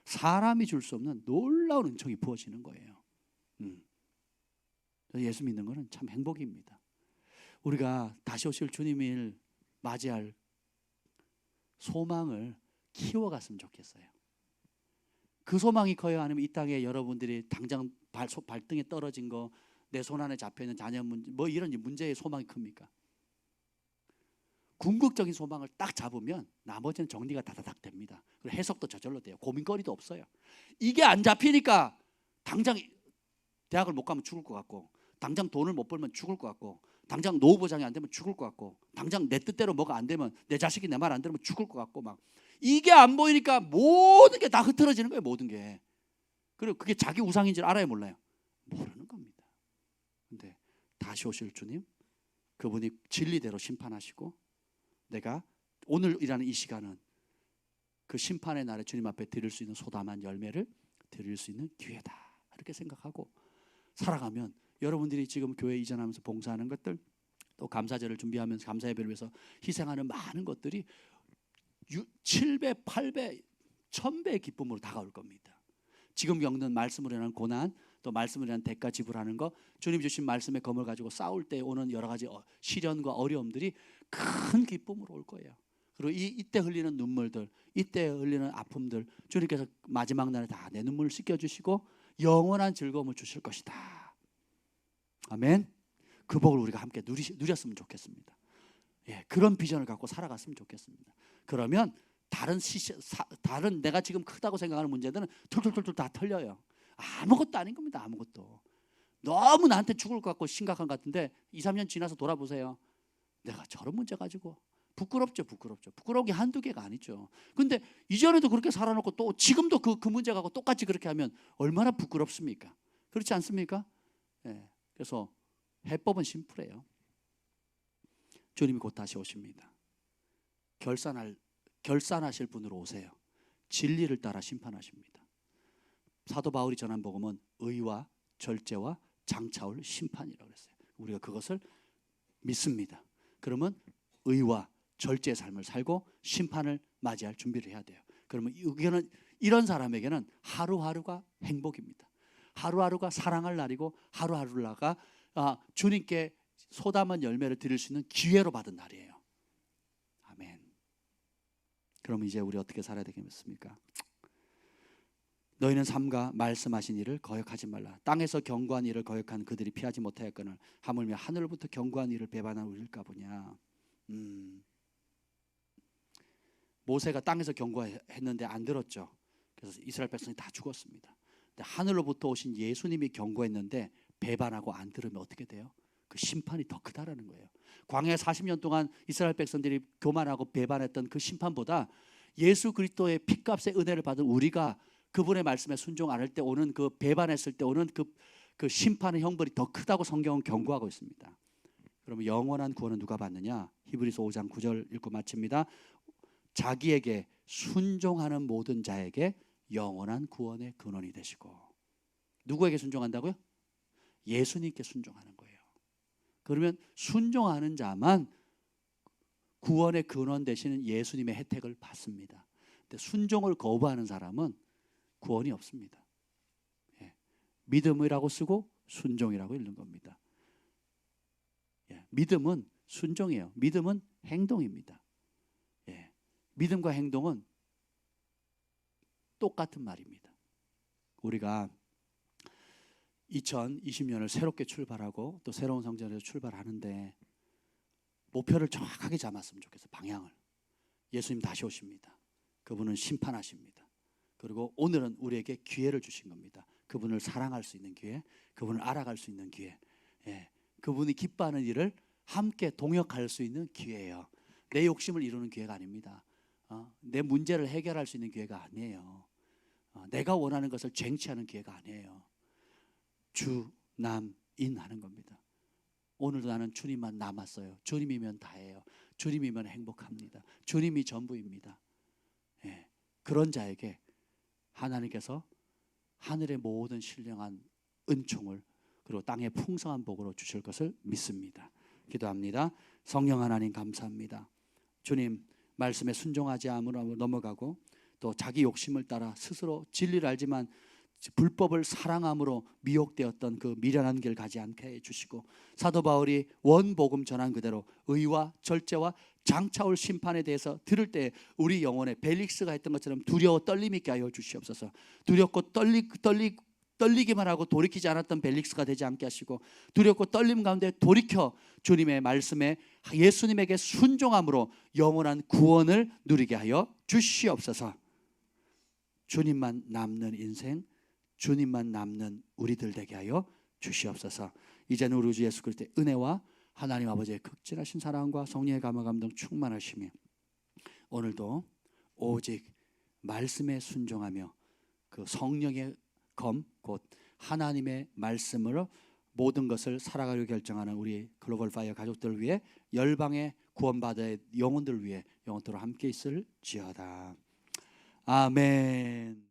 사람이 줄 수 없는 놀라운 은총이 부어지는 거예요. 예수 믿는 것은 참 행복입니다. 우리가 다시 오실 주님을 맞이할 소망을 키워갔으면 좋겠어요. 그 소망이 커요? 아니면 이 땅에 여러분들이 당장 발등에 떨어진 거, 내 손 안에 잡혀있는 자녀 문제, 뭐 이런 문제의 소망이 큽니까? 궁극적인 소망을 딱 잡으면 나머지는 정리가 다다닥 됩니다. 그리고 해석도 저절로 돼요. 고민거리도 없어요. 이게 안 잡히니까 당장 대학을 못 가면 죽을 것 같고, 당장 돈을 못 벌면 죽을 것 같고, 당장 노후 보장이 안 되면 죽을 것 같고, 당장 내 뜻대로 뭐가 안 되면, 내 자식이 내 말 안 들으면 죽을 것 같고, 막 이게 안 보이니까 모든 게 다 흐트러지는 거예요. 모든 게. 그리고 그게 자기 우상인 줄 알아요, 몰라요? 모르는 겁니다. 근데 다시 오실 주님, 그분이 진리대로 심판하시고, 내가 오늘이라는 이 시간은 그 심판의 날에 주님 앞에 드릴 수 있는 소담한 열매를 드릴 수 있는 기회다, 이렇게 생각하고 살아가면, 여러분들이 지금 교회 이전하면서 봉사하는 것들, 또 감사절을 준비하면서 감사 예배를 위해서 희생하는 많은 것들이 7배, 8배, 1000배의 기쁨으로 다가올 겁니다. 지금 겪는 말씀으로 인한 고난, 또 말씀으로 인한 대가 지불하는 거, 주님 주신 말씀의 검을 가지고 싸울 때 오는 여러 가지 시련과 어려움들이 큰 기쁨으로 올 거예요. 그리고 이때 흘리는 눈물들, 이때 흘리는 아픔들, 주님께서 마지막 날에 다 내 눈물을 씻겨주시고 영원한 즐거움을 주실 것이다. 아멘. 그 복을 우리가 함께 누렸으면 좋겠습니다. 예, 그런 비전을 갖고 살아갔으면 좋겠습니다. 그러면 다른 내가 지금 크다고 생각하는 문제들은 툴툴툴툴 다 털려요. 아무것도 아닌 겁니다. 아무것도. 너무 나한테 죽을 것 같고 심각한 것 같은데 2, 3년 지나서 돌아보세요. 내가 저런 문제 가지고 부끄럽죠. 부끄러운 게 한두 개가 아니죠. 근데 이전에도 그렇게 살아놓고 또 지금도 그 문제 갖고 똑같이 그렇게 하면 얼마나 부끄럽습니까? 그렇지 않습니까? 예, 그래서 해법은 심플해요. 주님이 곧 다시 오십니다. 결산하실 분으로 오세요. 진리를 따라 심판하십니다. 사도 바울이 전한 복음은 의와 절제와 장차올 심판이라고 그랬어요. 우리가 그것을 믿습니다. 그러면 의와 절제의 삶을 살고 심판을 맞이할 준비를 해야 돼요. 그러면 이런 사람에게는 하루하루가 행복입니다. 하루하루가 사랑할 날이고, 하루하루가 주님께 소담한 열매를 드릴 수 있는 기회로 받은 날이에요. 아멘. 그럼 이제 우리 어떻게 살아야 되겠습니까? 너희는 삼가 말씀하신 일을 거역하지 말라. 땅에서 경고한 일을 거역한 그들이 피하지 못하였거늘 하물며 하늘로부터 경고한 일을 배반한 우리일까 보냐. 모세가 땅에서 경고했는데 안 들었죠. 그래서 이스라엘 백성이 다 죽었습니다. 근데 하늘로부터 오신 예수님이 경고했는데 배반하고 안 들으면 어떻게 돼요? 그 심판이 더 크다라는 거예요. 광야 40년 동안 이스라엘 백성들이 교만하고 배반했던 그 심판보다 예수 그리스도의 피값의 은혜를 받은 우리가 그분의 말씀에 순종 안 할 때 오는 그 배반했을 때 오는 그 심판의 형벌이 더 크다고 성경은 경고하고 있습니다. 그러면 영원한 구원은 누가 받느냐? 히브리서 5장 9절 읽고 마칩니다. 자기에게 순종하는 모든 자에게 영원한 구원의 근원이 되시고. 누구에게 순종한다고요? 예수님께 순종하는 거예요. 그러면 순종하는 자만 구원의 근원 되시는 예수님의 혜택을 받습니다. 근데 순종을 거부하는 사람은 구원이 없습니다. 예. 믿음이라고 쓰고 순종이라고 읽는 겁니다. 예. 믿음은 순종이에요. 믿음은 행동입니다. 예. 믿음과 행동은 똑같은 말입니다. 우리가 2020년을 새롭게 출발하고 또 새로운 성전에서 출발하는데 목표를 정확하게 잡았으면 좋겠어요. 방향을. 예수님 다시 오십니다. 그분은 심판하십니다. 그리고 오늘은 우리에게 기회를 주신 겁니다. 그분을 사랑할 수 있는 기회, 그분을 알아갈 수 있는 기회, 예, 그분이 기뻐하는 일을 함께 동역할 수 있는 기회예요. 내 욕심을 이루는 기회가 아닙니다. 내 문제를 해결할 수 있는 기회가 아니에요. 내가 원하는 것을 쟁취하는 기회가 아니에요. 주, 남, 인 하는 겁니다. 오늘도 나는 주님만 남았어요. 주님이면 다예요. 주님이면 행복합니다. 주님이 전부입니다. 예, 그런 자에게 하나님께서 하늘의 모든 신령한 은총을 그리고 땅의 풍성한 복으로 주실 것을 믿습니다. 기도합니다. 성령 하나님 감사합니다. 주님 말씀에 순종하지 않으로 넘어가고 또 자기 욕심을 따라 스스로 진리를 알지만 불법을 사랑함으로 미혹되었던 그 미련한 길 가지 않게 해주시고, 사도 바울이 원복음 전한 그대로 의와 절제와 장차올 심판에 대해서 들을 때 우리 영혼에 벨릭스가 했던 것처럼 두려워 떨림 있게 하여 주시옵소서. 두렵고 떨리기만 하고 돌이키지 않았던 벨릭스가 되지 않게 하시고, 두렵고 떨림 가운데 돌이켜 주님의 말씀에 예수님에게 순종함으로 영원한 구원을 누리게 하여 주시옵소서. 주님만 남는 인생, 주님만 남는 우리들 되게 하여 주시옵소서. 이제는 우리 주 예수 그리스도의 은혜와 하나님 아버지의 극진하신 사랑과 성령의 감화 감동 충만하심이 오늘도 오직 말씀에 순종하며 그 성령의 검 곧 하나님의 말씀으로 모든 것을 살아가려 결정하는 우리 글로벌 파이어 가족들을 위해, 열방의 구원받을 영혼들을 위해 영원토록 함께 있을지어다. 아멘.